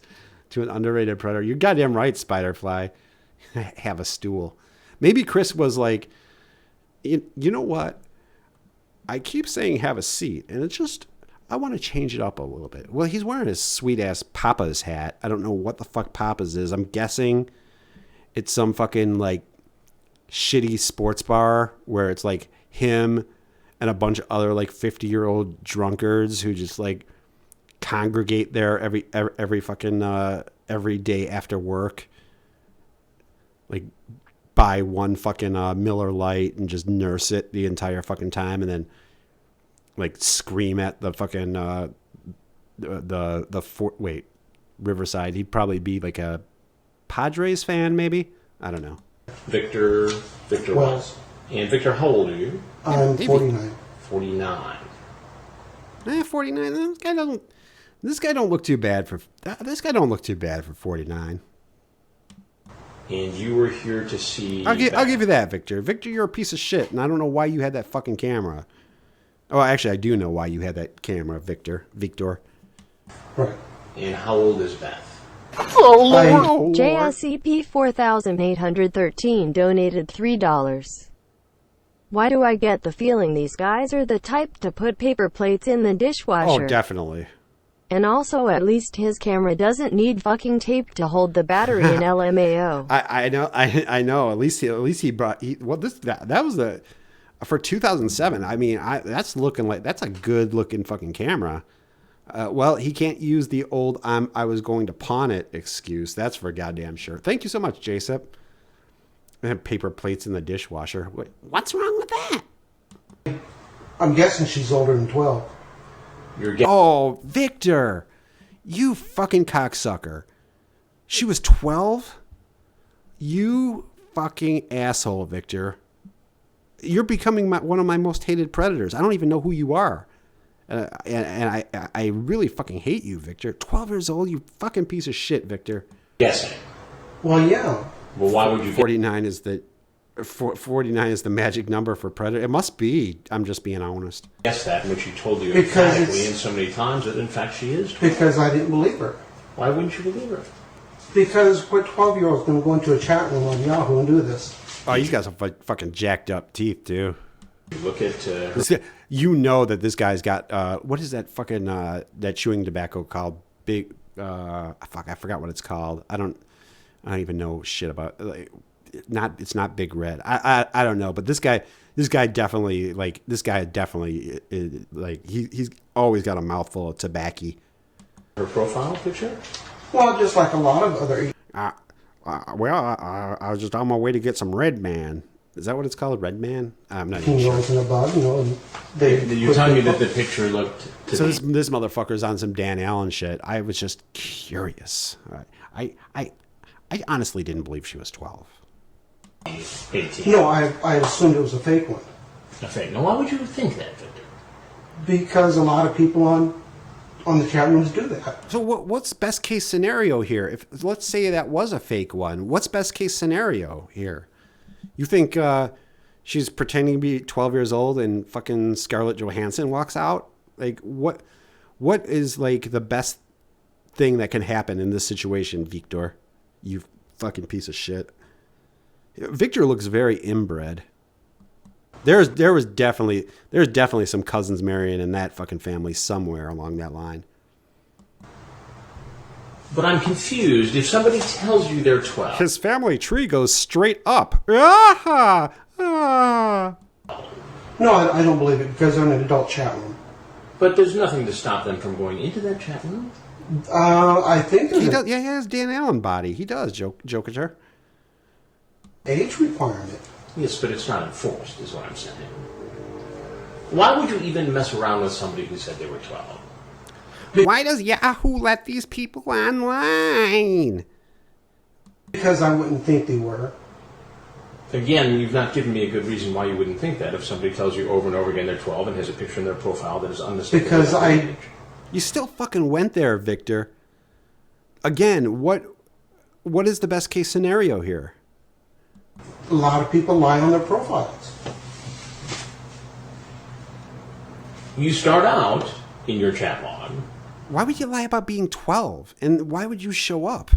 [SPEAKER 1] to an underrated predator? You're goddamn right, Spiderfly. Have a stool. Maybe Chris was like, you know what? I keep saying have a seat, and it's just, I want to change it up a little bit. Well, he's wearing his sweet-ass Papa's hat. I don't know what the fuck Papa's is. I'm guessing it's some fucking, like, shitty sports bar where it's, like, him and a bunch of other, like, 50-year-old drunkards who just, like, congregate there every fucking, every day after work. Like, buy one fucking Miller Lite and just nurse it the entire fucking time, and then like scream at the fucking Riverside. He'd probably be like a Padres fan, maybe. I don't know.
[SPEAKER 15] Victor was. And Victor, how old are you?
[SPEAKER 3] I'm 49.
[SPEAKER 15] 49.
[SPEAKER 1] 49. This guy don't look too bad for 49.
[SPEAKER 15] And you were here to see...
[SPEAKER 1] I'll give you that, Victor. Victor, you're a piece of shit, and I don't know why you had that fucking camera. Oh, actually, I do know why you had that camera, Victor.
[SPEAKER 3] Right.
[SPEAKER 15] And how old is Beth?
[SPEAKER 5] Oh, Lord. JSCP 4813 donated $3. Why do I get the feeling these guys are the type to put paper plates in the dishwasher?
[SPEAKER 1] Oh, definitely.
[SPEAKER 5] And also, at least his camera doesn't need fucking tape to hold the battery in LMAO.
[SPEAKER 1] I know. At least he brought. That was for 2007. I mean, that's a good looking fucking camera. Well, he can't use the old I was going to pawn it excuse. That's for goddamn sure. Thank you so much, Jason. Paper plates in the dishwasher. What's wrong with that?
[SPEAKER 3] I'm guessing she's older than 12.
[SPEAKER 1] Oh, Victor, you fucking cocksucker. She was 12? You fucking asshole, Victor. You're becoming one of my most hated predators. I don't even know who you are. And I really fucking hate you, Victor. 12 years old, you fucking piece of shit, Victor.
[SPEAKER 15] Guessing.
[SPEAKER 3] Well, yeah.
[SPEAKER 15] Well, why would you...
[SPEAKER 1] 49 is the magic number for predator. It must be. I'm just being honest.
[SPEAKER 15] Guess that, which you told you emphatically and so many times that in fact she is 12.
[SPEAKER 3] Because I didn't believe her.
[SPEAKER 15] Why wouldn't you believe her?
[SPEAKER 3] Because what 12-year-old's going to go into a chat room on Yahoo and do this?
[SPEAKER 1] Oh, he's got some fucking jacked up teeth, too.
[SPEAKER 15] You look at...
[SPEAKER 1] you know that this guy's got... what is that fucking... that chewing tobacco called? Big... fuck, I forgot what it's called. I don't even know shit about... It's not Big Red. I don't know, but this guy definitely he's always got a mouthful of tobacco.
[SPEAKER 15] Her profile picture?
[SPEAKER 3] Well, just like a lot of other...
[SPEAKER 1] I was just on my way to get some Red Man. Is that what it's called, Red Man? I'm not even sure.
[SPEAKER 3] In a bug,
[SPEAKER 15] you're telling me that the picture looked...
[SPEAKER 1] So this motherfucker's on some Dan Allen shit. I was just curious. I honestly didn't believe she was 12.
[SPEAKER 15] 18.
[SPEAKER 3] No, I assumed it was a fake one.
[SPEAKER 15] A fake? Now, why would you think that, Victor?
[SPEAKER 3] Because a lot of people on the chat rooms do that.
[SPEAKER 1] So what's best case scenario here? If let's say that was a fake one, what's best case scenario here? You think she's pretending to be 12 years old and fucking Scarlett Johansson walks out? Like what is like the best thing that can happen in this situation, Victor? You fucking piece of shit. Victor looks very inbred. There's definitely some cousins marrying in that fucking family somewhere along that line.
[SPEAKER 15] But I'm confused. If somebody tells you they're 12...
[SPEAKER 4] His family tree goes straight up. Ah! Ah!
[SPEAKER 3] No, I don't believe it because they're in an adult chat room.
[SPEAKER 15] But there's nothing to stop them from going into that chat room?
[SPEAKER 3] I think
[SPEAKER 1] he does. Yeah, he has Dan Allen body. He does, Joker.
[SPEAKER 3] Age requirement.
[SPEAKER 15] Yes, but it's not enforced, is what I'm saying. Why would you even mess around with somebody who said they were 12?
[SPEAKER 1] Why does Yahoo let these people online?
[SPEAKER 3] Because I wouldn't think they were.
[SPEAKER 15] Again, you've not given me a good reason why you wouldn't think that if somebody tells you over and over again they're 12 and has a picture in their profile that is unmistakable.
[SPEAKER 3] Because
[SPEAKER 1] You still fucking went there, Victor. Again, what is the best case scenario here?
[SPEAKER 3] A lot of people lie on their profiles.
[SPEAKER 15] You start out in your chat log.
[SPEAKER 1] Why would you lie about being 12? And why would you show up?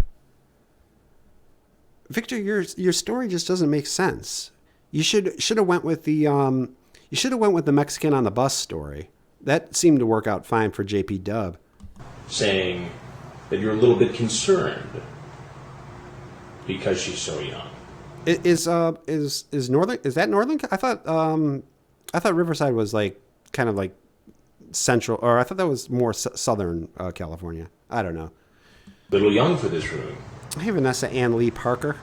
[SPEAKER 1] Victor, your story just doesn't make sense. You should have went with the Mexican on the bus story. That seemed to work out fine for JP Dub.
[SPEAKER 15] Saying that you're a little bit concerned because she's so young.
[SPEAKER 1] Is Northern? Is that Northern? I thought Riverside was like kind of like central, or I thought that was more Southern California. I don't know.
[SPEAKER 15] Little young for this room.
[SPEAKER 1] Hey, Vanessa Ann Lee Parker.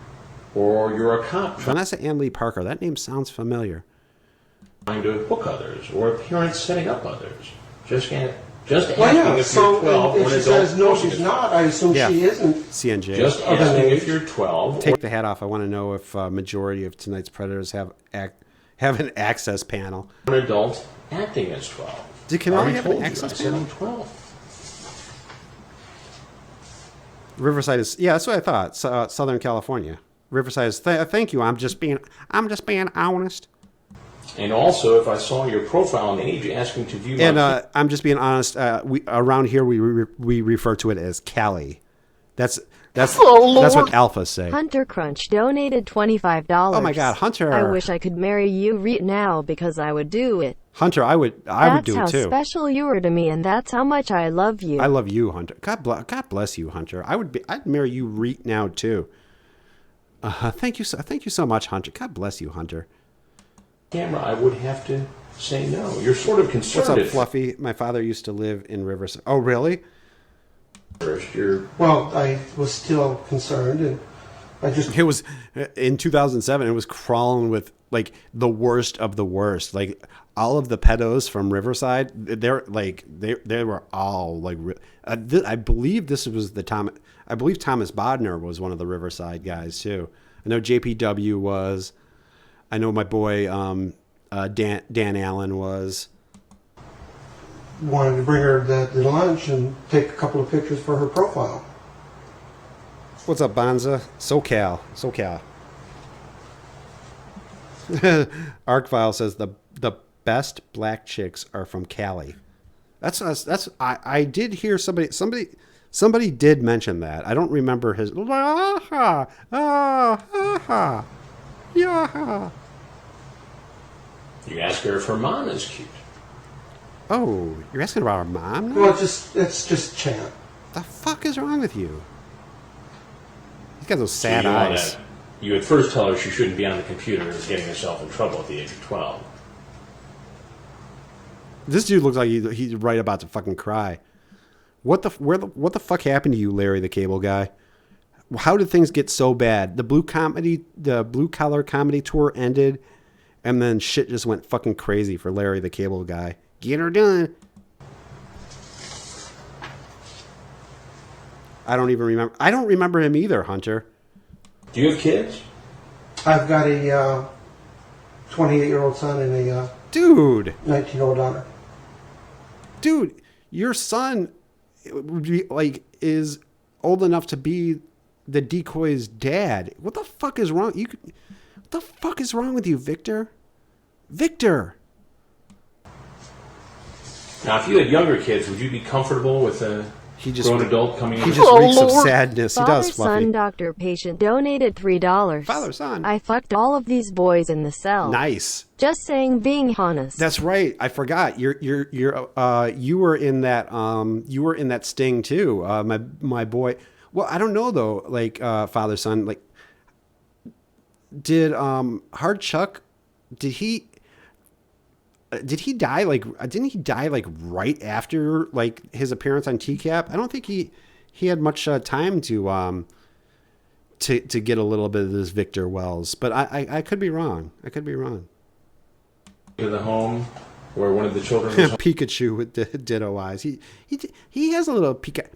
[SPEAKER 15] Or you're a cop.
[SPEAKER 1] Vanessa Ann Lee Parker. That name sounds familiar.
[SPEAKER 15] Trying to hook others, or parents setting up others. Just asking
[SPEAKER 3] yeah,
[SPEAKER 15] if you're 12.
[SPEAKER 3] If she says no, she's not, I assume she isn't.
[SPEAKER 1] CNJ.
[SPEAKER 15] Just asking if you're 12.
[SPEAKER 1] Take the hat off. I want to know if majority of tonight's Predators have an access panel.
[SPEAKER 15] An adult acting as 12.
[SPEAKER 1] Did Kennelly have an access panel?
[SPEAKER 15] I'm 12.
[SPEAKER 1] Riverside is, yeah, that's what I thought. Southern California. Riverside is, thank you. I'm just being honest.
[SPEAKER 15] And also, if I saw your profile and age asking to view,
[SPEAKER 1] I'm just being honest. Around here we refer to it as Cali. That's what alphas say.
[SPEAKER 5] Hunter Crunch donated $25.
[SPEAKER 1] Oh my God, Hunter!
[SPEAKER 5] I wish I could marry you now because I would do it.
[SPEAKER 1] Hunter, I would do it too.
[SPEAKER 5] That's how special you are to me, and that's how much I love you.
[SPEAKER 1] I love you, Hunter. God bless you, Hunter. I'd marry you now too. Thank you so much, Hunter. God bless you, Hunter.
[SPEAKER 15] Camera, I would have to say no. You're sort of concerned.
[SPEAKER 1] What's up, Fluffy? My father used to live in Riverside. Oh, really?
[SPEAKER 3] Well, I was still concerned, and
[SPEAKER 1] It was in 2007. It was crawling with like the worst of the worst. Like all of the pedos from Riverside. They were all like. I believe this was the Tom. I believe Thomas Bodner was one of the Riverside guys too. I know JPW was. I know my boy Dan Allen was.
[SPEAKER 3] Wanted to bring her to lunch and take a couple of pictures for her profile.
[SPEAKER 1] What's up, Bonza? SoCal. Arcfile says the best black chicks are from Cali. I did hear somebody did mention that. I don't remember his. Yeah.
[SPEAKER 15] You ask her if her mom is cute.
[SPEAKER 1] Oh, you're asking about our mom now?
[SPEAKER 3] Well, it's just chat.
[SPEAKER 1] The fuck is wrong with you? He's got those sad eyes.
[SPEAKER 15] You would first tell her she shouldn't be on the computer and is getting herself in trouble at the age of 12.
[SPEAKER 1] This dude looks like he's right about to fucking cry. What the fuck happened to you, Larry the Cable Guy? How did things get so bad? The blue collar comedy tour ended, and then shit just went fucking crazy for Larry the Cable Guy. Get her done. I don't even remember. I don't remember him either, Hunter.
[SPEAKER 15] Do you have kids?
[SPEAKER 3] I've got a 28-year-old son and a 19-year-old daughter.
[SPEAKER 1] Dude, your son is old enough to be the decoy's dad. What the fuck is wrong? What the fuck is wrong with you, Victor? Victor.
[SPEAKER 15] Now, if you had younger kids, would you be comfortable with a grown adult coming in?
[SPEAKER 1] He just reeks of sadness. He does, Fluffy.
[SPEAKER 5] Son, doctor, patient donated $3.
[SPEAKER 1] Father, son.
[SPEAKER 5] I fucked all of these boys in the cell.
[SPEAKER 1] Nice.
[SPEAKER 5] Just saying, being honest.
[SPEAKER 1] That's right. I forgot. You were in that. You were in that sting too. My boy. Well, I don't know though. Like father son. Like, did Hard Chuck? Did he die? Like, didn't he die like right after like his appearance on TCAP? I don't think he had much time to get a little bit of this Victor Wells, but I could be wrong. I could be wrong.
[SPEAKER 15] To the home where one of the children was
[SPEAKER 1] Pikachu with the ditto eyes. He has a little Pika.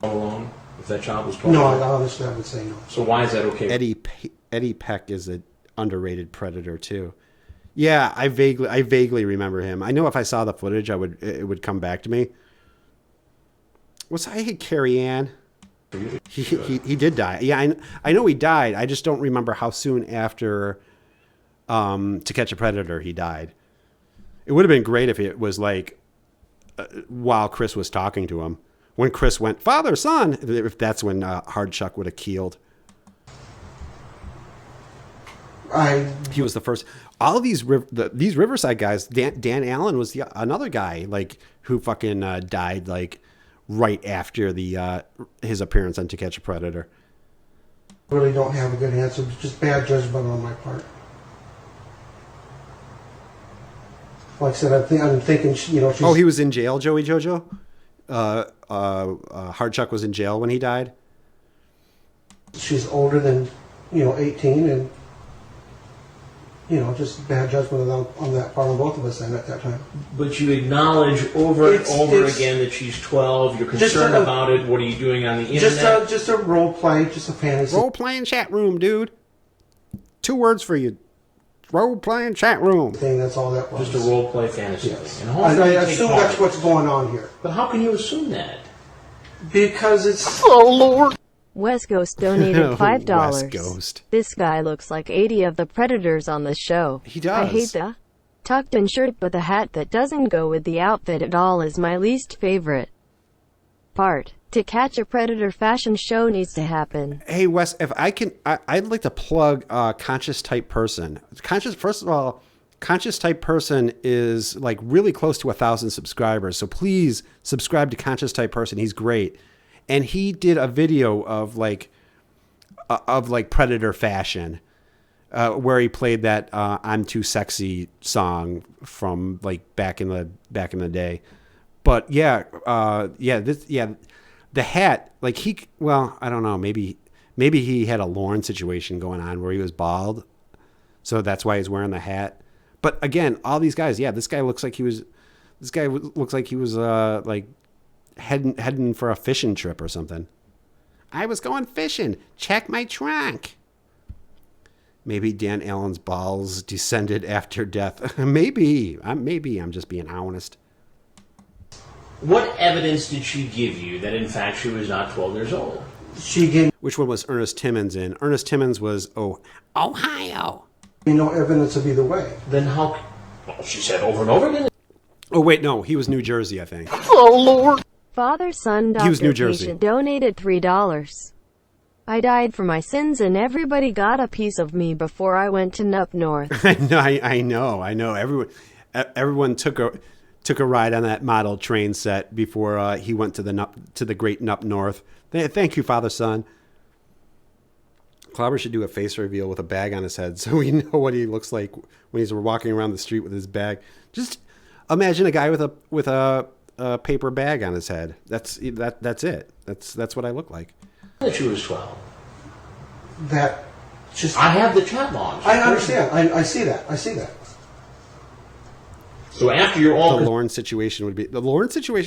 [SPEAKER 15] alone. If that child was 12.
[SPEAKER 3] No, honestly, I would say no.
[SPEAKER 15] So why is that okay?
[SPEAKER 1] Eddie Peck is an underrated predator too. Yeah, I vaguely remember him. I know if I saw the footage, it would come back to me. I hate Carrie Ann. He did die. Yeah, I know he died. I just don't remember how soon after To Catch a Predator he died. It would have been great if it was like while Chris was talking to him. When Chris went, father, son, if that's when Hard Chuck would have keeled. He was the first. All of these Riverside guys, Dan Allen was another guy like who fucking died like right after his appearance on To Catch a Predator.
[SPEAKER 3] Really don't have a good answer. Just bad judgment on my part. Like I said, I'm thinking, you know.
[SPEAKER 1] Oh, he was in jail, Joey Jojo? Hard Chuck was in jail when he died?
[SPEAKER 3] She's older than, 18, and, just bad judgment on that part on both of us then at that time.
[SPEAKER 15] But you acknowledge over and over again that she's 12. You're concerned about it. What are you doing on the internet?
[SPEAKER 3] Just a role play, just a fantasy.
[SPEAKER 1] Role playing chat room, dude. 2 words for you. Role playing chat room.
[SPEAKER 3] That's all that was.
[SPEAKER 15] Just a role play fantasy.
[SPEAKER 3] Yes.
[SPEAKER 15] And
[SPEAKER 3] I assume that's what's going on here.
[SPEAKER 15] But how can you assume that?
[SPEAKER 3] Because it's... Oh, Lord.
[SPEAKER 5] West Ghost donated $5.
[SPEAKER 1] West Ghost.
[SPEAKER 5] This guy looks like 80 of the Predators on the show.
[SPEAKER 1] He does.
[SPEAKER 5] I hate the tucked-in shirt, but the hat that doesn't go with the outfit at all is my least favorite part. To Catch a Predator fashion show needs to happen.
[SPEAKER 1] Hey, Wes, if I can, I'd like to plug Conscious Type Person. First of all, Conscious Type Person is like really close to 1,000 subscribers. So please subscribe to Conscious Type Person. He's great. And he did a video of like Predator fashion, where he played that "I'm Too Sexy" song from like back in the day. But the hat, like I don't know, maybe he had a Lauren situation going on where he was bald, so that's why he's wearing the hat. But again, all these guys, this guy looks like he was like heading for a fishing trip or something. I was going fishing. Check my trunk. Maybe Dan Allen's balls descended after death. Maybe I'm just being honest.
[SPEAKER 8] What evidence did she give you that in fact she was not 12 years old?
[SPEAKER 3] She gave...
[SPEAKER 1] Which one was Ernest Timmons in? Ernest Timmons was Ohio.
[SPEAKER 3] No evidence of either way.
[SPEAKER 8] Then how... Well, she said over and over again.
[SPEAKER 1] Oh, wait, no. He was New Jersey, I think.
[SPEAKER 3] Oh, Lord.
[SPEAKER 5] Father-son
[SPEAKER 1] He was New
[SPEAKER 5] doctor
[SPEAKER 1] Jersey.
[SPEAKER 5] patient donated $3. I died for my sins and everybody got a piece of me before I went to Nup North.
[SPEAKER 1] I know. Everyone took a ride on that model train set before he went to the great Nup North. Thank you, father-son. Clawbah should do a face reveal with a bag on his head so we know what he looks like when he's walking around the street with his bag. Just imagine a guy with a paper bag on his head. That's it. That's what I look like.
[SPEAKER 8] That she was 12.
[SPEAKER 3] That just...
[SPEAKER 8] I have the chat logs.
[SPEAKER 3] I understand. I see that.
[SPEAKER 8] So after you're all...
[SPEAKER 1] The Lauren situation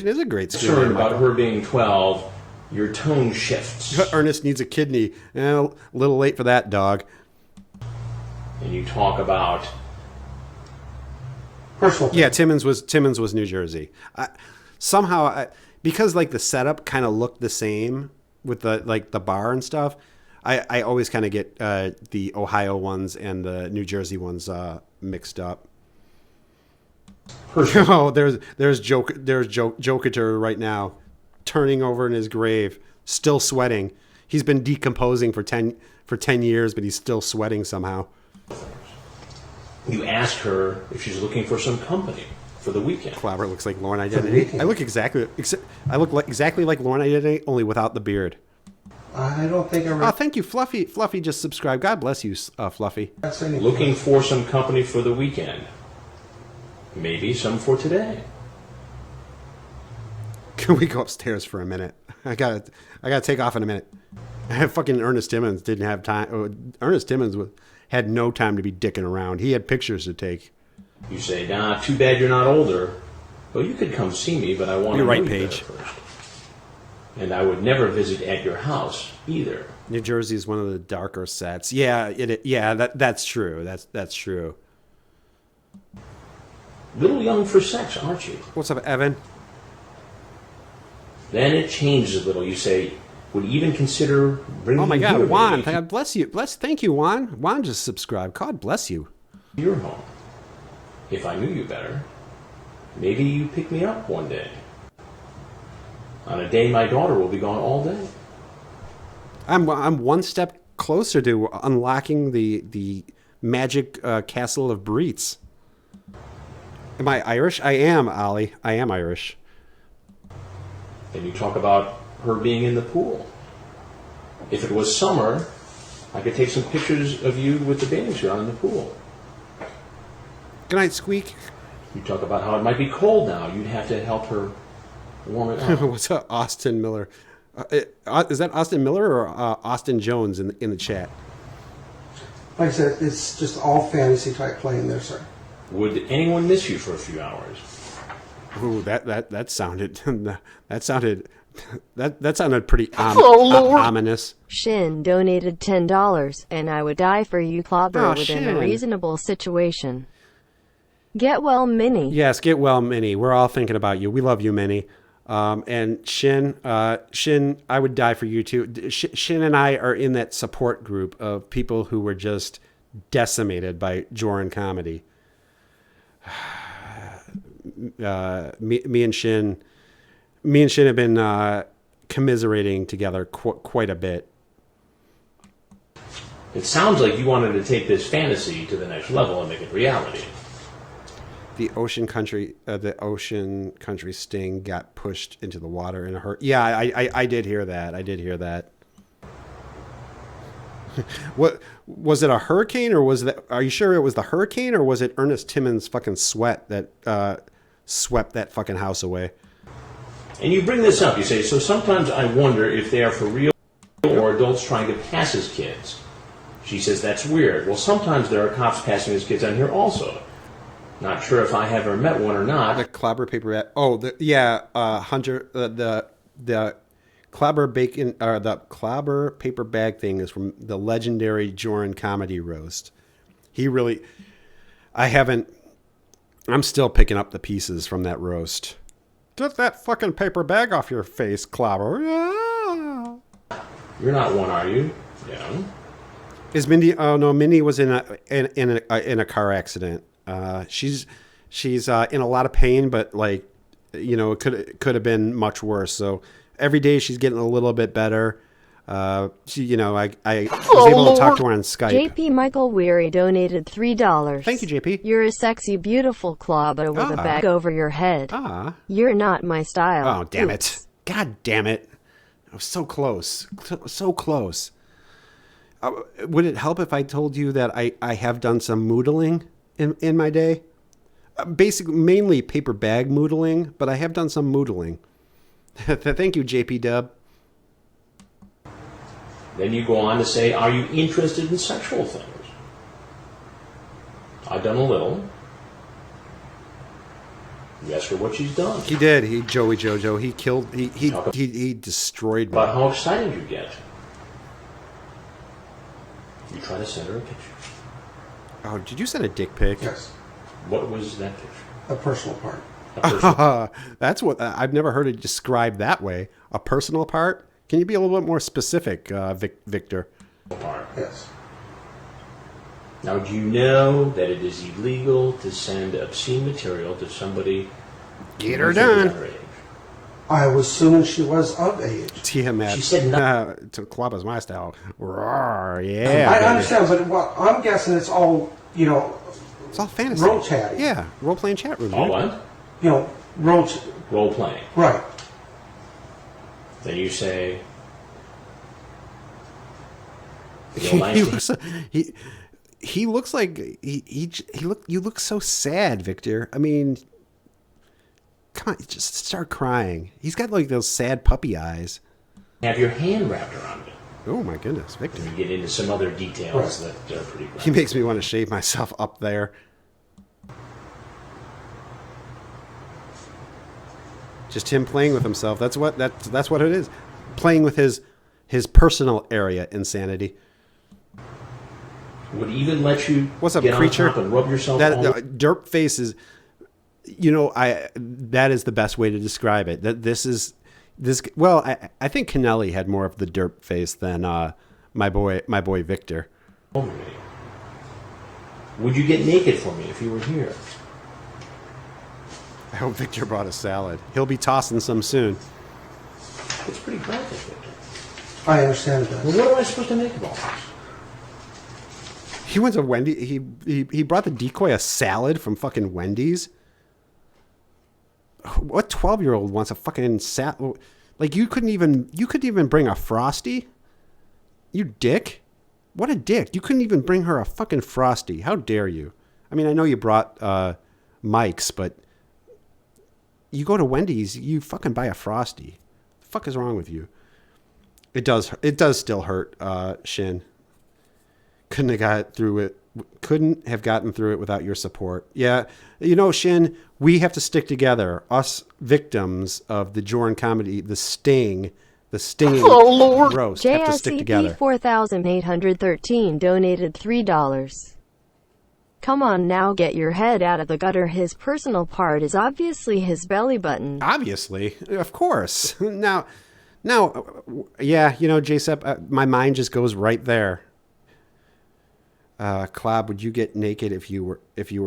[SPEAKER 1] is a great story.
[SPEAKER 15] Concerned about her being 12, your tone shifts.
[SPEAKER 1] Ernest needs a kidney. A little late for that, dog.
[SPEAKER 15] And you talk about...
[SPEAKER 3] Personal.
[SPEAKER 1] Yeah, Timmons was New Jersey. Because like the setup kind of looked the same with the bar and stuff, I always kind of get the Ohio ones and the New Jersey ones mixed up. Oh, there's Jokitor right now, turning over in his grave, still sweating. He's been decomposing for 10 years, but he's still sweating somehow.
[SPEAKER 15] You ask her if she's looking for some company for the weekend.
[SPEAKER 1] Clawbah looks like Lauren Identity. I look exactly like Lauren Identity, only without the beard.
[SPEAKER 3] I don't think I read.
[SPEAKER 1] Oh, thank you, Fluffy. Fluffy just subscribed. God bless you, Fluffy.
[SPEAKER 15] Looking for some company for the weekend. Maybe some for today.
[SPEAKER 1] Can we go upstairs for a minute? I gotta take off in a minute. Fucking Ernest Timmons didn't have time. Ernest Timmons had no time to be dicking around. He had pictures to take.
[SPEAKER 15] You say, nah, too bad you're not older. Well, you could come see me, but I want to know you better first. And I would never visit at your house either.
[SPEAKER 1] New Jersey is one of the darker sets. Yeah, that's true. That's true.
[SPEAKER 15] Little young for sex, aren't you?
[SPEAKER 1] What's up, Evan?
[SPEAKER 15] Then it changes a little. You say, would even consider bringing.
[SPEAKER 1] Oh my God,
[SPEAKER 15] your
[SPEAKER 1] Juan!
[SPEAKER 15] baby
[SPEAKER 1] God bless you. Thank you, Juan. Juan just subscribed. God bless you.
[SPEAKER 15] Your home. If I knew you better, maybe you pick me up one day. On a day my daughter will be gone all day.
[SPEAKER 1] I'm one step closer to unlocking the magic castle of Breets. Am I Irish? I am, Ollie. I am Irish.
[SPEAKER 15] And you talk about her being in the pool. If it was summer, I could take some pictures of you with the bathing suit on in the pool.
[SPEAKER 1] Good night, Squeak.
[SPEAKER 15] You talk about how it might be cold now. You'd have to help her warm it up.
[SPEAKER 1] What's up, Austin Miller? Is that Austin Miller or Austin Jones in the chat?
[SPEAKER 3] Like I said, it's just all fantasy type playing there, sir.
[SPEAKER 15] Would anyone miss you for a few hours?
[SPEAKER 1] Ooh, that sounded that sounded pretty ominous.
[SPEAKER 5] Shin donated $10, and I would die for you, Clawbah, within
[SPEAKER 1] Shin.
[SPEAKER 5] a reasonable situation. Get well, Minnie.
[SPEAKER 1] Yes, get well, Minnie. We're all thinking about you. We love you, Minnie. And Shin, I would die for you too. Shin and I are in that support group of people who were just decimated by Joran comedy. Me and Shin have been commiserating together quite a bit.
[SPEAKER 15] It sounds like you wanted to take this fantasy to the next level and make it reality.
[SPEAKER 1] The ocean country sting got pushed into the water in a hurry. Yeah, I did hear that. What was it? A hurricane, or was that? Are you sure it was the hurricane, or was it Ernest Timmons' fucking sweat that swept that fucking house away?
[SPEAKER 15] And you bring this up. You say, so sometimes I wonder if they are for real or adults trying to pass as kids. She says that's weird. Well, sometimes there are cops passing as kids on here also. Not sure if I have ever met one or not.
[SPEAKER 1] The Clawbah paper bag. Oh, Hunter. The Clawbah bacon or the Clawbah paper bag thing is from the legendary Joran comedy roast. I'm still picking up the pieces from that roast.
[SPEAKER 4] Get that fucking paper bag off your face, Clawbah. Yeah.
[SPEAKER 15] You're not one, are you? Yeah.
[SPEAKER 1] Is Mindy? Oh no, Mindy was in a car accident. She's in a lot of pain, but it could have been much worse. So every day she's getting a little bit better. I was able to talk to her on Skype.
[SPEAKER 5] JP Michael Weary donated $3.
[SPEAKER 1] Thank you, JP.
[SPEAKER 5] You're a sexy, beautiful Clawbah with a bag over your head. You're not my style.
[SPEAKER 1] Oh, damn it. God damn it. I was so close. So close. Would it help if I told you that I have done some moodling in my day? Basically, mainly paper bag moodling, but I have done some moodling. Thank you, JP Dub.
[SPEAKER 15] Then you go on to say, are you interested in sexual things? I've done a little. You ask her what she's done.
[SPEAKER 1] He did. Joey Jojo. He destroyed me.
[SPEAKER 15] About how excited you get. You try to send her a picture.
[SPEAKER 1] Oh, did you send a dick pic?
[SPEAKER 3] Yes.
[SPEAKER 15] What was that picture?
[SPEAKER 3] A personal part.
[SPEAKER 1] That's what I've never heard it described that way. A personal part? Can you be a little bit more specific, Victor?
[SPEAKER 3] Yes.
[SPEAKER 15] Now, do you know that it is illegal to send obscene material to somebody?
[SPEAKER 1] Get her done.
[SPEAKER 3] I was assuming she was of age.
[SPEAKER 1] Yeah, Matt.
[SPEAKER 15] She said no.
[SPEAKER 1] To Clawbah's my style. Roar, yeah.
[SPEAKER 3] I understand, but I'm guessing it's all,
[SPEAKER 1] it's all fantasy.
[SPEAKER 3] Role chatting.
[SPEAKER 1] Yeah, role-playing chat room.
[SPEAKER 15] All what?
[SPEAKER 3] Role
[SPEAKER 15] playing.
[SPEAKER 3] Right.
[SPEAKER 15] Then you say,
[SPEAKER 1] He looks like you look so sad, Victor. I mean, come on, just start crying. He's got like those sad puppy eyes.
[SPEAKER 15] Have your hand wrapped around it.
[SPEAKER 1] Oh my goodness, Victor.
[SPEAKER 15] You get into some other details that are pretty graphic.
[SPEAKER 1] He makes me want to shave myself up there. Just him playing with himself. That's what it is. Playing with his personal area insanity.
[SPEAKER 15] Would even let you
[SPEAKER 1] what's up,
[SPEAKER 15] get
[SPEAKER 1] creature?
[SPEAKER 15] on top and rub yourself
[SPEAKER 1] that derp face is, that is the best way to describe it. Well, I think Kennelly had more of the derp face than my boy Victor.
[SPEAKER 15] Would you get naked for me if you were here?
[SPEAKER 1] I hope Victor brought a salad. He'll be tossing some soon.
[SPEAKER 15] It's pretty graphic, Victor.
[SPEAKER 3] I understand that.
[SPEAKER 15] Well, what am I supposed to make of all this?
[SPEAKER 1] He went to Wendy's. He brought the decoy a salad from fucking Wendy's. What 12-year-old wants a fucking salad? Like you couldn't even bring a Frosty? You dick. What a dick. You couldn't even bring her a fucking Frosty. How dare you? I mean, I know you brought Mike's, but you go to Wendy's, you fucking buy a Frosty. The fuck is wrong with you? It does still hurt, Shin. Couldn't have gotten through it without your support. Yeah, Shin, we have to stick together. Us victims of the Jorn comedy, the stinging roast, have to stick together.
[SPEAKER 5] JSCP 4813 donated $3. Come on now, get your head out of the gutter. His personal part is obviously his belly button.
[SPEAKER 1] Obviously, of course. Now, yeah, JSEP, my mind just goes right there. Clab, would you get naked if you were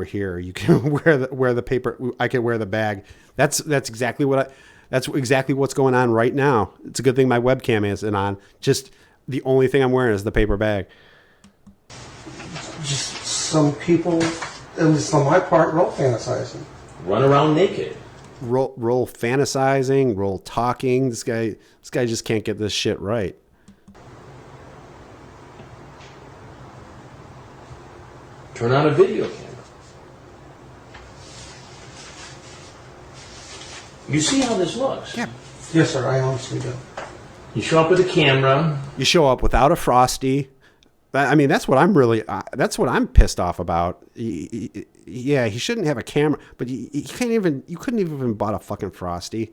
[SPEAKER 1] here? You can wear the paper. I can wear the bag. That's exactly what's going on right now. It's a good thing my webcam isn't on. Just the only thing I'm wearing is the paper bag.
[SPEAKER 3] Just some people, at least on my part, roll fantasizing.
[SPEAKER 15] Run around naked.
[SPEAKER 1] Roll fantasizing. Roll talking. This guy just can't get this shit right.
[SPEAKER 15] Turn on a video camera. You see how this looks?
[SPEAKER 1] Yeah.
[SPEAKER 3] Yes, sir. I honestly do.
[SPEAKER 15] You show up with a camera.
[SPEAKER 1] You show up without a Frosty. I mean, that's what I'm pissed off about. Yeah, he shouldn't have a camera, but you couldn't even bought a fucking Frosty.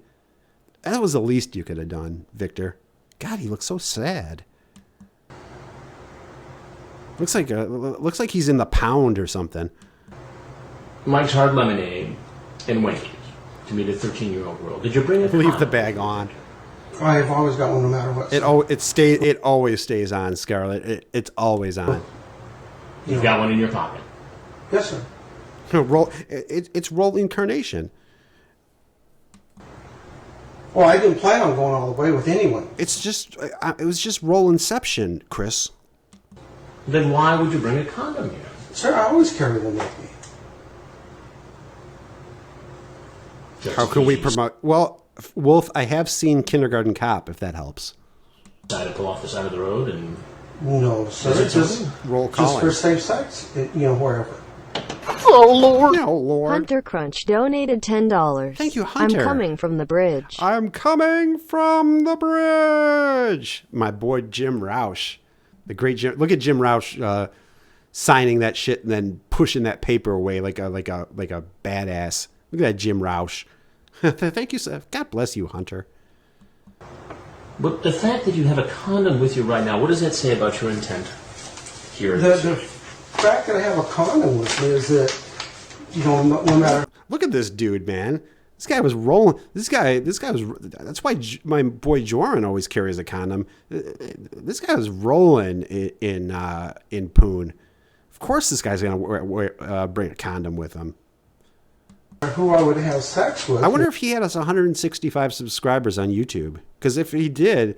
[SPEAKER 1] That was the least you could have done, Victor. God, he looks so sad. Looks like he's in the pound or something.
[SPEAKER 15] Mike's Hard Lemonade and Wendy's to meet a 13-year-old girl. Did you bring it?
[SPEAKER 1] Leave the bag on.
[SPEAKER 3] I've always got one no matter what.
[SPEAKER 1] It always stays on, Scarlett. It's always on.
[SPEAKER 15] You've got one in your pocket.
[SPEAKER 3] Yes, sir.
[SPEAKER 1] It's rolling carnation.
[SPEAKER 3] Well, I didn't plan on going all the way with anyone.
[SPEAKER 1] It was just roll inception, Chris.
[SPEAKER 15] Then why would you bring a condom here?
[SPEAKER 3] Sir, I always carry them with me.
[SPEAKER 1] How can we promote? Well, Wolf, I have seen Kindergarten Cop, if that helps.
[SPEAKER 15] Decided to pull off the side of the road and...
[SPEAKER 3] No, sir. Just
[SPEAKER 1] roll calling.
[SPEAKER 3] Just for safe sex, wherever.
[SPEAKER 1] Oh, Lord. No, Lord.
[SPEAKER 5] Hunter Crunch donated $10.
[SPEAKER 1] Thank you, Hunter.
[SPEAKER 5] I'm coming from the bridge.
[SPEAKER 1] I'm coming from the bridge. My boy Jim Roush. The great Jim. Look at Jim Roush signing that shit and then pushing that paper away like a badass. Look at that Jim Roush. Thank you, sir. God bless you, Hunter.
[SPEAKER 15] But the fact that you have a condom with you right now, what does that say about your intent here?
[SPEAKER 3] The fact that I have a condom with me is that, no matter...
[SPEAKER 1] Look at this dude, man. This guy was rolling. This guy was... That's why my boy Joran always carries a condom. This guy was rolling in poon. Of course this guy's going to bring a condom with him.
[SPEAKER 3] Who I would have sex with.
[SPEAKER 1] I wonder if he had us 165 subscribers on YouTube. Because if he did,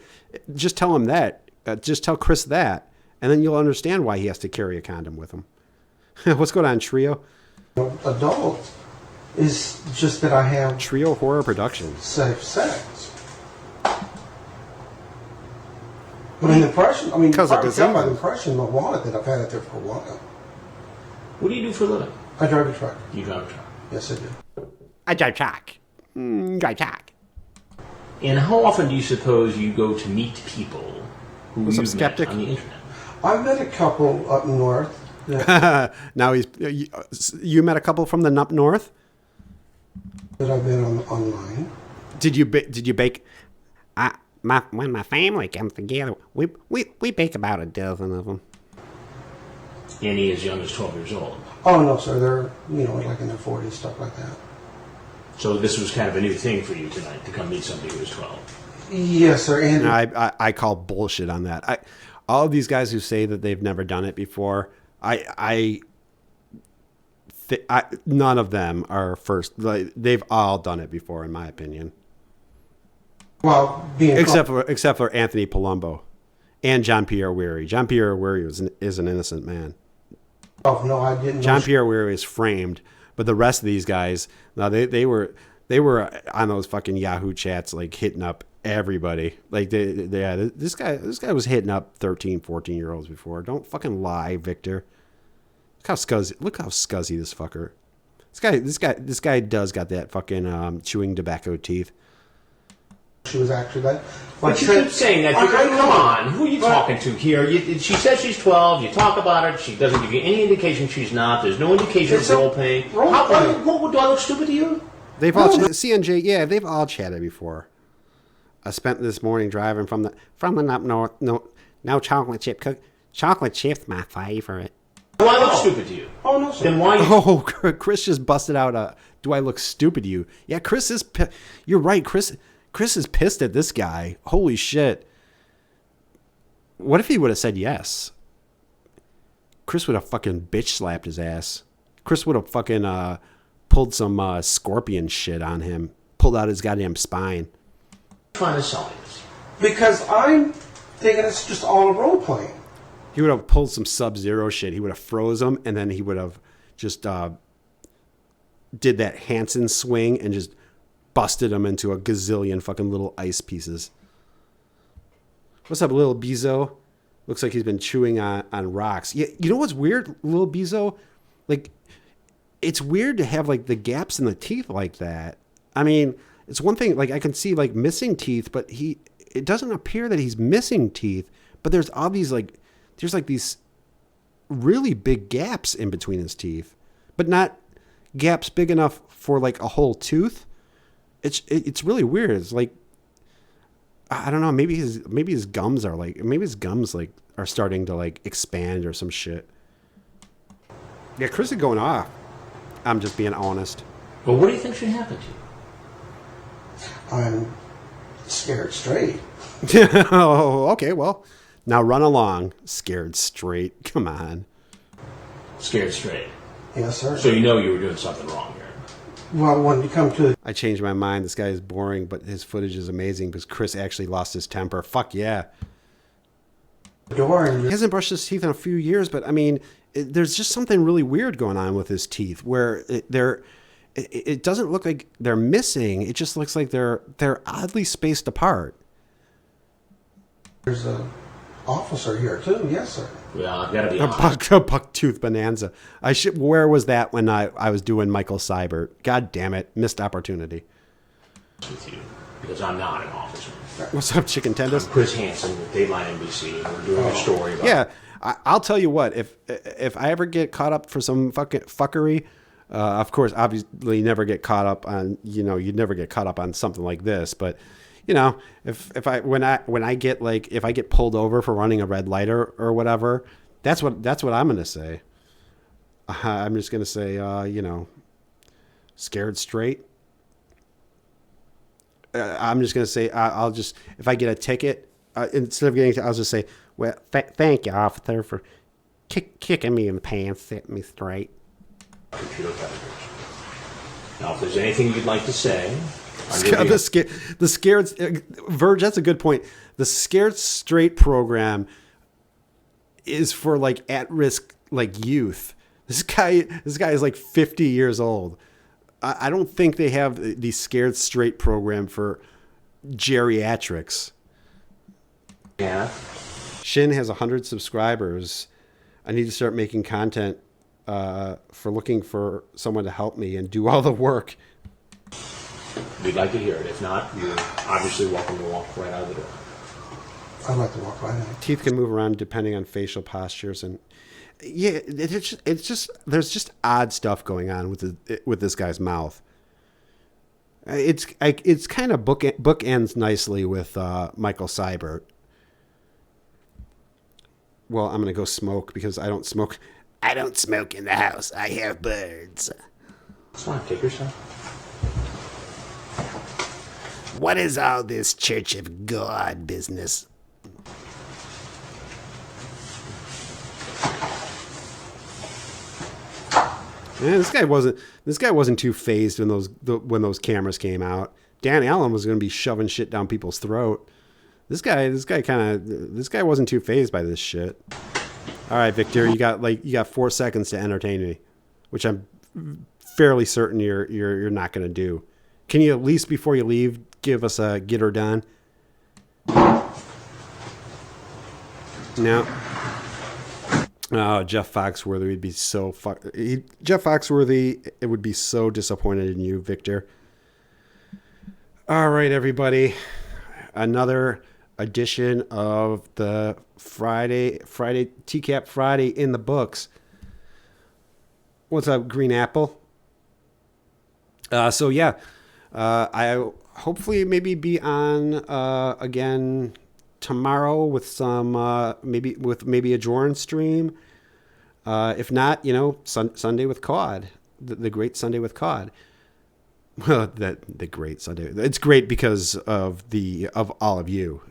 [SPEAKER 1] just tell him that. Just tell Chris that. And then you'll understand why he has to carry a condom with him. What's going on, Trio?
[SPEAKER 3] Adult is just that I have...
[SPEAKER 1] Trio Horror Productions.
[SPEAKER 3] Safe sex. I mean, impression. I mean,
[SPEAKER 1] because of
[SPEAKER 3] tell by the impression in my wallet that I've had it there for a while.
[SPEAKER 15] What do you do for a living?
[SPEAKER 3] I drive a truck.
[SPEAKER 15] You drive a truck?
[SPEAKER 3] Yes, I do.
[SPEAKER 1] I drive truck. Drive truck.
[SPEAKER 15] And how often do you suppose you go to meet people who
[SPEAKER 1] What's up,
[SPEAKER 15] you've
[SPEAKER 1] skeptic?
[SPEAKER 15] met on the internet?
[SPEAKER 3] I've met a couple up north.
[SPEAKER 1] Now you met a couple from the up north
[SPEAKER 3] that I've been online.
[SPEAKER 1] Did you bake? When my family comes together, we bake about a dozen of them.
[SPEAKER 15] Any as young as 12 years old?
[SPEAKER 3] Oh no, sir. They're like in their 40s, stuff like that.
[SPEAKER 15] So this was kind of a new thing for you tonight to come meet somebody who was 12.
[SPEAKER 3] Yes, sir. And
[SPEAKER 1] I call bullshit on that. All of these guys who say that they've never done it before, none of them are first. Like, they've all done it before, in my opinion.
[SPEAKER 3] Well,
[SPEAKER 1] except for Anthony Palumbo and John Pierre Weary. John Pierre Weary is an innocent man.
[SPEAKER 3] Oh no, I didn't.
[SPEAKER 1] John Pierre Weary is framed, but the rest of these guys, no, they were on those fucking Yahoo chats, like hitting up everybody. Like this guy was hitting up 13, 14-year-olds before. Don't fucking lie, Victor. Look how scuzzy this fucker. This guy does got that fucking chewing tobacco teeth.
[SPEAKER 3] She was actually that.
[SPEAKER 15] But you keep saying that. Come on. Who are you talking to here? She says she's 12. You talk about her. She doesn't give you any indication she's not. There's no indication of role playing. Do I look stupid to you?
[SPEAKER 1] They've all CNJ. Yeah, they've all chatted before. I spent this morning driving from the up north. No chocolate chip cook. Chocolate chip's my favorite.
[SPEAKER 15] Do I look stupid to you?
[SPEAKER 3] Oh no, sir.
[SPEAKER 15] Then why?
[SPEAKER 1] Oh, Chris just busted out. Do I look stupid to you? Yeah, Chris is. You're right, Chris. Chris is pissed at this guy. Holy shit. What if he would have said yes? Chris would have fucking bitch slapped his ass. Chris would have fucking pulled some scorpion shit on him. Pulled out his goddamn spine.
[SPEAKER 15] Trying to sell this.
[SPEAKER 3] Because I'm thinking it's just all role playing.
[SPEAKER 1] He would have pulled some Sub-Zero shit. He would have froze him, and then he would have just did that Hansen swing and just busted him into a gazillion fucking little ice pieces. What's up, little Bezo? Looks like he's been chewing on rocks. Yeah, you know what's weird, little Bezo? Like, it's weird to have like the gaps in the teeth like that. I mean, it's one thing, like I can see like missing teeth, but it doesn't appear that he's missing teeth. But there's all these there's these really big gaps in between his teeth, but not gaps big enough for like a whole tooth. It's really weird. It's like, I don't know. Maybe his gums are are starting to like expand or some shit. Yeah, Chris is going off. I'm just being honest.
[SPEAKER 15] But what do you think should happen to you?
[SPEAKER 3] I'm scared straight.
[SPEAKER 1] Oh, okay. Well, now run along. Scared straight. Come on.
[SPEAKER 15] Scared straight.
[SPEAKER 3] Yes, sir.
[SPEAKER 15] So you know you were doing something wrong here.
[SPEAKER 3] Well, when you come to...
[SPEAKER 1] I changed my mind. This guy is boring, but his footage is amazing because Chris actually lost his temper. Fuck yeah.
[SPEAKER 3] Door and
[SPEAKER 1] he hasn't brushed his teeth in a few years, but I mean, there's just something really weird going on with his teeth where it doesn't look like they're missing. It just looks like they're oddly spaced apart.
[SPEAKER 3] There's a officer here too. Yes, sir.
[SPEAKER 15] Yeah, I've got to be
[SPEAKER 1] a bucktooth bonanza. Where was that when I was doing Michael Seibert? God damn it, missed opportunity.
[SPEAKER 15] With you, because I'm not an officer.
[SPEAKER 1] What's up, Chicken Tenders?
[SPEAKER 15] I'm Chris Hansen with Dateline NBC, and we're doing a story about.
[SPEAKER 1] Yeah, I'll tell you what. If I ever get caught up for some fucking fuckery, of course, obviously, never get caught up on. You'd never get caught up on something like this, but. When I get pulled over for running a red light or whatever, that's what I'm gonna say. I'm just gonna say, scared straight. I'm just gonna say, I'll just if I get a ticket, instead of getting, I'll just say, well, thank you, officer, for kicking me in the pants, setting me straight.
[SPEAKER 15] Computer coverage. Now, if there's anything you'd like to say.
[SPEAKER 1] The scared Verge. That's a good point. The Scared Straight program is for like at-risk like youth. This guy is like 50 years old. I don't think they have the Scared Straight program for geriatrics.
[SPEAKER 15] Yeah,
[SPEAKER 1] Shin has 100 subscribers. I need to start making content for looking for someone to help me and do all the work.
[SPEAKER 15] We'd like to hear it. If not, you're obviously welcome to walk right out of the door.
[SPEAKER 16] I'd like to walk right out.
[SPEAKER 1] Teeth can move around depending on facial postures, and yeah, it's just there's just odd stuff going on with this guy's mouth. It's kind of bookends nicely with Michael Seibert. Well, I'm gonna go smoke because I don't smoke. I don't smoke in the house. I have birds.
[SPEAKER 15] Come on, take yourself.
[SPEAKER 1] What is all this Church of God business? Man, this guy wasn't too phased when those cameras came out. Dan Allen was going to be shoving shit down people's throat. This guy wasn't too phased by this shit. All right, Victor, you got 4 seconds to entertain me, which I'm fairly certain you're not going to do. Can you at least before you leave give us a get her done? No. Oh, Jeff Foxworthy would be so Jeff Foxworthy, it would be so disappointed in you, Victor. All right, everybody. Another edition of the Friday TCAP Friday in the books. What's up, Green Apple? So yeah, I hopefully maybe be on again tomorrow with some maybe a Jordan stream. If not, Sunday with Cod, the great Sunday with Cod. Well, the great Sunday. It's great because of all of you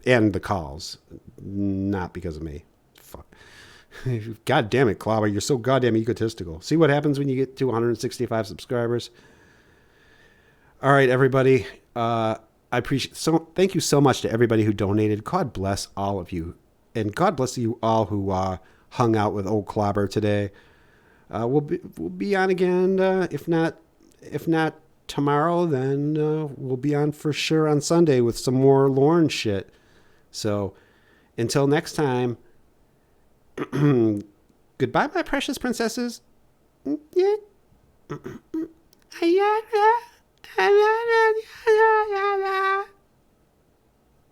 [SPEAKER 1] and the calls, not because of me. Fuck. God damn it, Clawbah, you're so goddamn egotistical. See what happens when you get to 165 subscribers. All right, everybody. I appreciate thank you so much to everybody who donated. God bless all of you, and God bless you all who hung out with old Clawbah today. We'll be on again. If not tomorrow, then we'll be on for sure on Sunday with some more Lauren shit. So until next time, goodbye, my precious princesses. Yeah.